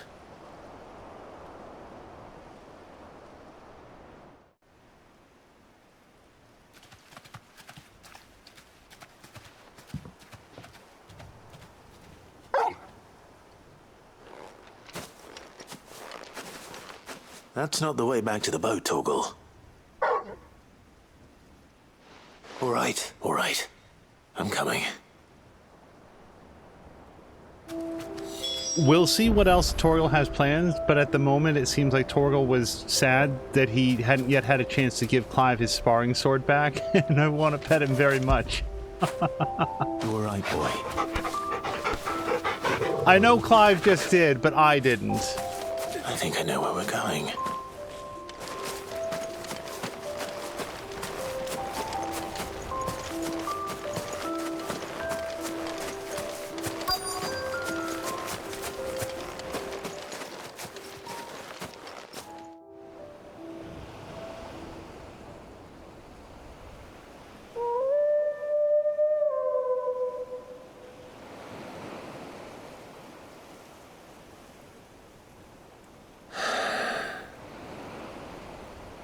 That's not the way back to the boat, Torgal. All right. I'm coming. We'll see what else Torgal has planned, but at the moment it seems like Torgal was sad that he hadn't yet had a chance to give Clive his sparring sword back, and I want to pet him very much. You're right, boy. I know Clive just did, but I didn't. I think I know where we're going.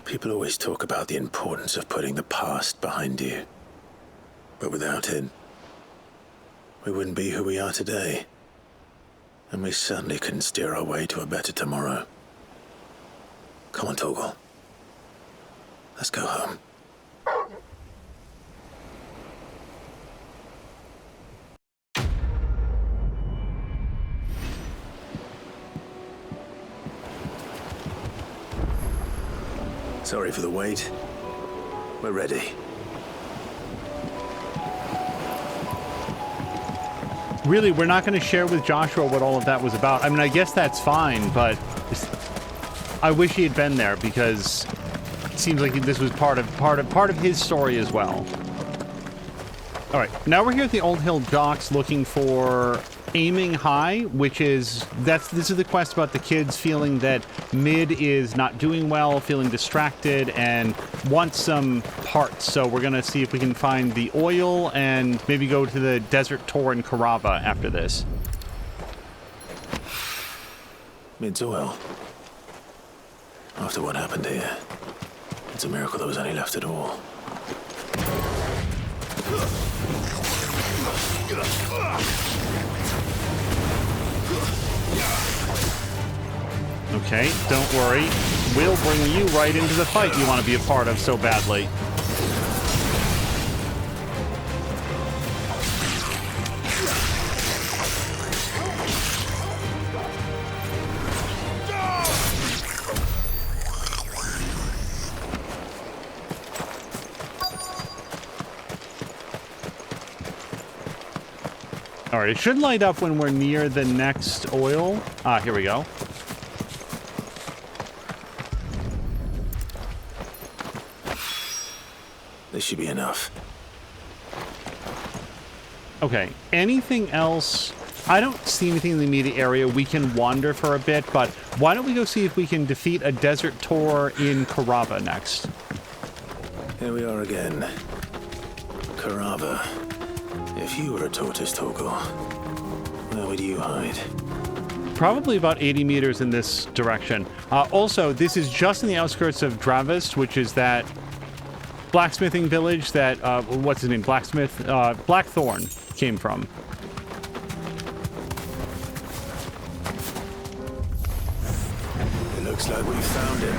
People always talk about the importance of putting the past behind you. But without it, we wouldn't be who we are today. And we certainly couldn't steer our way to a better tomorrow. Come on, Torgal. Let's go home. Sorry for the wait. We're ready. Really, we're not going to share with Joshua what all of that was about. I mean, I guess that's fine, but I wish he had been there because it seems like this was part of his story as well. All right, now we're here at the Old Hill Docks looking for Aiming High, which is this is the quest about the kids feeling that Mid is not doing well, feeling distracted, and wants some parts. So we're gonna see if we can find the oil and maybe go to the desert tour in Carava after this. Mid's oil. After what happened here, it's a miracle there was any left at all. Okay, don't worry. We'll bring you right into the fight you want to be a part of so badly. All right, it should light up when we're near the next oil. Ah, here we go. This should be enough. Okay, anything else? I don't see anything in the immediate area. We can wander for a bit, but why don't we go see if we can defeat a desert tour in Carava next? Here we are again. Carava. If you were a tortoise, Torgal, where would you hide? Probably about 80 meters in this direction. Also, this is just in the outskirts of Dravist, which is that blacksmithing village that, what's his name? Blackthorn came from. It looks like we found him.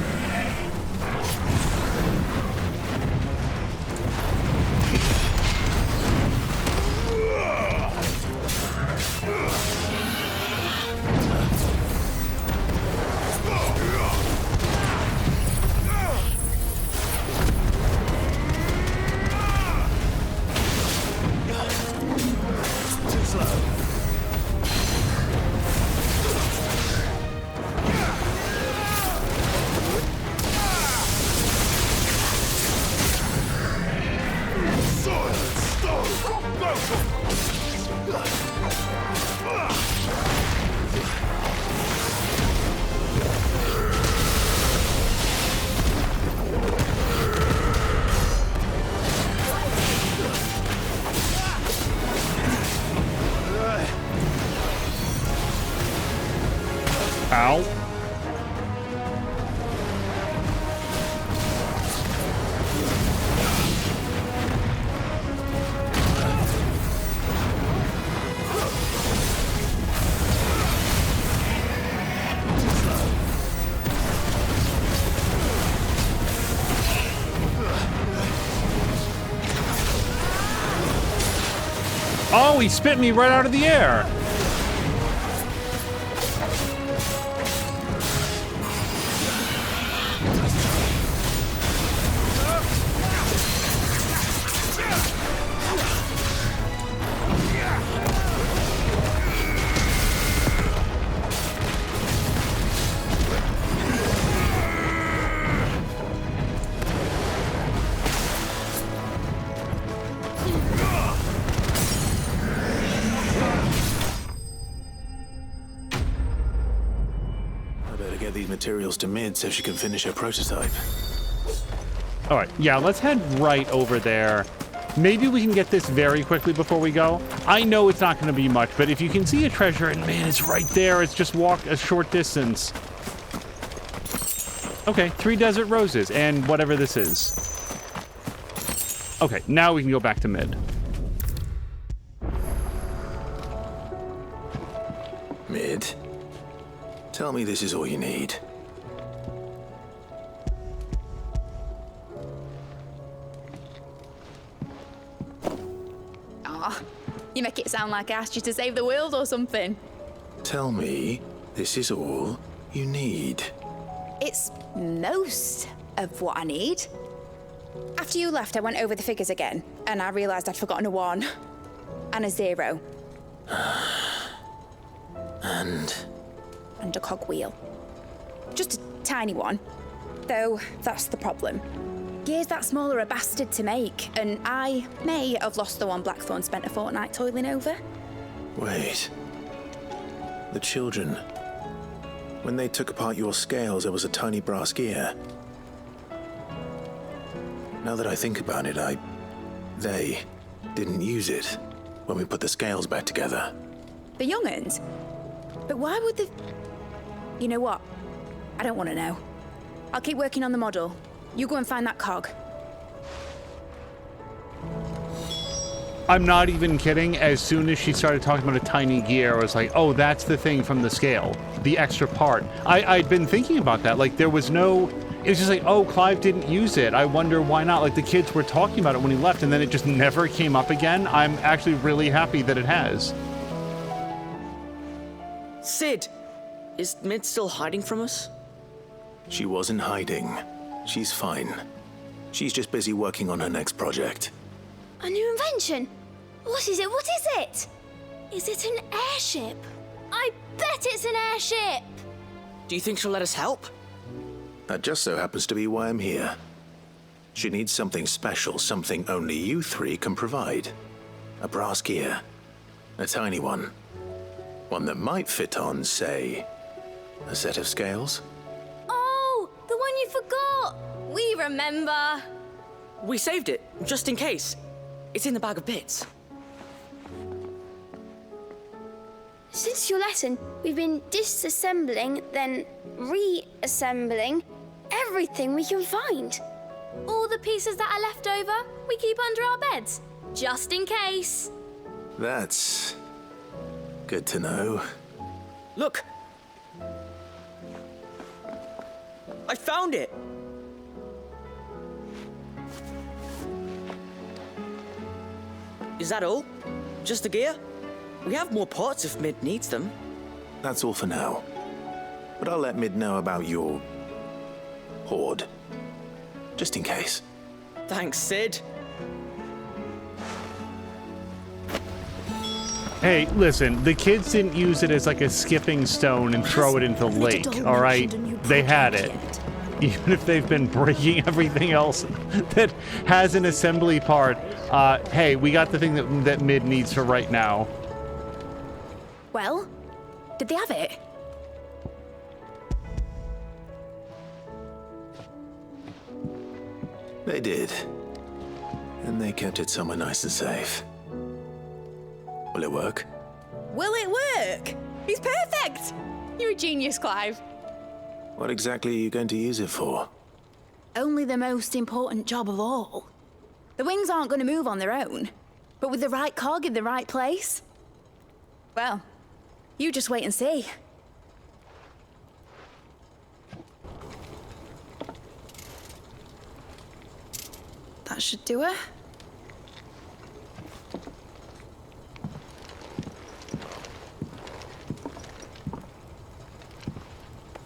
Ow. Oh, he spit me right out of the air. Materials to Mid so she can finish her prototype. All right, yeah, let's head right over there. Maybe we can get this very quickly before we go. I know it's not going to be much, but if you can see a treasure, and man, it's right there. It's just walk a short distance. Okay, 3 desert roses and whatever this is. Okay, now we can go back to Mid. Mid, tell me this is all you need. You make it sound like I asked you to save the world or something. Tell me this is all you need. It's most of what I need. After you left, I went over the figures again, and I realised I'd forgotten a 1 and a 0. And a cogwheel. Just a tiny one. Though, that's the problem. Gears that small are a bastard to make, and I may have lost the one Blackthorn spent a fortnight toiling over. wait. The children. When they took apart your scales, there was a tiny brass gear. Now that I think about it, they didn't use it when we put the scales back together. The young'uns? But why would the... You know what? I don't want to know. I'll keep working on the model. You go and find that cog. I'm not even kidding. As soon as she started talking about a tiny gear, I was like, oh, that's the thing from the scale. The extra part. I'd been thinking about that. Like, there was no... It was just like, oh, Clive didn't use it. I wonder why not. Like, the kids were talking about it when he left, and then it just never came up again. I'm actually really happy that it has. Sid! Is Mid still hiding from us? She wasn't hiding. She's fine. She's just busy working on her next project. A new invention? What is it? What is it? Is it an airship? I bet it's an airship! Do you think she'll let us help? That just so happens to be why I'm here. She needs something special, something only you three can provide. A brass gear. A tiny one. One that might fit on, say, a set of scales? Oh, the one you forgot! We remember! We saved it, just in case. It's in the bag of bits. Since your lesson, we've been disassembling, then reassembling everything we can find. All the pieces that are left over, we keep under our beds, just in case. That's good to know. Look! I found it! Is that all? Just the gear? We have more parts if Mid needs them. That's all for now. But I'll let Mid know about your hoard. Just in case. Thanks, Sid. Hey, listen, the kids didn't use it as like a skipping stone and throw it into the lake, all right? They had it. Even if they've been breaking everything else that has an assembly part, hey, we got the thing that Mid needs for right now. Well, did they have it? They did. And they kept it somewhere nice and safe. Will it work? Will it work? He's perfect! You're a genius, Clive. What exactly are you going to use it for? Only the most important job of all. The wings aren't going to move on their own. But with the right cog in the right place... Well, you just wait and see. That should do it.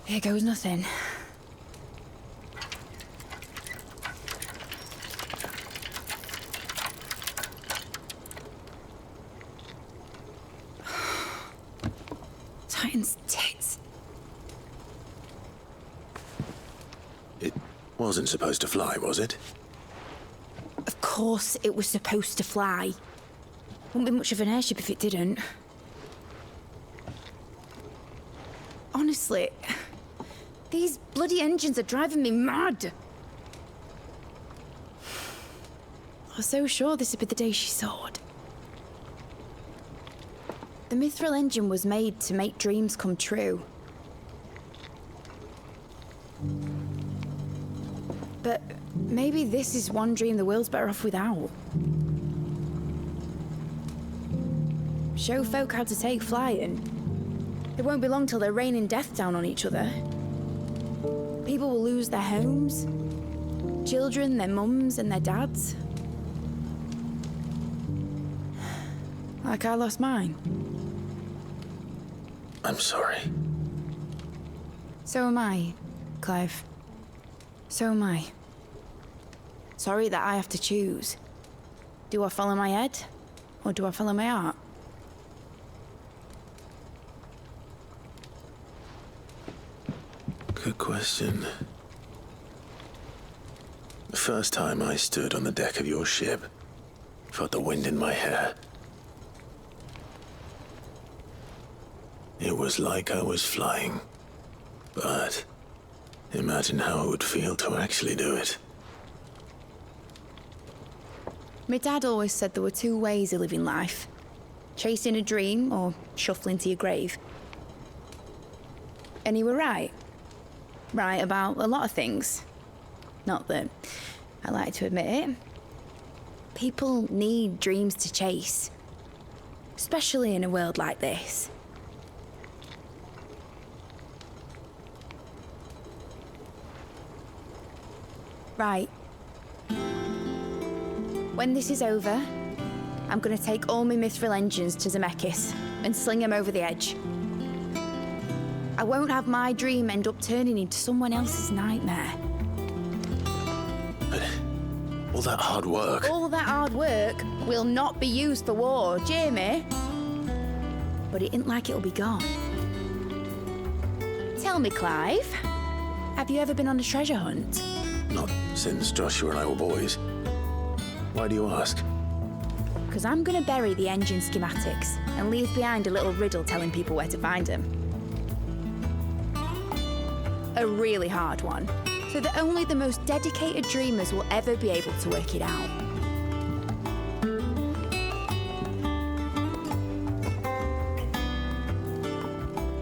Here goes nothing. Titan's tits. It wasn't supposed to fly, was it? Of course it was supposed to fly. Wouldn't be much of an airship if it didn't. Honestly, these bloody engines are driving me mad. I was so sure this would be the day she soared. The mithril engine was made to make dreams come true. But maybe this is one dream the world's better off without. Show folk how to take flying. It won't be long till they're raining death down on each other. People will lose their homes. Children, their mums and their dads. Like I lost mine. I'm sorry. So am I, Clive. So am I. Sorry that I have to choose. Do I follow my head, or do I follow my heart? Good question. The first time I stood on the deck of your ship, felt the wind in my hair. It was like I was flying. But imagine how it would feel to actually do it. My dad always said there were two ways of living life. Chasing a dream or shuffling to your grave. And he were right. Right about a lot of things. Not that I like to admit it. People need dreams to chase. Especially in a world like this. Right. When this is over, I'm gonna take all my mithril engines to Zemeckis and sling them over the edge. I won't have my dream end up turning into someone else's nightmare. But all that hard work... All that hard work will not be used for war, Jamie. But it ain't like it'll be gone. Tell me, Clive, have you ever been on a treasure hunt? Not since Joshua and I were boys. Why do you ask? Because I'm gonna bury the engine schematics and leave behind a little riddle telling people where to find them. A really hard one, so that only the most dedicated dreamers will ever be able to work it out.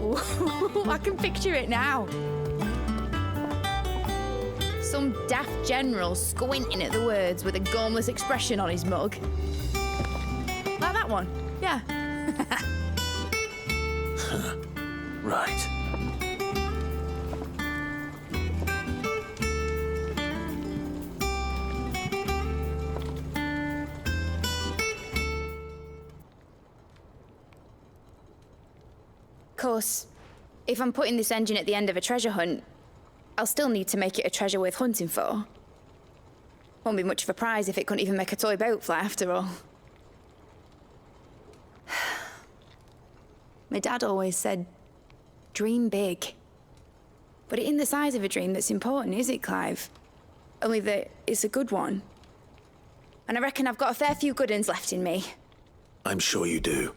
Ooh, I can picture it now. Some daft general squinting at the words with a gormless expression on his mug. Like that one, yeah. Right. Of course, if I'm putting this engine at the end of a treasure hunt, I'll still need to make it a treasure worth hunting for. Won't be much of a prize if it couldn't even make a toy boat fly after all. My dad always said, dream big. But it ain't the size of a dream that's important, is it, Clive? Only that it's a good one. And I reckon I've got a fair few good uns left in me. I'm sure you do.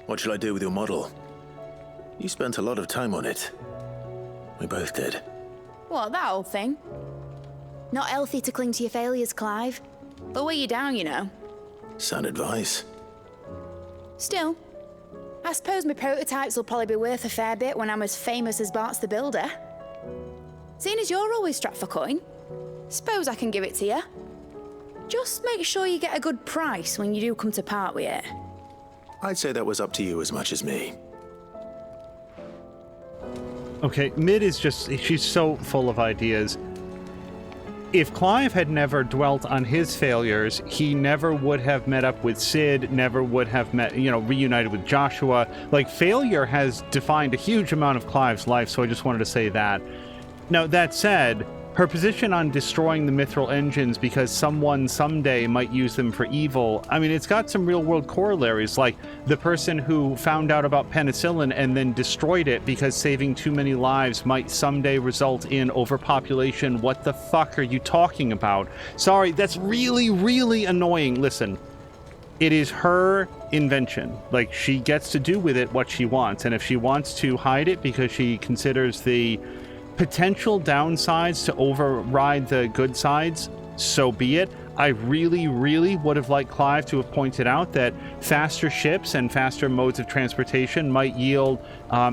What shall I do with your model? You spent a lot of time on it. We both did. What, that old thing? Not healthy to cling to your failures, Clive. They'll weigh you down, you know. Sound advice. Still, I suppose my prototypes will probably be worth a fair bit when I'm as famous as Bart's the Builder. Seeing as you're always strapped for coin, suppose I can give it to you. Just make sure you get a good price when you do come to part with it. I'd say that was up to you as much as me. Okay, Mid is just, she's so full of ideas. If Clive had never dwelt on his failures, he never would have met up with Sid, never would have met, reunited with Joshua. Like, failure has defined a huge amount of Clive's life, so I just wanted to say that. Now, that said, her position on destroying the mithril engines because someone someday might use them for evil, I mean, it's got some real-world corollaries, like the person who found out about penicillin and then destroyed it because saving too many lives might someday result in overpopulation. What the fuck are you talking about? Sorry, that's really, really annoying. Listen, it is her invention. Like, she gets to do with it what she wants, and if she wants to hide it because she considers the potential downsides to override the good sides, so be it. I really, really would have liked Clive to have pointed out that faster ships and faster modes of transportation might yield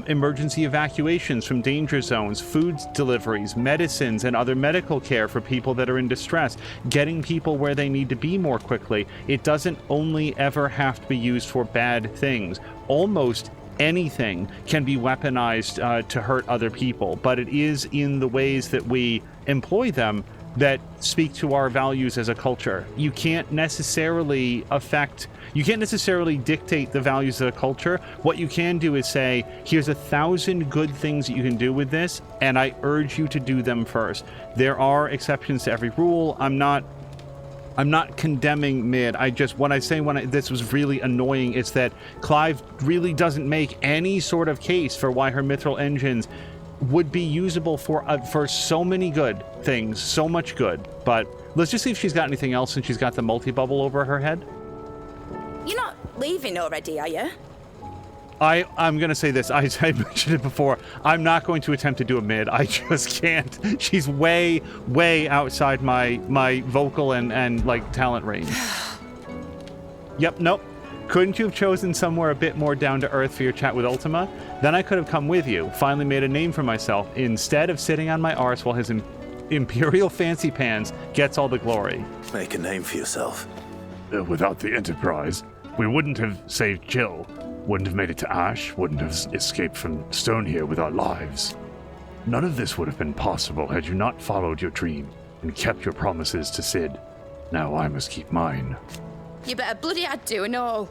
emergency evacuations from danger zones, food deliveries, medicines, and other medical care for people that are in distress, getting people where they need to be more quickly. It doesn't only ever have to be used for bad things. Almost anything can be weaponized to hurt other people, but it is in the ways that we employ them that speak to our values as a culture. You can't necessarily dictate the values of the culture. What you can do is say, here's 1,000 good things that you can do with this, and I urge you to do them first. There are exceptions to every rule. I'm not condemning mid. This was really annoying, it's that Clive really doesn't make any sort of case for why her mithril engines would be usable for so many good things, so much good. But let's just see if she's got anything else since she's got the multi-bubble over her head. You're not leaving already, are you? I'm going to say this. I mentioned it before. I'm not going to attempt to do a mid. I just can't. She's way, way outside my vocal and like talent range. Yep, nope. Couldn't you have chosen somewhere a bit more down to earth for your chat with Ultima? Then I could have come with you, finally made a name for myself, instead of sitting on my arse while his imperial fancy pants gets all the glory. Make a name for yourself. Without the Enterprise, we wouldn't have saved Jill, wouldn't have made it to Ash, wouldn't have escaped from Stone here with our lives. None of this would have been possible had you not followed your dream and kept your promises to Sid. Now I must keep mine. You better bloody I'd do and all.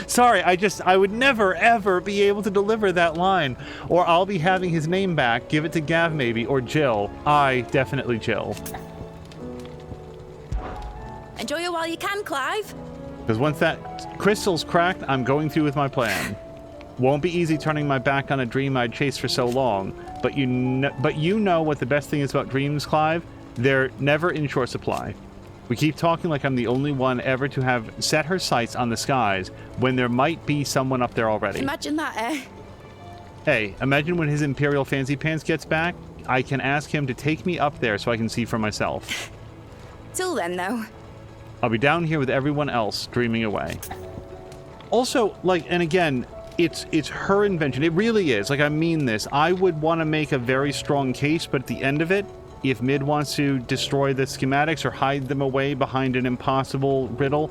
Sorry, I would never, ever be able to deliver that line. Or I'll be having his name back. Give it to Gav, maybe. Or Jill. Definitely Jill. Enjoy it while you can, Clive. Because once that crystal's cracked, I'm going through with my plan. Won't be easy turning my back on a dream I'd chased for so long. But you know what the best thing is about dreams, Clive? They're never in short supply. We keep talking like I'm the only one ever to have set her sights on the skies when there might be someone up there already. Imagine that, eh? Hey, imagine when his Imperial Fancy Pants gets back, I can ask him to take me up there so I can see for myself. Till then, though. I'll be down here with everyone else, dreaming away. Also, and again, it's her invention. It really is. I mean this. I would want to make a very strong case, but at the end of it, if Mid wants to destroy the schematics or hide them away behind an impossible riddle,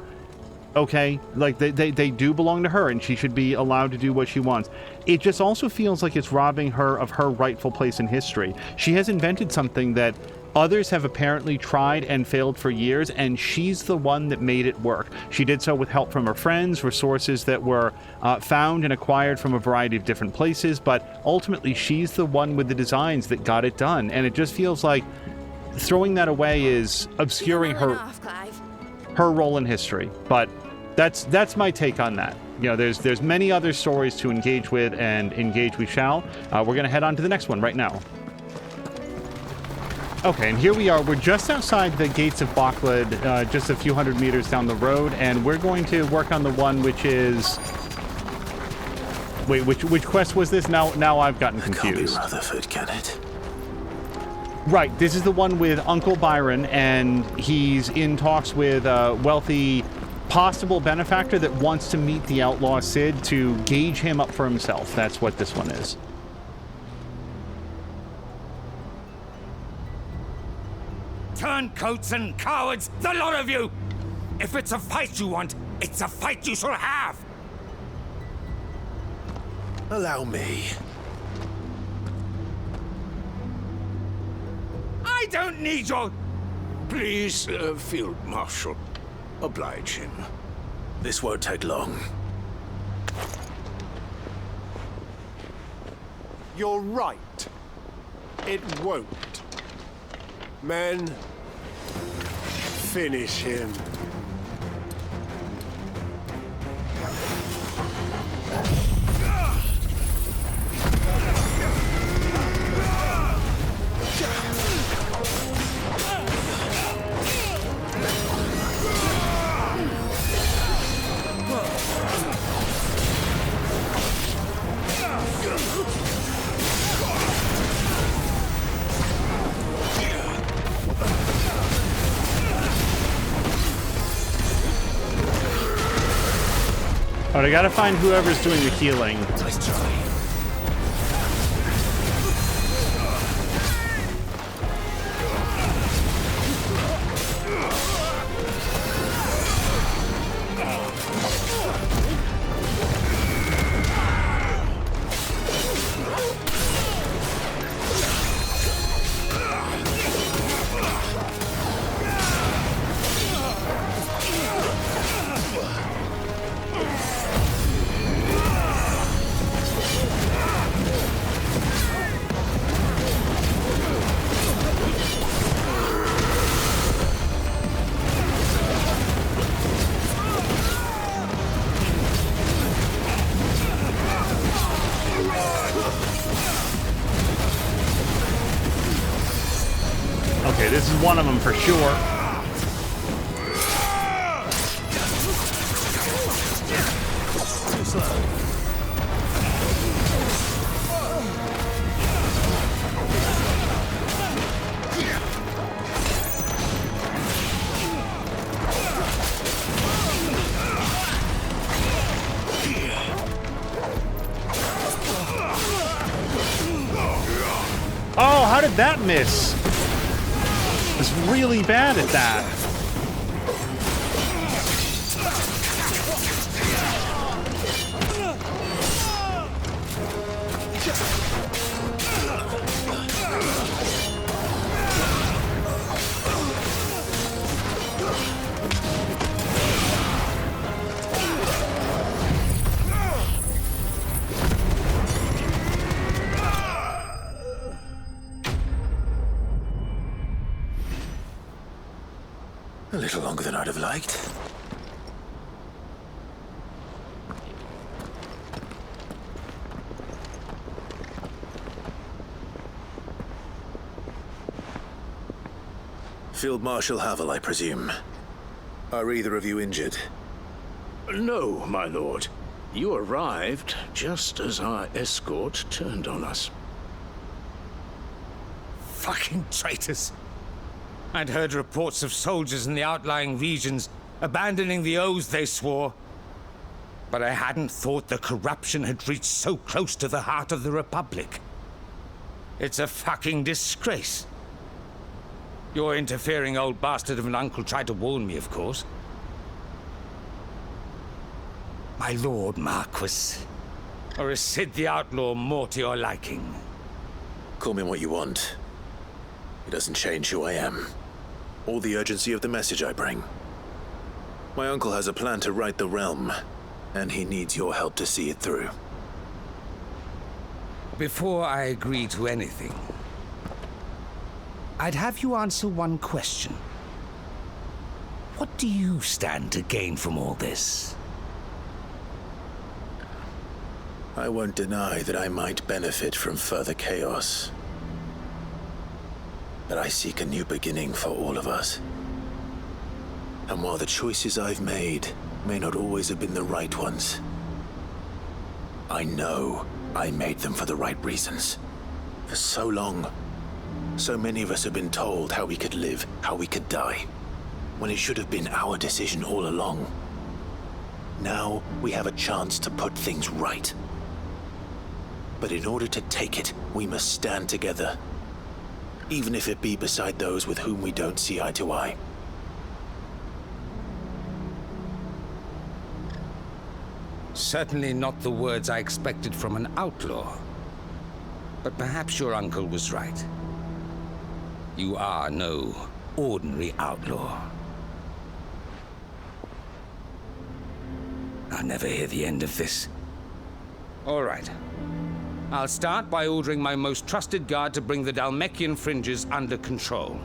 okay, they do belong to her and she should be allowed to do what she wants. It just also feels like it's robbing her of her rightful place in history. She has invented something that others have apparently tried and failed for years, and she's the one that made it work. She did so with help from her friends, resources that were found and acquired from a variety of different places, but ultimately she's the one with the designs that got it done, and it just feels like throwing that away is obscuring her role in history. But that's my take on that. You know, there's many other stories to engage with, and engage we shall. We're going to head on to the next one right now. Okay, and here we are. We're just outside the gates of Bocklid, just a few hundred meters down the road, and we're going to work on the one which is... Wait, which quest was this? Now I've gotten confused. Can't be Rutherford, can it? Right, this is the one with Uncle Byron, and he's in talks with a wealthy possible benefactor that wants to meet the outlaw Sid to gauge him up for himself. That's what this one is. Turncoats and cowards, the lot of you! If it's a fight you want, it's a fight you shall have! Allow me. I don't need your... Please, Field Marshal, oblige him. This won't take long. You're right. It won't. Men, finish him. But I gotta find whoever's doing the healing. Nice try. Okay, this is one of them for sure. Oh, how did that miss? It's really bad at that. A little longer than I'd have liked. Field Marshal Havel, I presume. Are either of you injured? No, my lord. You arrived just as our escort turned on us. Fucking traitors. I'd heard reports of soldiers in the outlying regions abandoning the oaths they swore. But I hadn't thought the corruption had reached so close to the heart of the Republic. It's a fucking disgrace. Your interfering old bastard of an uncle tried to warn me, of course. My lord Marquis. Or is Sid the Outlaw more to your liking? Call me what you want. It doesn't change who I am, or the urgency of the message I bring. My uncle has a plan to right the realm, and he needs your help to see it through. Before I agree to anything, I'd have you answer one question. What do you stand to gain from all this? I won't deny that I might benefit from further chaos. But I seek a new beginning for all of us. And while the choices I've made may not always have been the right ones, I know I made them for the right reasons. For so long, so many of us have been told how we could live, how we could die, when it should have been our decision all along. Now we have a chance to put things right. But in order to take it, we must stand together. Even if it be beside those with whom we don't see eye to eye. Certainly not the words I expected from an outlaw. But perhaps your uncle was right. You are no ordinary outlaw. I'll never hear the end of this. All right. I'll start by ordering my most trusted guard to bring the Dhalmekian fringes under control.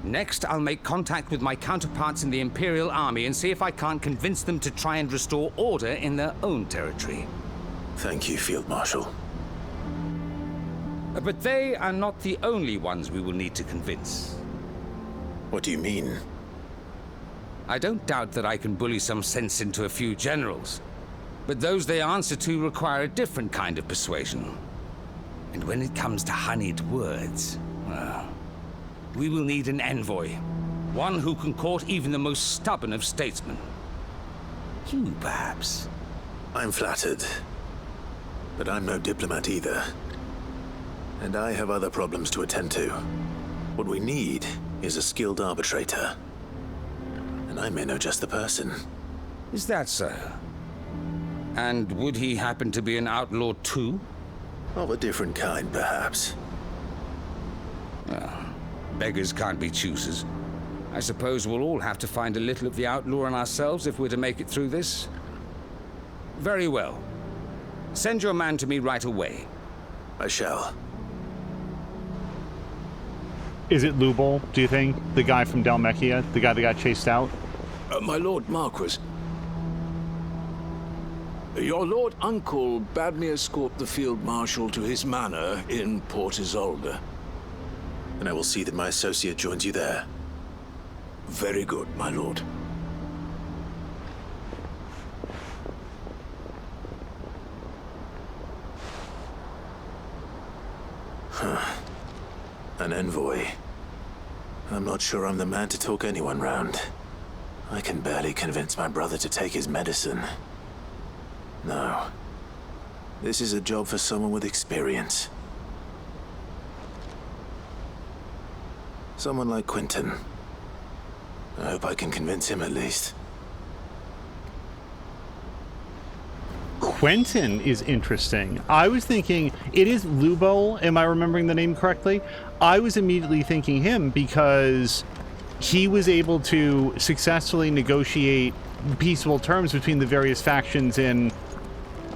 Next, I'll make contact with my counterparts in the Imperial Army and see if I can't convince them to try and restore order in their own territory. Thank you, Field Marshal. But they are not the only ones we will need to convince. What do you mean? I don't doubt that I can bully some sense into a few generals. But those they answer to require a different kind of persuasion. And when it comes to honeyed words, well, we will need an envoy. One who can court even the most stubborn of statesmen. You, perhaps? I'm flattered. But I'm no diplomat either. And I have other problems to attend to. What we need is a skilled arbitrator. And I may know just the person. Is that so? And would he happen to be an outlaw too? Of a different kind, perhaps. Well, beggars can't be choosers. I suppose we'll all have to find a little of the outlaw in ourselves if we're to make it through this. Very well. Send your man to me right away. I shall. Is it Lubal, do you think? The guy from Dhalmekia? The guy that got chased out? My lord Marquis. Your lord uncle bade me escort the field marshal to his manor in Port Isolde. and I will see that my associate joins you there. Very good, my lord. An envoy. I'm not sure I'm the man to talk anyone round. I can barely convince my brother to take his medicine. No. This is a job for someone with experience. Someone like Quentin. I hope I can convince him at least. Quentin is interesting. I was thinking, it is Lubo, am I remembering the name correctly? I was immediately thinking him because he was able to successfully negotiate peaceful terms between the various factions in...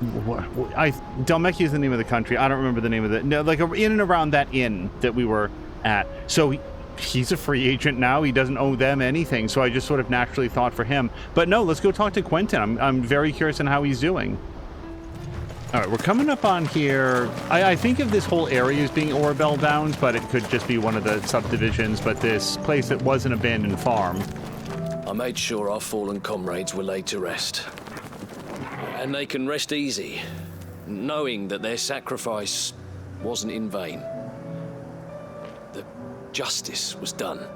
Dalmeki is the name of the country. I don't remember the name of it. No, like in and around that inn that we were at. So he's a free agent now. He doesn't owe them anything. So I just sort of naturally thought for him. But no, let's go talk to Quentin. I'm very curious on how he's doing. All right, we're coming up on here. I think of this whole area as being Orbell Downs, but it could just be one of the subdivisions. But this place that was an abandoned farm. I made sure our fallen comrades were laid to rest. And they can rest easy, knowing that their sacrifice wasn't in vain. The justice was done.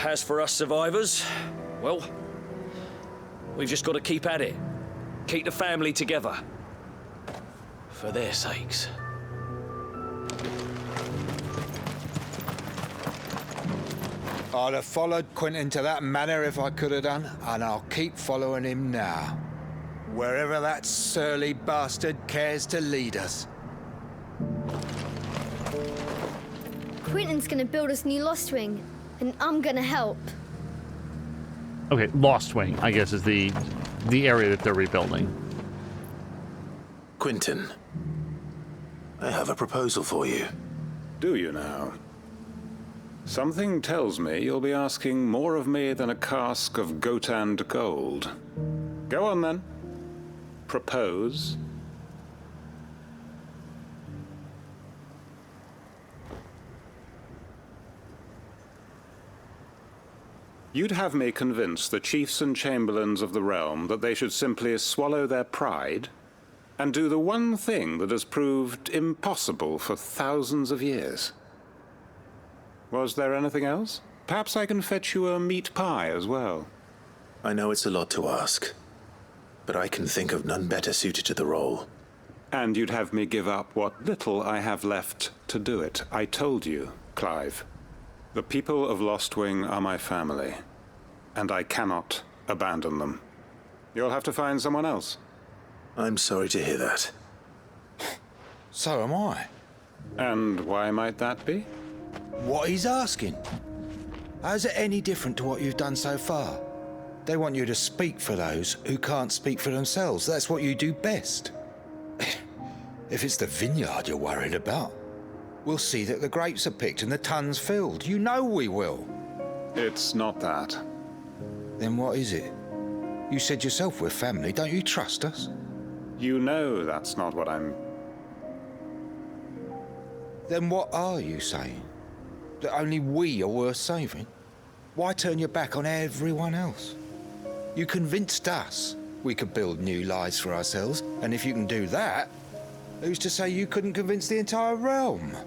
As for us survivors, well, we've just got to keep at it. Keep the family together. For their sakes. I'd have followed Quentin to that manor if I could have done, and I'll keep following him now. Wherever that surly bastard cares to lead us. Quentin's gonna build us new Lost Wing, and I'm gonna help. Okay, Lost Wing, I guess, is the area that they're rebuilding. Quentin, I have a proposal for you. Do you now? Something tells me you'll be asking more of me than a cask of Gotand gold. Go on then. Propose. You'd have me convince the chiefs and chamberlains of the realm that they should simply swallow their pride and do the one thing that has proved impossible for thousands of years. Was there anything else? Perhaps I can fetch you a meat pie as well. I know it's a lot to ask, but I can think of none better suited to the role. And you'd have me give up what little I have left to do it. I told you, Clive. The people of Lostwing are my family, and I cannot abandon them. You'll have to find someone else. I'm sorry to hear that. So am I. And why might that be? What he's asking. How's it any different to what you've done so far? They want you to speak for those who can't speak for themselves. That's what you do best. If it's the vineyard you're worried about, we'll see that the grapes are picked and the tons filled. You know we will. It's not that. Then what is it? You said yourself we're family. Don't you trust us? You know that's not what I'm... Then what are you saying? That only we are worth saving? Why turn your back on everyone else? You convinced us we could build new lives for ourselves, and if you can do that, who's to say you couldn't convince the entire realm?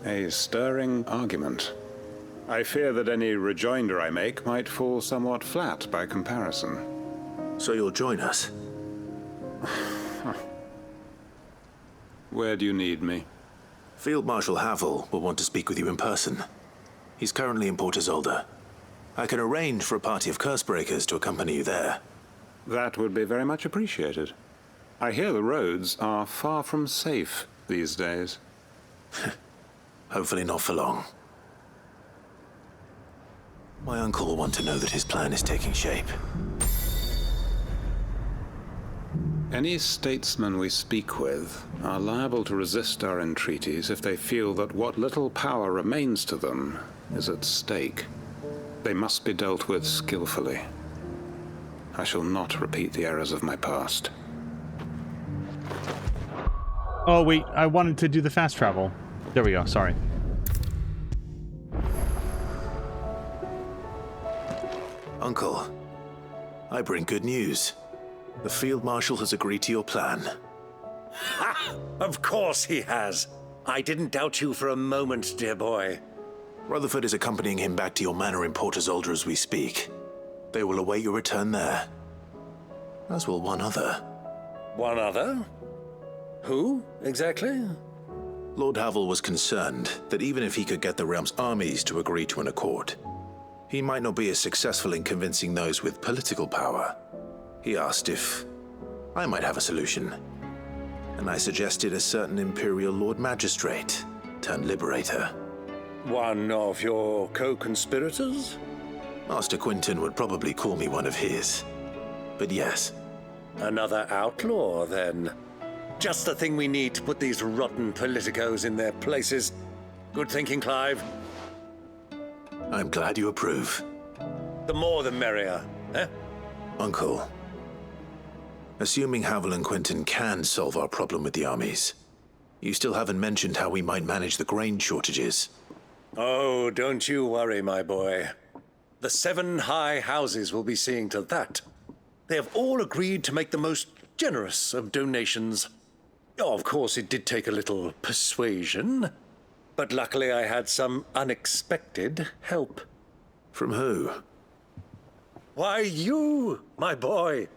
A stirring argument. I fear that any rejoinder I make might fall somewhat flat by comparison. So you'll join us? Where do you need me? Field Marshal Havel will want to speak with you in person. He's currently in Port Isolde. I can arrange for a party of Cursebreakers to accompany you there. That would be very much appreciated. I hear the roads are far from safe these days. Hopefully not for long. My uncle will want to know that his plan is taking shape. Any statesmen we speak with are liable to resist our entreaties if they feel that what little power remains to them is at stake. They must be dealt with skillfully. I shall not repeat the errors of my past. Oh, wait, I wanted to do the fast travel. There we go, sorry. Uncle, I bring good news. The Field Marshal has agreed to your plan. Ha! Of course he has. I didn't doubt you for a moment, dear boy. Rutherford is accompanying him back to your manor in Port Isolde as we speak. They will await your return there. As will one other. One other? Who, exactly? Lord Havel was concerned that even if he could get the realm's armies to agree to an accord, he might not be as successful in convincing those with political power. He asked if I might have a solution, and I suggested a certain Imperial Lord Magistrate turned Liberator. One of your co-conspirators? Master Quinton would probably call me one of his, but yes. Another outlaw, then. Just the thing we need to put these rotten politicos in their places. Good thinking, Clive. I'm glad you approve. The more the merrier, eh? Uncle, assuming Havel and Quinton can solve our problem with the armies, you still haven't mentioned how we might manage the grain shortages. Oh, don't you worry, my boy. The 7 high houses will be seeing to that. They have all agreed to make the most generous of donations. Oh, of course, it did take a little persuasion, but luckily I had some unexpected help. From who? Why, you, my boy.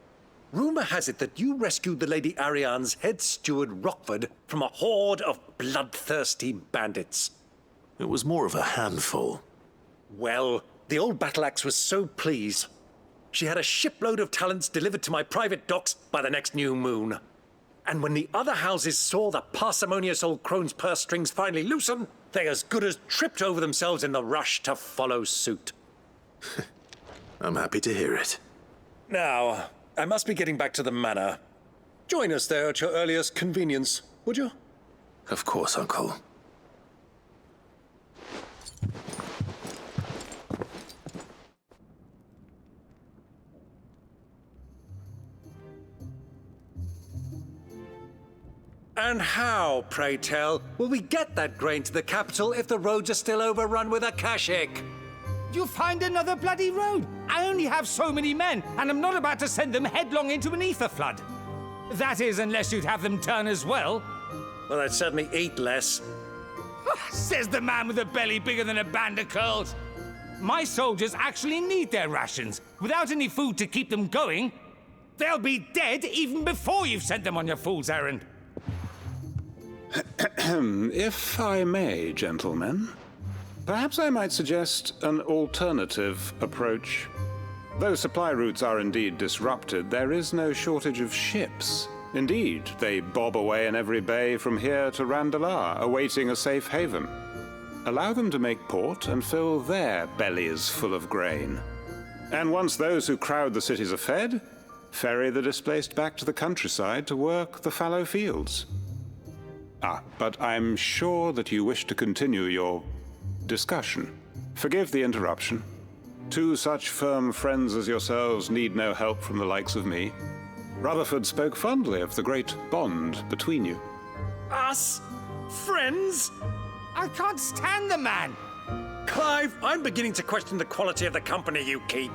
Rumor has it that you rescued the Lady Ariane's head steward Rockford from a horde of bloodthirsty bandits. It was more of a handful. Well, the old battle axe was so pleased. She had a shipload of talents delivered to my private docks by the next new moon. And when the other houses saw the parsimonious old crone's purse strings finally loosen, they as good as tripped over themselves in the rush to follow suit. I'm happy to hear it. Now, I must be getting back to the manor. Join us there at your earliest convenience, would you? Of course, Uncle. And how, pray tell, will we get that grain to the capital if the roads are still overrun with Akashic? You find another bloody road. I only have so many men, and I'm not about to send them headlong into an ether flood. That is, unless you'd have them turn as well. Well, I'd certainly eat less. Says the man with a belly bigger than a band of curls. My soldiers actually need their rations. Without any food to keep them going, they'll be dead even before you've sent them on your fool's errand. If I may, gentlemen, perhaps I might suggest an alternative approach. Though supply routes are indeed disrupted, there is no shortage of ships. Indeed, they bob away in every bay from here to Randalar, awaiting a safe haven. Allow them to make port and fill their bellies full of grain. And once those who crowd the cities are fed, ferry the displaced back to the countryside to work the fallow fields. But I'm sure that you wish to continue your discussion. Forgive the interruption. 2 such firm friends as yourselves need no help from the likes of me. Rutherford spoke fondly of the great bond between you. Us? Friends? I can't stand the man. Clive, I'm beginning to question the quality of the company you keep.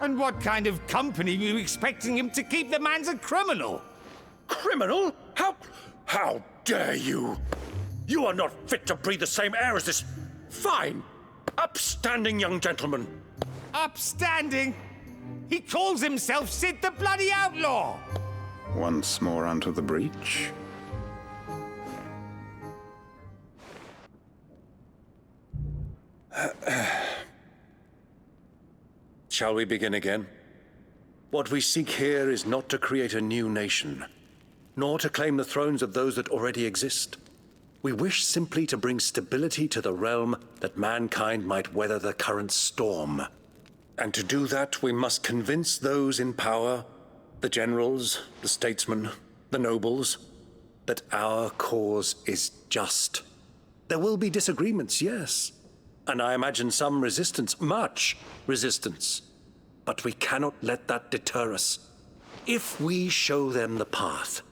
And what kind of company were you expecting him to keep? The man's a criminal. Criminal? How dare you? You are not fit to breathe the same air as this fine, upstanding young gentleman. Upstanding? He calls himself Sid the Bloody Outlaw! Once more onto the breach. Shall we begin again? What we seek here is not to create a new nation, nor to claim the thrones of those that already exist. We wish simply to bring stability to the realm that mankind might weather the current storm. And to do that, we must convince those in power, the generals, the statesmen, the nobles, that our cause is just. There will be disagreements, yes, and I imagine some resistance, much resistance. But we cannot let that deter us. If we show them the path,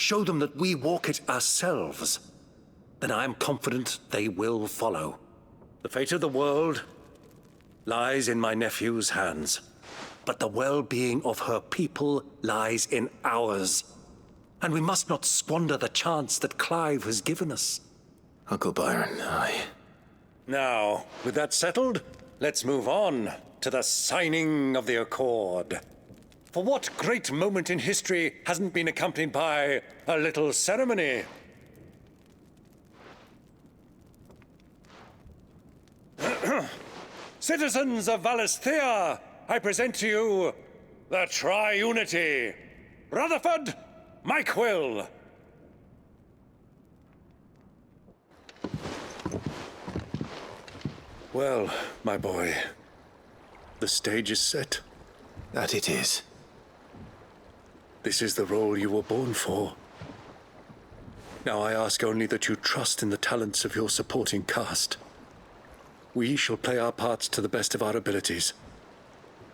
show them that we walk it ourselves, then I am confident they will follow. The fate of the world lies in my nephew's hands, but the well-being of her people lies in ours. And we must not squander the chance that Clive has given us. Uncle Byron, aye. Now, with that settled, let's move on to the signing of the Accord. For what great moment in history hasn't been accompanied by a little ceremony? Citizens of Valisthea, I present to you the Tri-Unity. Rutherford, Mike Will. Well, my boy, the stage is set. That it is. This is the role you were born for. Now I ask only that you trust in the talents of your supporting cast. We shall play our parts to the best of our abilities,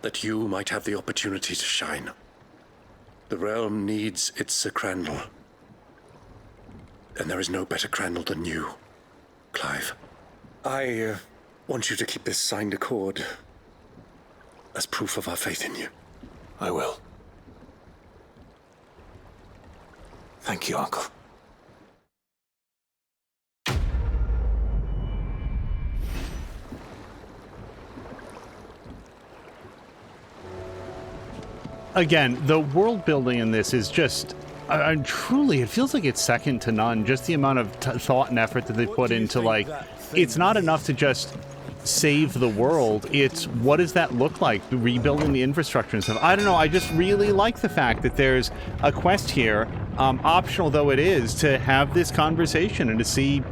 that you might have the opportunity to shine. The realm needs its Sir Crandall. And there is no better Crandall than you, Clive. I want you to keep this signed accord as proof of our faith in you. I will. Thank you, Uncle. Again, the world building in this is just truly, it feels like it's second to none. Just the amount of thought and effort that they put into, like, it's not enough to just save the world. It's what does that look like? Rebuilding the infrastructure and stuff. I don't know. I just really like the fact that there's a quest here, optional though it is, to have this conversation and to see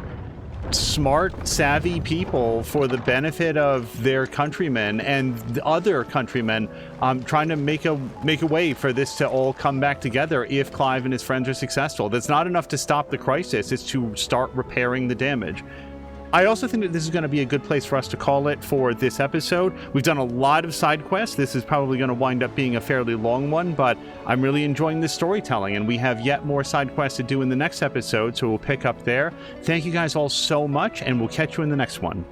smart, savvy people for the benefit of their countrymen and the other countrymen, trying to make a way for this to all come back together if Clive and his friends are successful. That's not enough to stop the crisis, it's to start repairing the damage. I also think that this is going to be a good place for us to call it for this episode. We've done a lot of side quests. This is probably going to wind up being a fairly long one, but I'm really enjoying this storytelling, and we have yet more side quests to do in the next episode, so we'll pick up there. Thank you guys all so much, and we'll catch you in the next one.